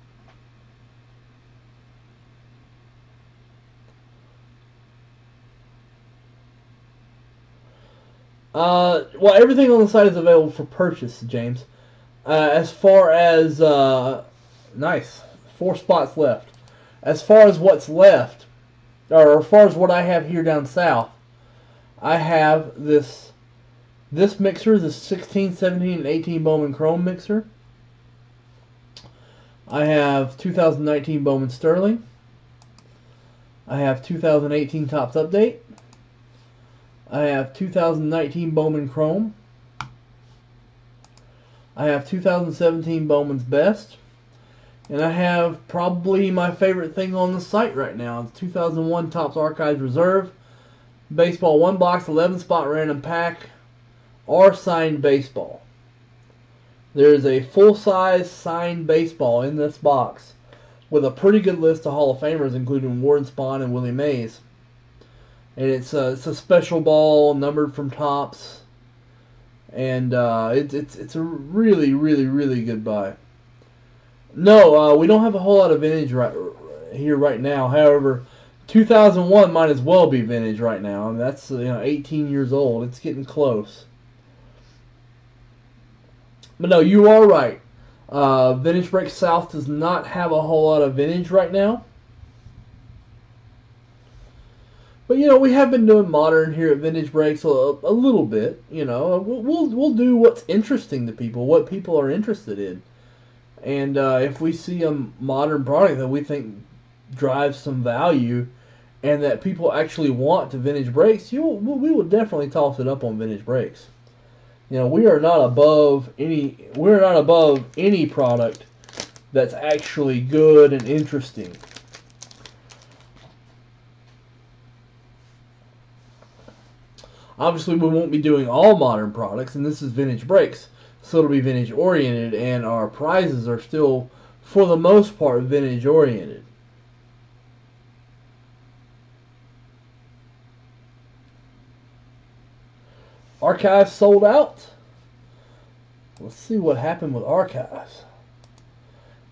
Well, everything on the site is available for purchase, James. As far as nice, 4 spots left. As far as what's left, or as far as what I have here down south, I have this mixer, this 16, 17, and 18 Bowman Chrome mixer. I have 2019 Bowman Sterling. I have 2018 Topps Update. I have 2019 Bowman Chrome. I have 2017 Bowman's Best. And I have probably my favorite thing on the site right now. It's 2001 Topps Archives Reserve. Baseball 1 box, 11 spot random pack. Or signed baseball. There's a full-size signed baseball in this box with a pretty good list of Hall of Famers, including Warren Spahn and Willie Mays. And it's a special ball numbered from Topps, and it's a really, really, really good buy. No, we don't have a whole lot of vintage here right now. However, 2001 might as well be vintage right now. I mean, that's 18 years old. It's getting close. But no, you are right. Vintage Break South does not have a whole lot of vintage right now. But we have been doing modern here at Vintage Breaks a little bit. We'll do what's interesting to people, what people are interested in, and if we see a modern product that we think drives some value, and that people actually want to Vintage Breaks, we will definitely toss it up on Vintage Breaks. We are not above any. We're not above any product that's actually good and interesting. Obviously, we won't be doing all modern products, and this is vintage breaks, so it'll be vintage oriented, and our prizes are still, for the most part, vintage oriented. Archives sold out. Let's see what happened with Archives.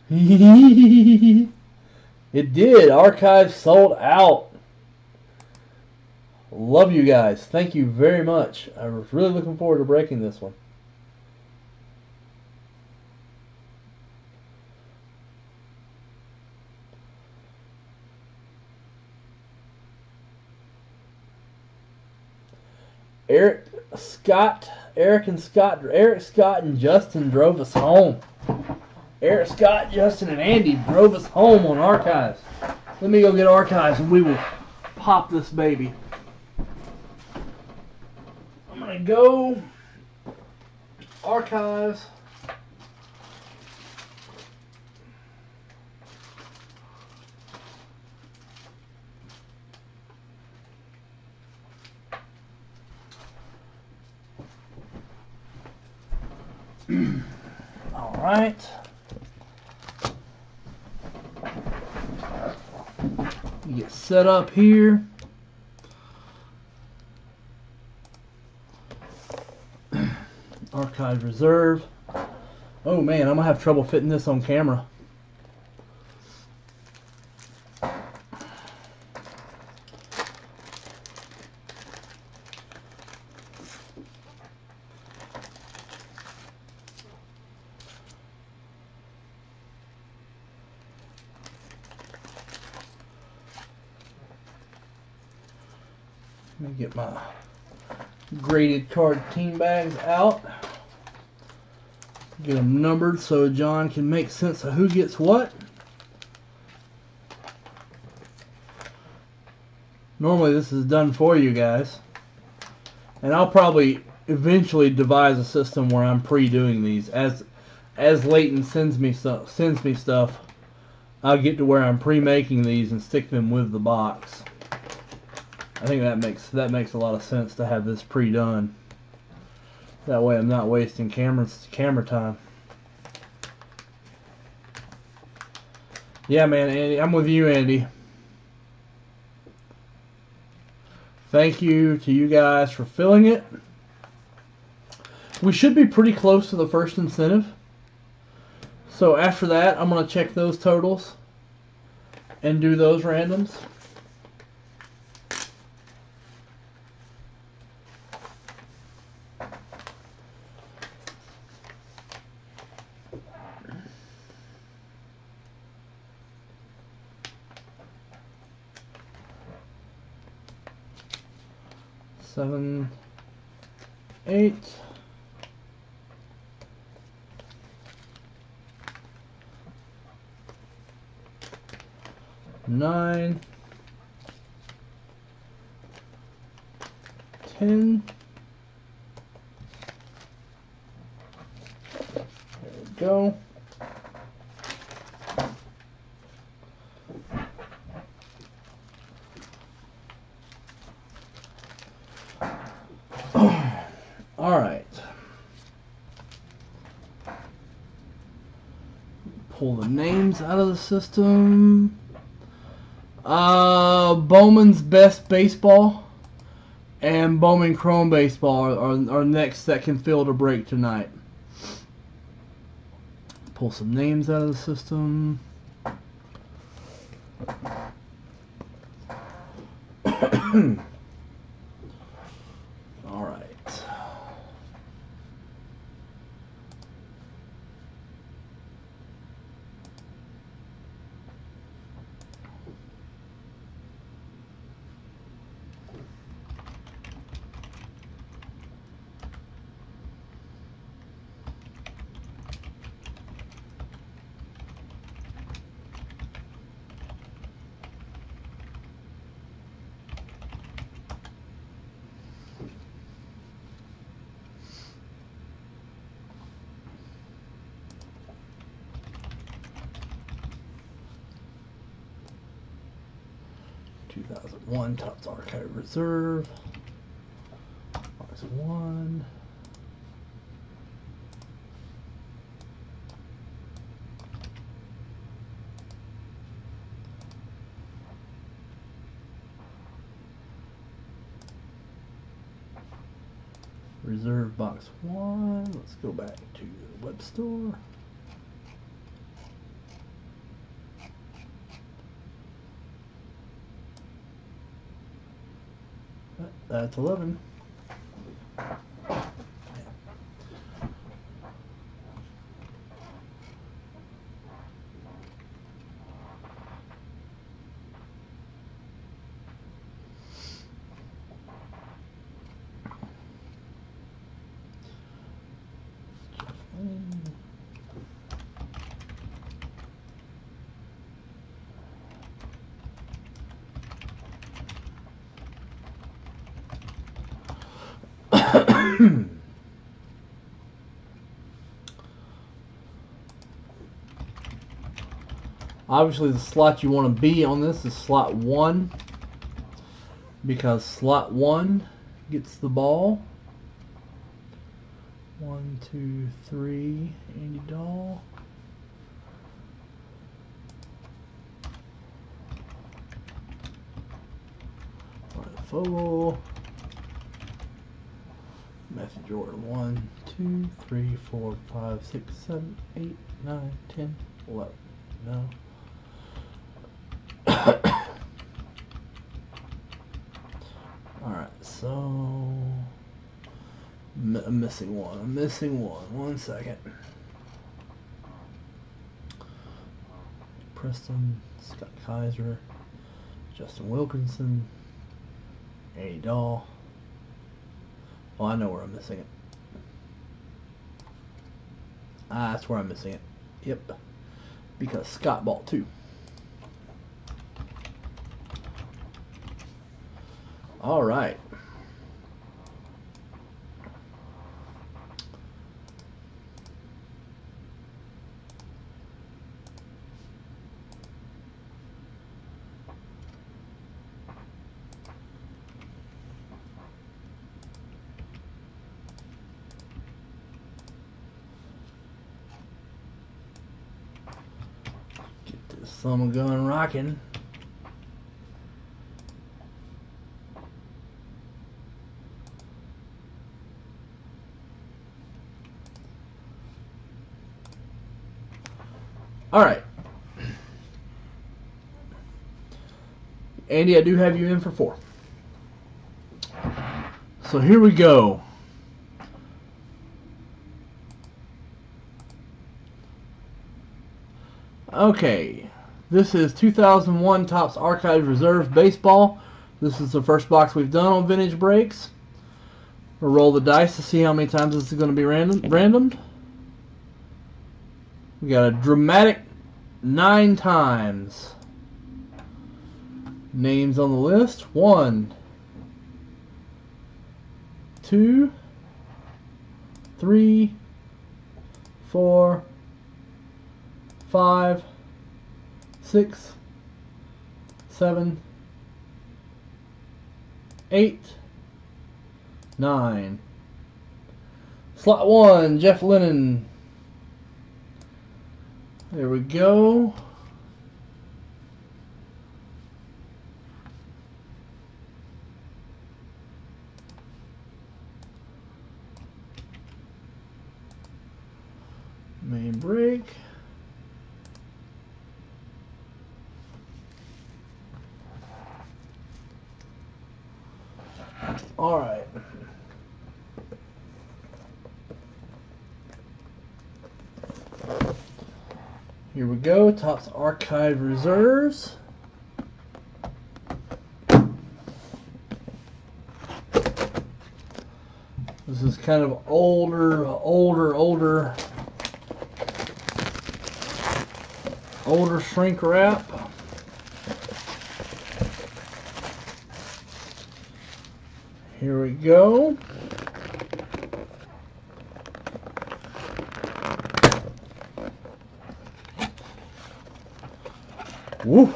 It did. Archives sold out. Love you guys. Thank you very much. I was really looking forward to breaking this one. Eric Scott and Justin drove us home. Eric Scott, Justin, and Andy drove us home on Archives. Let me go get Archives and we will pop this baby. I'm going to go Archives. All right. Get set up here. Archive reserve. Oh man, I'm gonna have trouble fitting this on camera. Let me get my graded card team bags out. Get them numbered so John can make sense of who gets what. Normally this is done for you guys. And I'll probably eventually devise a system where I'm pre-doing these. As Leighton sends me stuff, I'll get to where I'm pre-making these and stick them with the box. I think that makes a lot of sense to have this pre-done. That way I'm not wasting camera time. Yeah, man, Andy, I'm with you, Andy. Thank you to you guys for filling it. We should be pretty close to the first incentive. So after that, I'm going to check those totals and do those randoms. Seven, 8, 9, 10. There we go. All right. Pull the names out of the system. Bowman's Best Baseball and Bowman Chrome Baseball are next that can fill to break tonight. Pull some names out of the system. All right. One Topps Archive Reserve. 1. Reserve box 1. Let's go back to the web store. That's 11. Obviously, the slot you want to be on this is slot 1, because slot 1 gets the ball. 1, 2, 3, Andy Dahl. Fogel. Matthew Jordan. 1, 2, 3, 4, 5, 6, 7, 8, 9, 10, 11. No. Alright, so I'm missing one. I'm missing one. 1 second. Preston, Scott Kaiser, Justin Wilkinson, Andy Dahl. Oh, I know where I'm missing it. Ah, that's where I'm missing it. Yep. Because Scott bought 2. All right. Get this summer gun rocking. All right. Andy, I do have you in for 4. So here we go. Okay. This is 2001 Topps Archives Reserve Baseball. This is the first box we've done on Vintage Breaks. We'll roll the dice to see how many times this is going to be randomed. We got a dramatic 9 times. Names on the list: 1, 2, 3, 4, 5, 6, 7, 8, 9. Slot 1, Jeff Lennon. There we go. Main break. All right. Here we go. Topps Archive Reserves. This is kind of older shrink wrap. Here we go. Woo.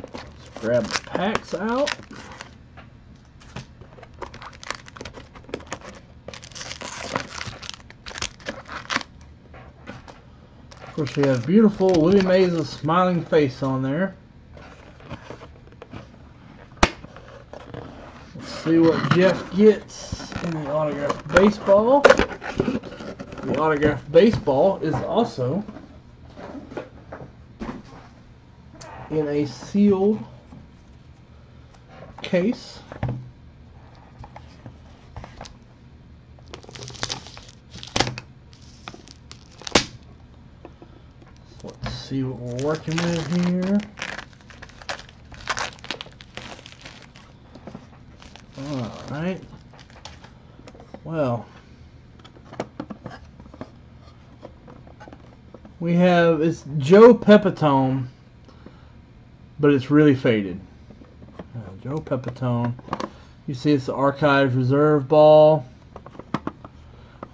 Let's grab the packs out. course, we have beautiful Willie Mays' smiling face on there. Let's see what Jeff gets in the autographed baseball. The autographed baseball is also in a sealed case. So let's see what we're working with here. Alright. Well, we have, it's Joe Pepitone, but it's really faded. Joe Pepitone. You see it's the Archives Reserve ball.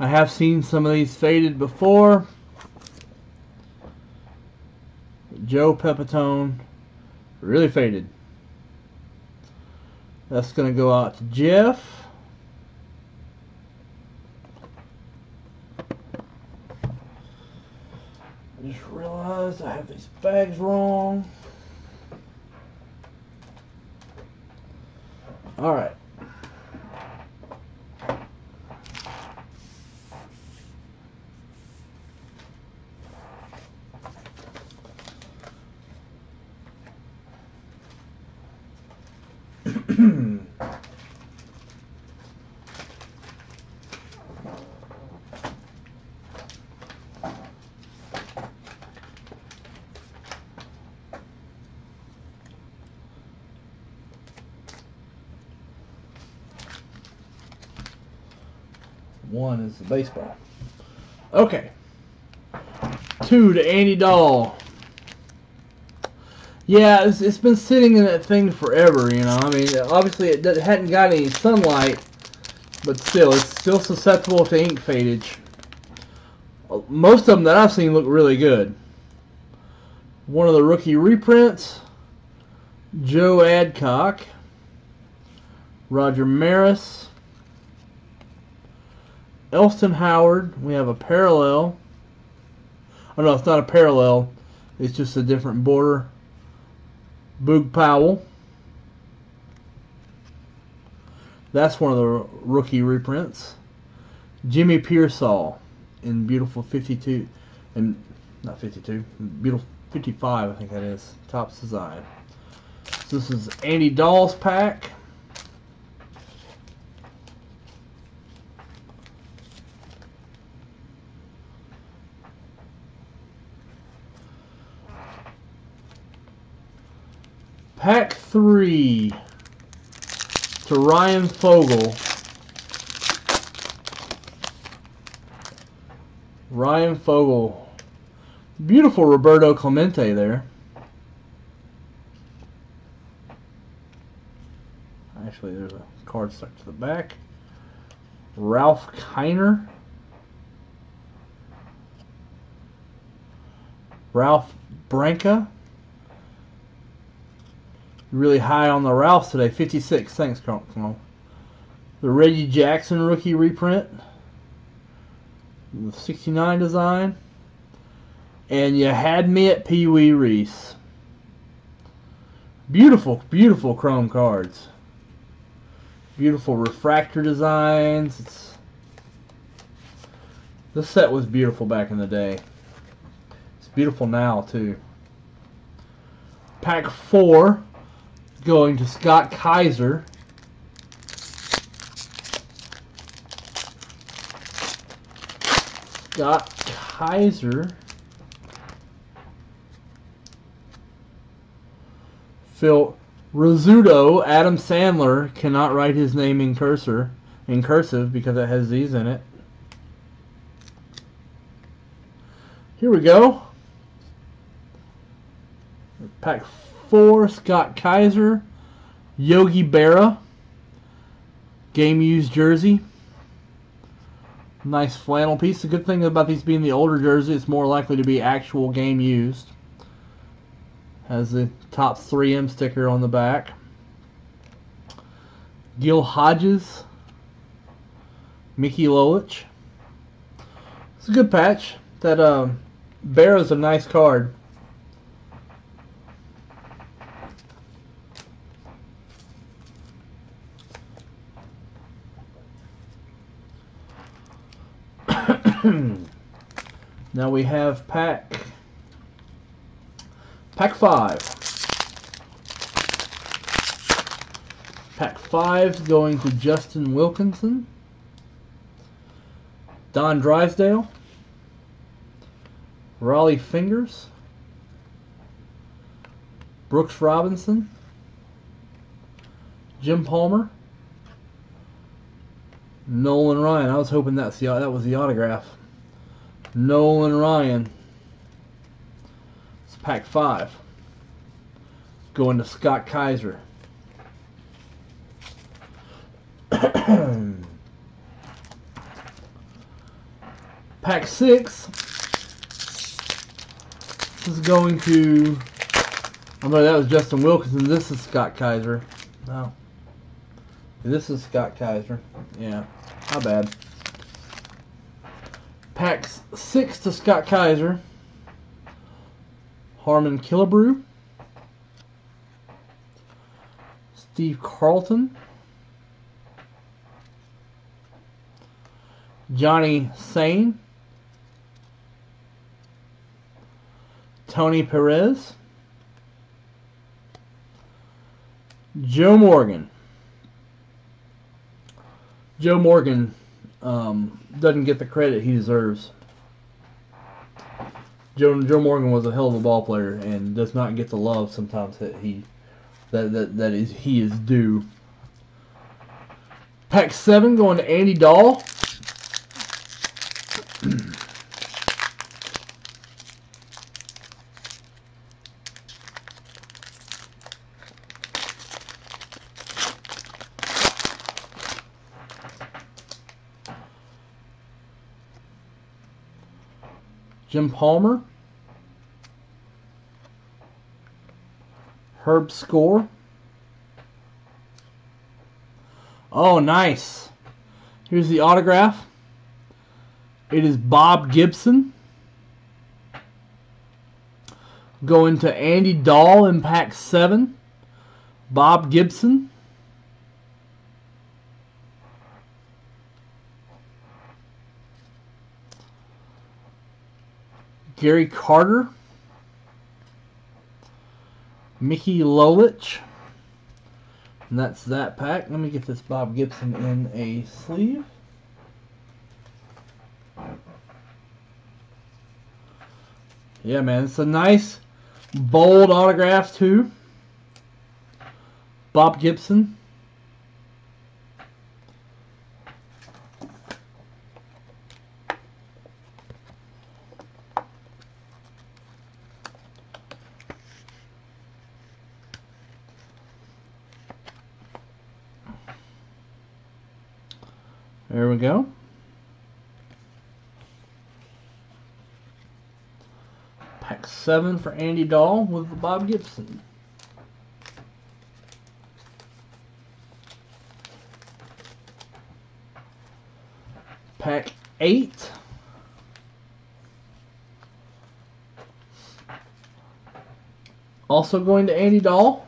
I have seen some of these faded before. Joe Pepitone, really faded. That's going to go out to Jeff. I just realized I have these bags wrong. All right. One is the baseball. Okay. 2 to Andy Dahl. Yeah, it's been sitting in that thing forever, you know. I mean, obviously it hadn't got any sunlight, but still, it's still susceptible to ink fadage. Most of them that I've seen look really good. One of the rookie reprints, Joe Adcock, Roger Maris, Elston Howard. We have a parallel. Oh no, it's not a parallel. It's just a different border. Boog Powell. That's one of the rookie reprints. Jimmy Pearsall in beautiful 52, and not 52, beautiful 55, I think that is. Topps design. So this is Andy Dahl's pack. Pack 3 to Ryan Fogel. Ryan Fogel. Beautiful Roberto Clemente there. Actually, there's a card stuck to the back. Ralph Kiner. Ralph Branca. Really high on the Ralphs today. 56. Thanks, Carl. The Reggie Jackson rookie reprint. The 69 design. And you had me at Pee Wee Reese. Beautiful, beautiful chrome cards. Beautiful refractor designs. This set was beautiful back in the day. It's beautiful now, too. Pack 4. Going to Scott Kaiser. Scott Kaiser. Phil Rizzuto. Adam Sandler cannot write his name in cursive because it has Z's in it. Here we go. Pack 4, Scott Kaiser, Yogi Berra, game used jersey. Nice flannel piece. The good thing about these being the older jersey, it's more likely to be actual game used. Has the top 3M sticker on the back. Gil Hodges, Mickey Lolich. It's a good patch. That Barrow's a nice card. Now we have pack 5. Pack 5 going to Justin Wilkinson, Don Drysdale, Raleigh Fingers, Brooks Robinson, Jim Palmer, Nolan Ryan. I was hoping that was the autograph. Nolan Ryan. It's pack 5. Going to Scott Kaiser. Pack 6. This is going to... I know that was Justin Wilkinson. This is Scott Kaiser. No. This is Scott Kaiser. Yeah. Not bad. Pack 6 to Scott Kaiser. Harmon Killebrew. Steve Carlton. Johnny Sane. Tony Perez. Joe Morgan. Joe Morgan doesn't get the credit he deserves. Joe Morgan was a hell of a ball player and does not get the love sometimes that he is due. Pack 7 going to Andy Dahl. Jim Palmer, Herb Score. Oh, nice. Here's the autograph. It is Bob Gibson. Going to Andy Dahl in pack 7. Bob Gibson. Gary Carter, Mickey Lolich, and that's that pack. Let me get this Bob Gibson in a sleeve. Yeah, man, it's a nice, bold autograph too. Bob Gibson. There we go. Pack 7 for Andy Dahl with the Bob Gibson. Pack 8. Also going to Andy Dahl.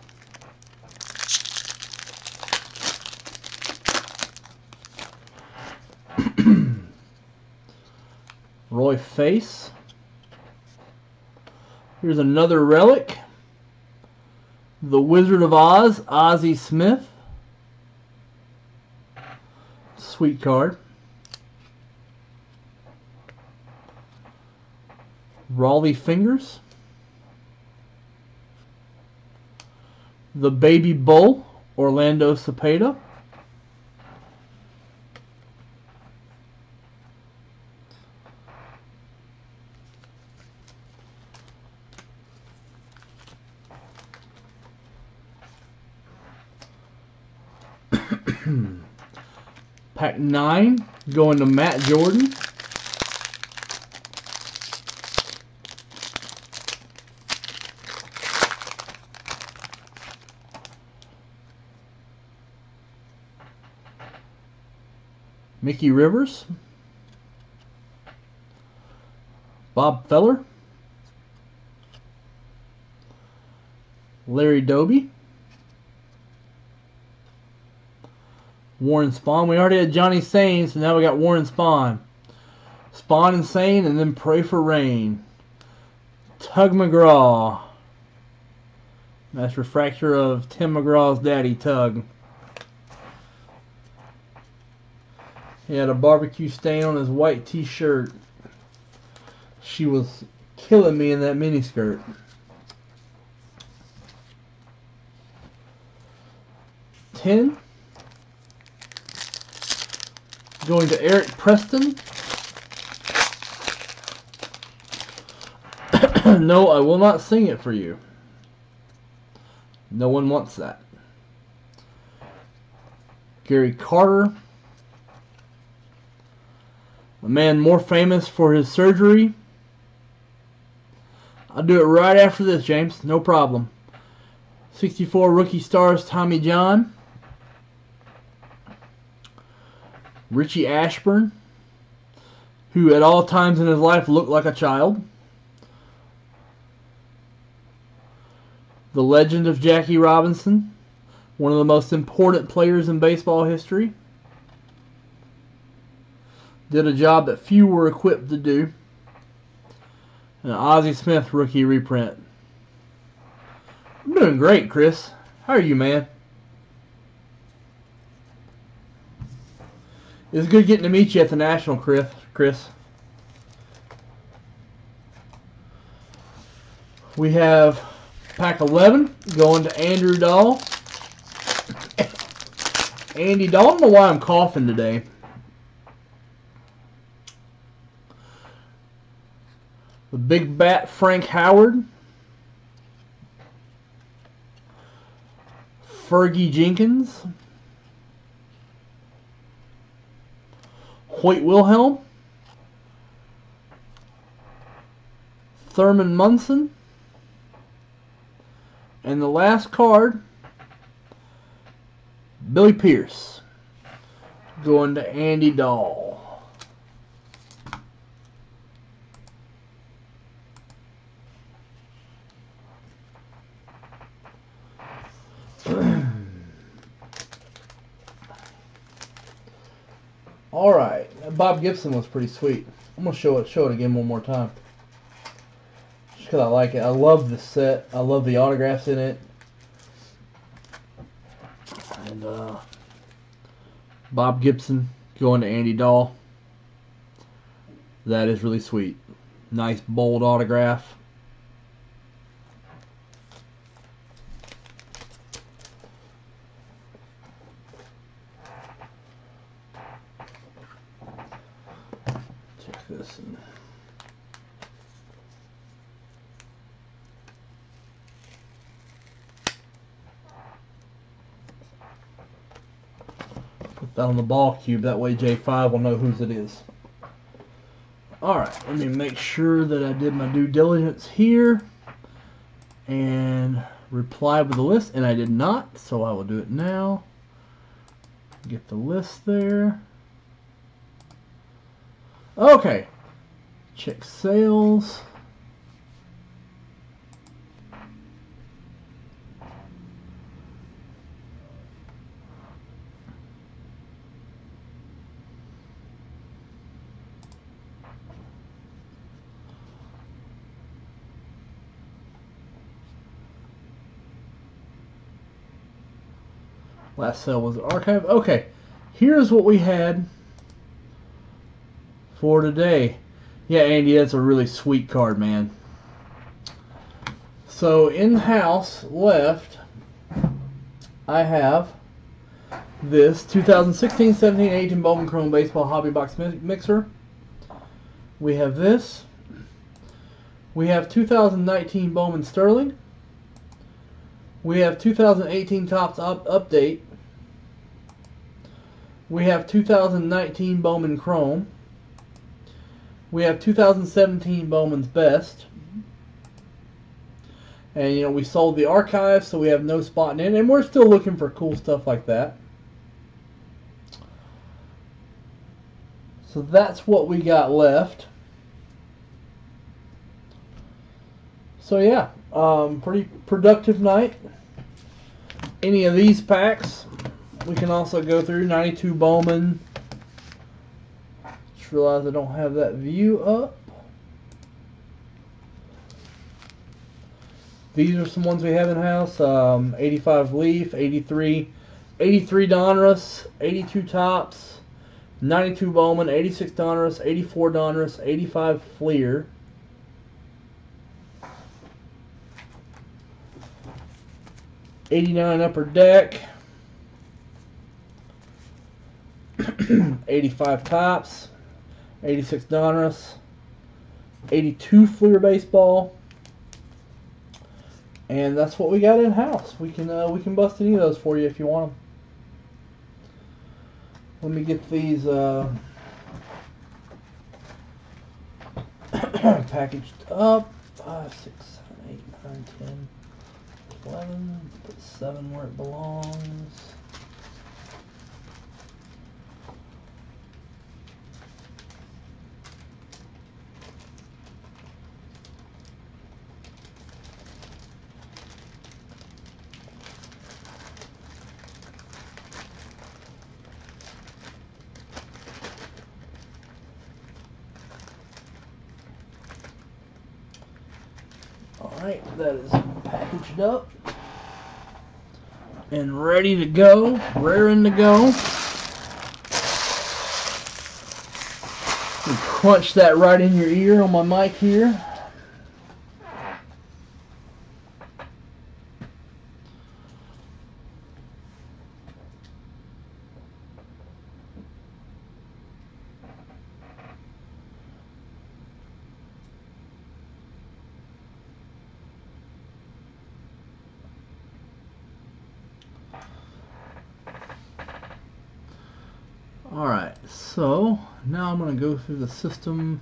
Roy Face. Here's another relic. The Wizard of Oz, Ozzie Smith. Sweet card. Raleigh Fingers. The Baby Bull, Orlando Cepeda. Pack 9 going to Matt Jordan. Mickey Rivers. Bob Feller. Larry Doby. Warren Spahn. We already had Johnny Sane, so now we got Warren Spahn. Spawn and Sane, and then Pray for Rain. Tug McGraw. That's refractor of Tim McGraw's daddy, Tug. He had a barbecue stain on his white t-shirt. She was killing me in that miniskirt. $10. Going to Eric Preston. No, I will not sing it for you. No one wants that. Gary Carter. A man more famous for his surgery. I'll do it right after this, James. No problem. 64 rookie stars Tommy John. Richie Ashburn, who at all times in his life looked like a child. The legend of Jackie Robinson, one of the most important players in baseball history. Did a job that few were equipped to do. An Ozzie Smith rookie reprint. I'm doing great, Chris. How are you, man? It's good getting to meet you at the National, Chris. We have pack 11 going to Andrew Dahl. Andy Dahl, I don't know why I'm coughing today. The Big Bat Frank Howard. Fergie Jenkins. Hoyt Wilhelm. Thurman Munson. And the last card, Billy Pierce. Going to Andy Dahl. All right, Bob Gibson was pretty sweet. I'm gonna show it again one more time, just because I like it. I love the set. I love the autographs in it, and Bob Gibson going to Andy Dahl. That is really sweet. Nice bold autograph. This and put that on the ball cube, that way J5 will know whose it is. Alright, let me make sure that I did my due diligence here and reply with the list, and I did not, so I will do it now. Get the list there. Okay, check sales. Last sale was archive. Okay, here's what we had for today. Yeah, Andy, that's a really sweet card, man. So in-house left, I have this 2016, 17, 18 Bowman Chrome Baseball Hobby Box Mixer. We have this. We have 2019 Bowman Sterling. We have 2018 Topps Update. We have 2019 Bowman Chrome. We have 2017 Bowman's Best. And, you know, we sold the archive, so we have no spot in it. And we're still looking for cool stuff like that. So that's what we got left. So yeah, pretty productive night. Any of these packs, we can also go through. 92 Bowman. Just realized I don't have that view up. These are some ones we have in house. 85 Leaf, 83 Donruss, 82 Tops, 92 Bowman, 86 Donruss, 84 Donruss, 85 Fleer. '89 Upper Deck, 85 Tops, 86 Donruss, 82 Fleer Baseball, and that's what we got in house. We can bust any of those for you if you want them. Let me get these packaged up. 5, 6, 7, 8, 9, 10, 11. Put 7 where it belongs. Alright, that is packaged up and ready to go, raring to go. Crunch that right in your ear on my mic here. Alright, so now I'm going to go through the system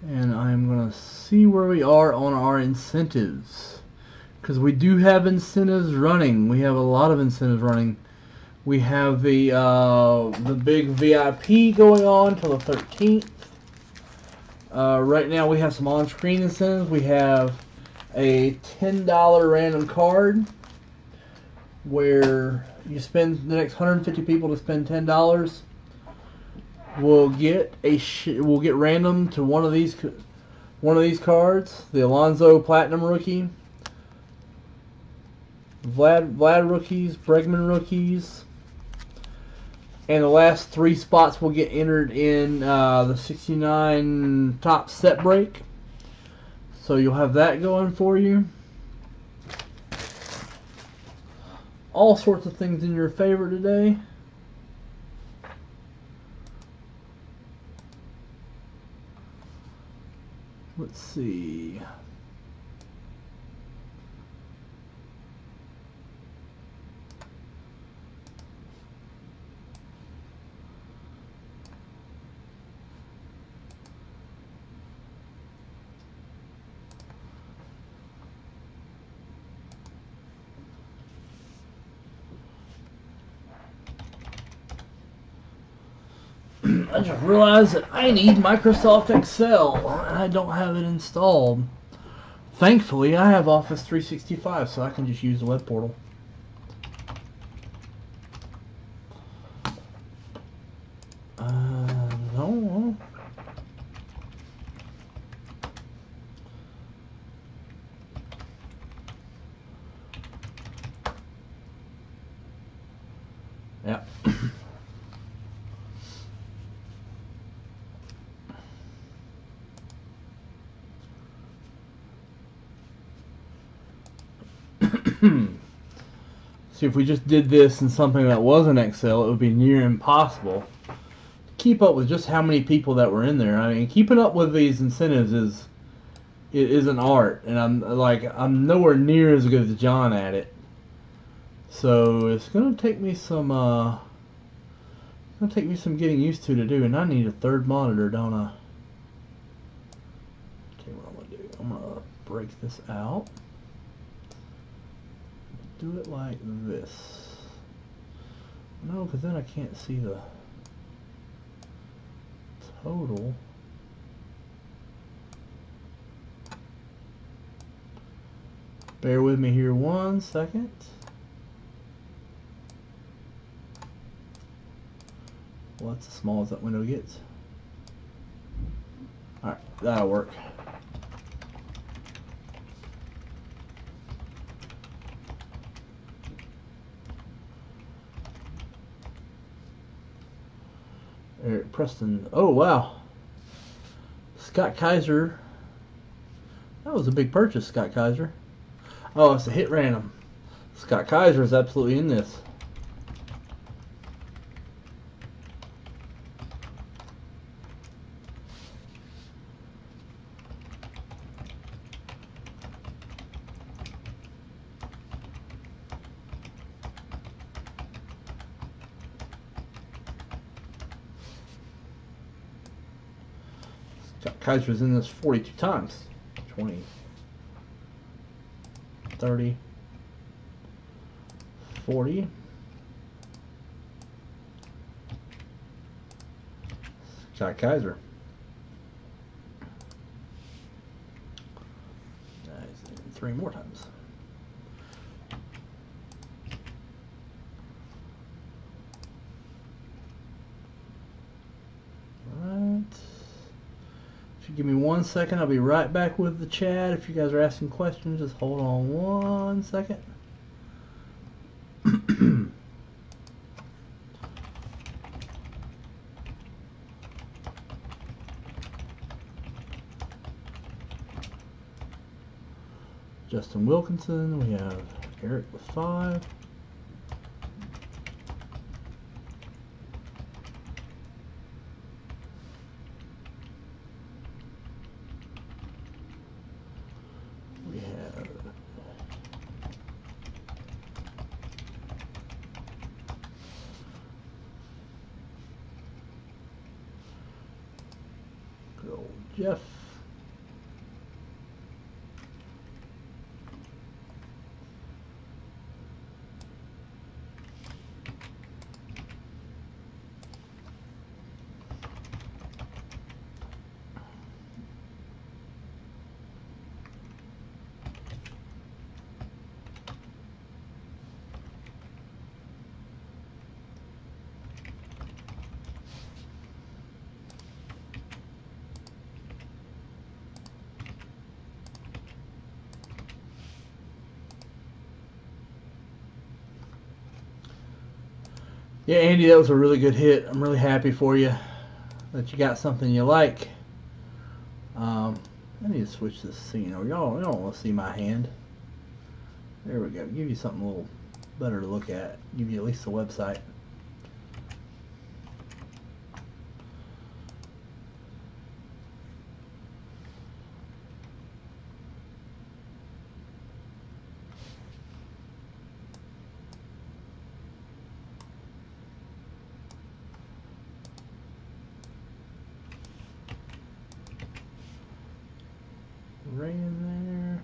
and I'm going to see where we are on our incentives. Because we do have incentives running. We have a lot of incentives running. We have the big VIP going on till the 13th. Right now we have some on-screen incentives. We have a $10 random card where you spend the next 150 people to spend $10. We'll get random to one of these cards, the Alonso Platinum rookie, Vlad rookies, Bregman rookies, and the last 3 spots will get entered in the 69 top set break. So you'll have that going for you. All sorts of things in your favor today. Let's see. I just realized that I need Microsoft Excel and I don't have it installed. Thankfully, I have Office 365, so I can just use the web portal. No. Yeah. See, if we just did this in something that wasn't Excel, it would be near impossible to keep up with just how many people that were in there. I mean, keeping up with these incentives is an art, and I'm nowhere near as good as John at it. So it's gonna take me some getting used to do, and I need a third monitor, don't I? Okay, what I'm gonna do? I'm gonna break this out. Do it like this. No, because then I can't see the total. Bear with me here 1 second. Well, that's as small as that window gets. Alright, that'll work. Eric Preston. Oh, wow. Scott Kaiser. That was a big purchase, Scott Kaiser. Oh, it's a hit random. Scott Kaiser is absolutely in this. Scott Kaiser's in this 42 times. 20, 30, 40. Scott Kaiser. Nice. 3 more times. Alright. If you give me 1 second, I'll be right back with the chat. If you guys are asking questions, just hold on 1 second. Justin Wilkinson, we have Eric with 5. We have good old Jeff. Yeah, Andy, that was a really good hit. I'm really happy for you that you got something you like. I need to switch this scene. Y'all don't want to see my hand. There we go. Give you something a little better to look at. Give you at least the website. Right in there.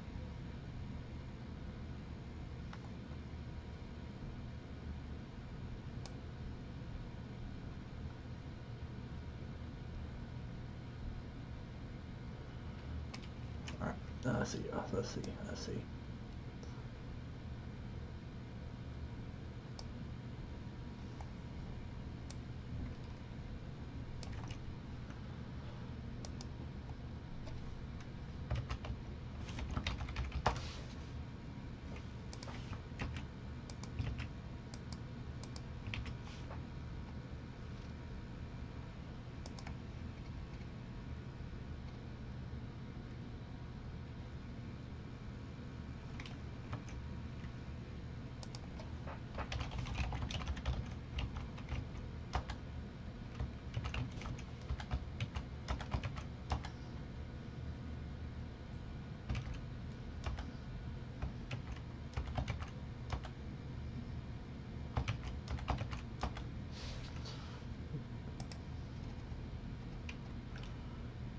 All right. Let's see. Let's see.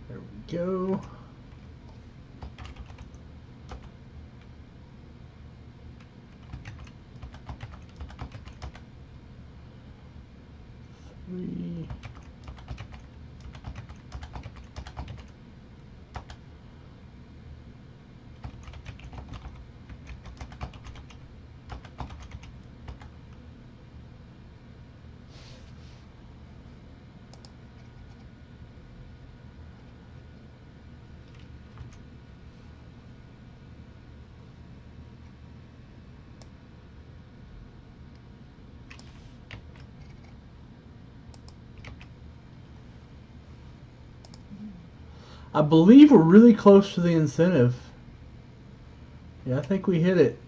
There we go. Three. I believe we're really close to the incentive. Yeah, I think we hit it.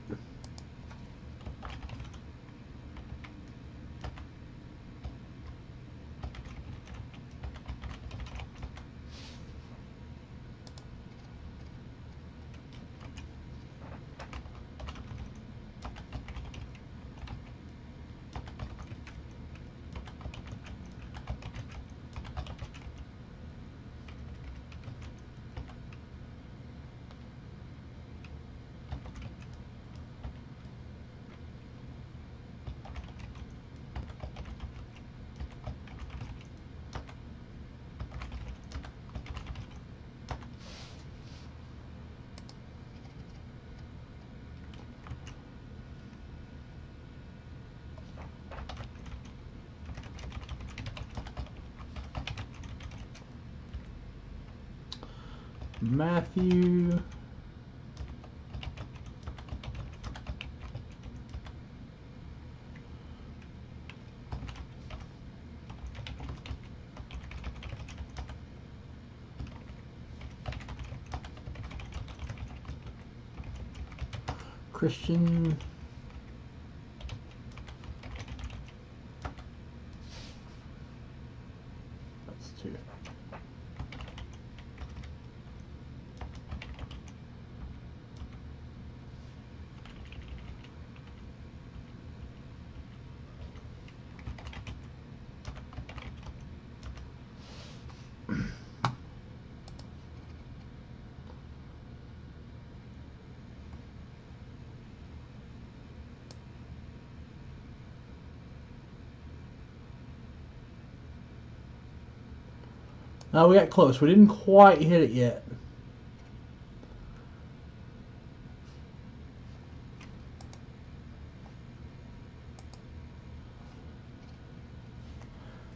Matthew. Christian. That's 2. Now we got close. We didn't quite hit it yet.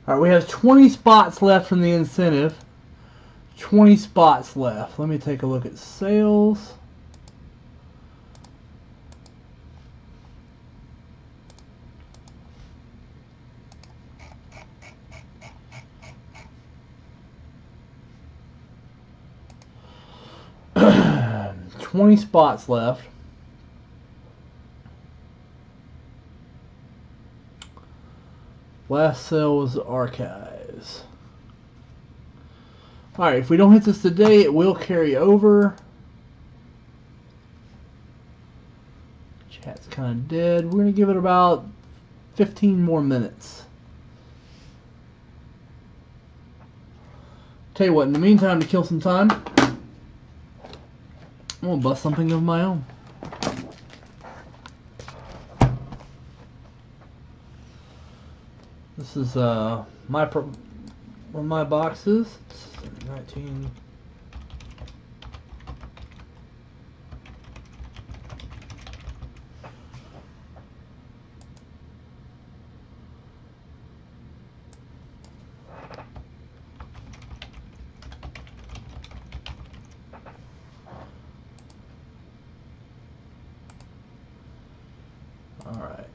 Alright, we have 20 spots left from the incentive. 20 spots left. Let me take a look at sales. $20 spots left. Last sale was archives. Alright, if we don't hit this today, it will carry over. Chat's kind of dead. We're going to give it about 15 more minutes. Tell you what, in the meantime, to kill some time, I'm going to bust something of my own. This is one of my boxes. It's 19. All right.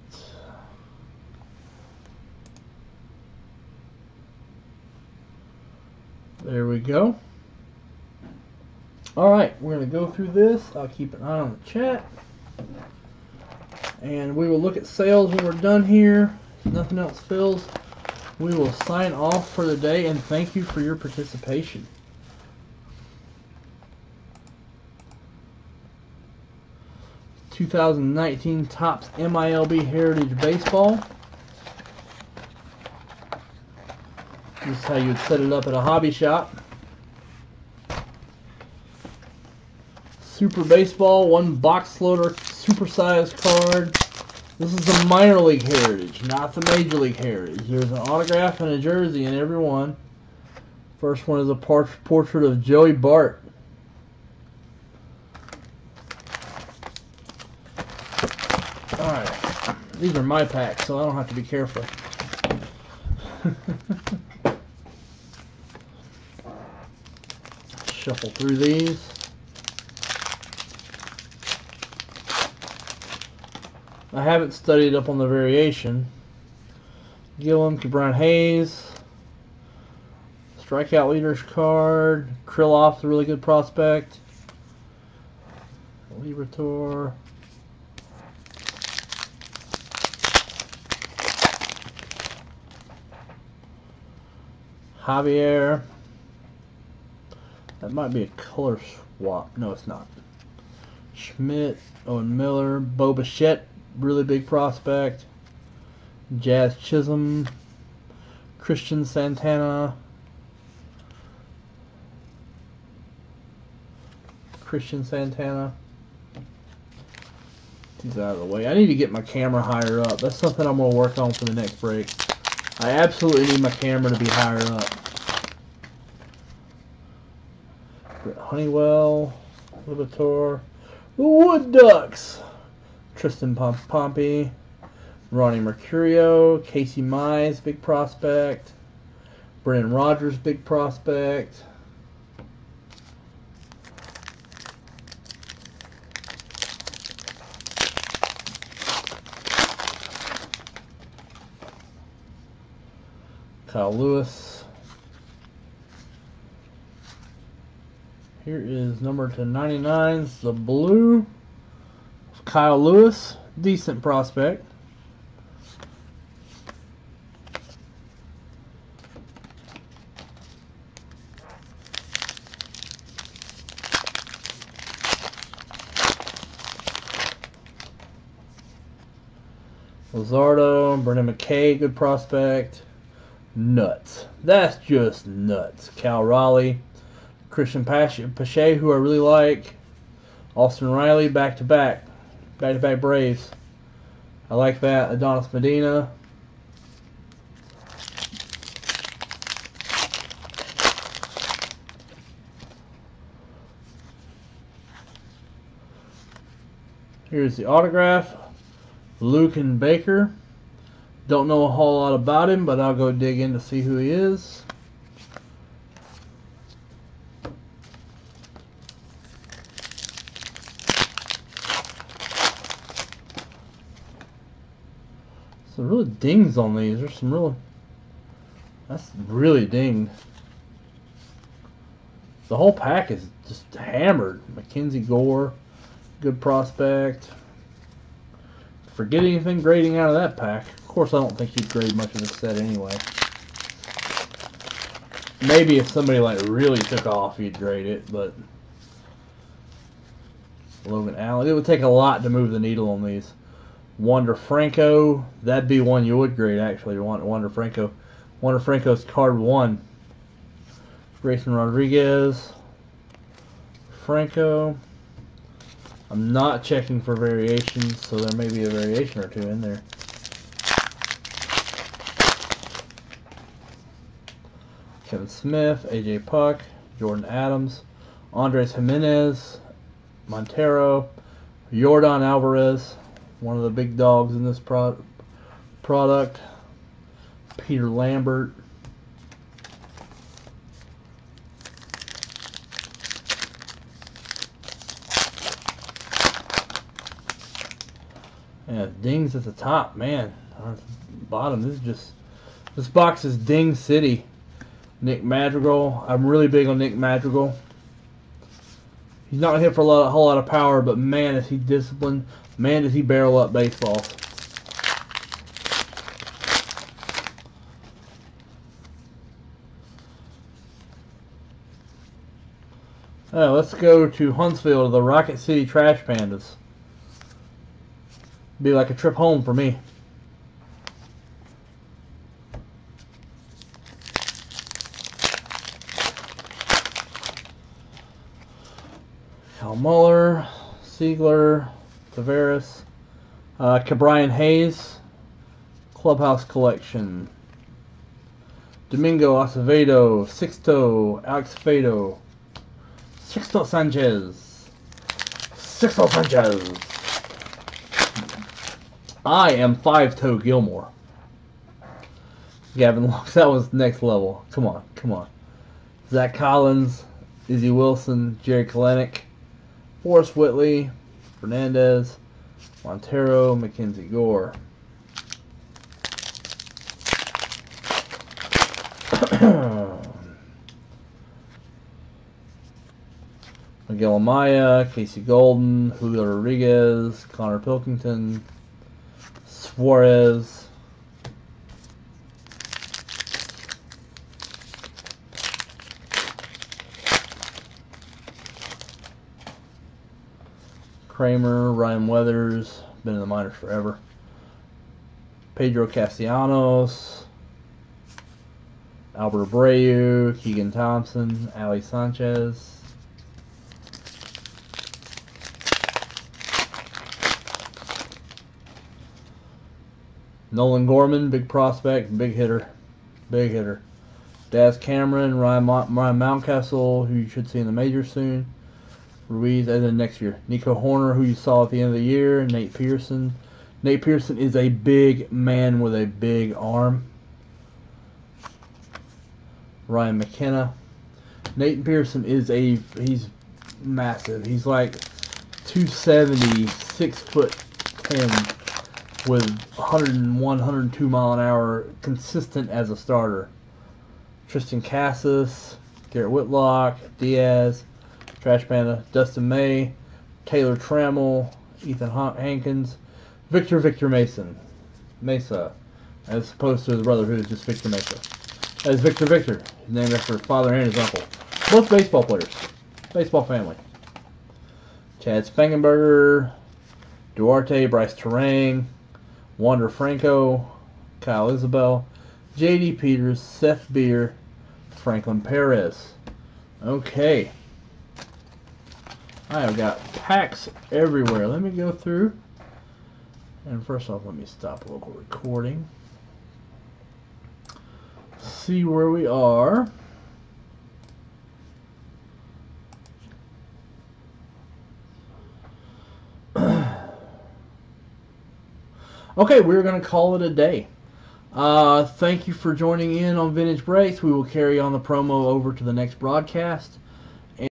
There we go. Alright, we're going to go through this. I'll keep an eye on the chat. And we will look at sales when we're done here. If nothing else fills, we will sign off for the day, and thank you for your participation. (2019) Topps MILB Heritage Baseball. This is how you would set it up at a hobby shop. Super Baseball, 1 box loader, supersized card. This is the minor league heritage, not the major league heritage. There's an autograph and a jersey in every one. First one is a portrait of Joey Bart. Alright, these are my packs, so I don't have to be careful. Shuffle through these. I haven't studied up on the variation. Gillum, Cabron Hayes, Strikeout leaders card. Krylof's a really good prospect. Liberator. Javier. That might be a color swap. No, it's not. Schmidt, Owen Miller, Bo Bichette, really big prospect. Jazz Chisholm, Christian Santana, He's out of the way. I need to get my camera higher up. That's something I'm going to work on for the next break. I absolutely need my camera to be higher up. Honeywell, Libator, Wood Ducks, Tristan Pompey, Ronnie Mercurio, Casey Mize, big prospect, Brendan Rodgers, big prospect. Kyle Lewis. Here is number to 99, the blue. Kyle Lewis, decent prospect. Luzardo, Brendan McKay, good prospect. Nuts. That's just nuts. Cal Raleigh, Christian Pache, who I really like. Austin Riley, back-to-back Braves. I like that. Adonis Medina. Here's the autograph. Luke and Baker. Don't know a whole lot about him, but I'll go dig in to see who he is. Some really dings on these. There's some really... That's really dinged. The whole pack is just hammered. Mackenzie Gore, good prospect. Forget anything grading out of that pack. Of course, I don't think you'd grade much of this set anyway. Maybe if somebody like really took off, you'd grade it, but Logan Allen. It would take a lot to move the needle on these. Wander Franco, that'd be one you would grade actually. Wander Franco. Wander Franco's card 1. Grayson Rodriguez. Franco. I'm not checking for variations, so there may be a variation or two in there. Kevin Smith, AJ Puck, Jordan Adams, Andres Jimenez, Montero, Yordan Alvarez, one of the big dogs in this product, Peter Lambert, and dings at the top, man. On the bottom, this box is Ding City. Nick Madrigal. I'm really big on Nick Madrigal. He's not hit for a whole lot of power, but man, is he disciplined. Man, does he barrel up baseballs. Let's go to Huntsville to the Rocket City Trash Pandas. Be like a trip home for me. Cal Muller, Siegler, Tavares, Cabrian Hayes, Clubhouse Collection, Domingo Acevedo, Sixto, Alex Fado, Sixto Sanchez, I am 5-toe Gilmore. Gavin Lux, that was next level. Come on, come on. Zach Collins, Izzy Wilson, Jerry Kalenic, Forrest Whitley, Fernandez, Montero, Mackenzie Gore. Miguel Amaya, Casey Golden, Julio Rodriguez, Connor Pilkington, Suarez, Kramer, Ryan Weathers, been in the minors forever, Pedro Castellanos, Albert Abreu, Keegan Thompson, Ali Sanchez, Nolan Gorman, big prospect, big hitter. Daz Cameron, Ryan Mountcastle, who you should see in the majors soon. Ruiz, and then next year. Nico Horner, who you saw at the end of the year. Nate Pearson. Nate Pearson is a big man with a big arm. Ryan McKenna. Nate Pearson he's massive. He's like 270, 6'10", with 101, 102 mile an hour, consistent as a starter. Tristan Cassis, Garrett Whitlock, Diaz, Trash Panda, Dustin May, Taylor Trammell, Ethan Hankins, Victor Mesa, as opposed to the brother who is just Victor Mesa. That is Victor, his name after his father and his uncle. Both baseball players. Baseball family. Chad Spangenberger, Duarte, Bryce Terang, Wander Franco, Kyle Isabel, J.D. Peters, Seth Beer, Franklin Perez. Okay. I have got packs everywhere. Let me go through. And first off, let me stop local recording. See where we are. Okay, we're going to call it a day. Thank you for joining in on Vintage Breaks. We will carry on the promo over to the next broadcast.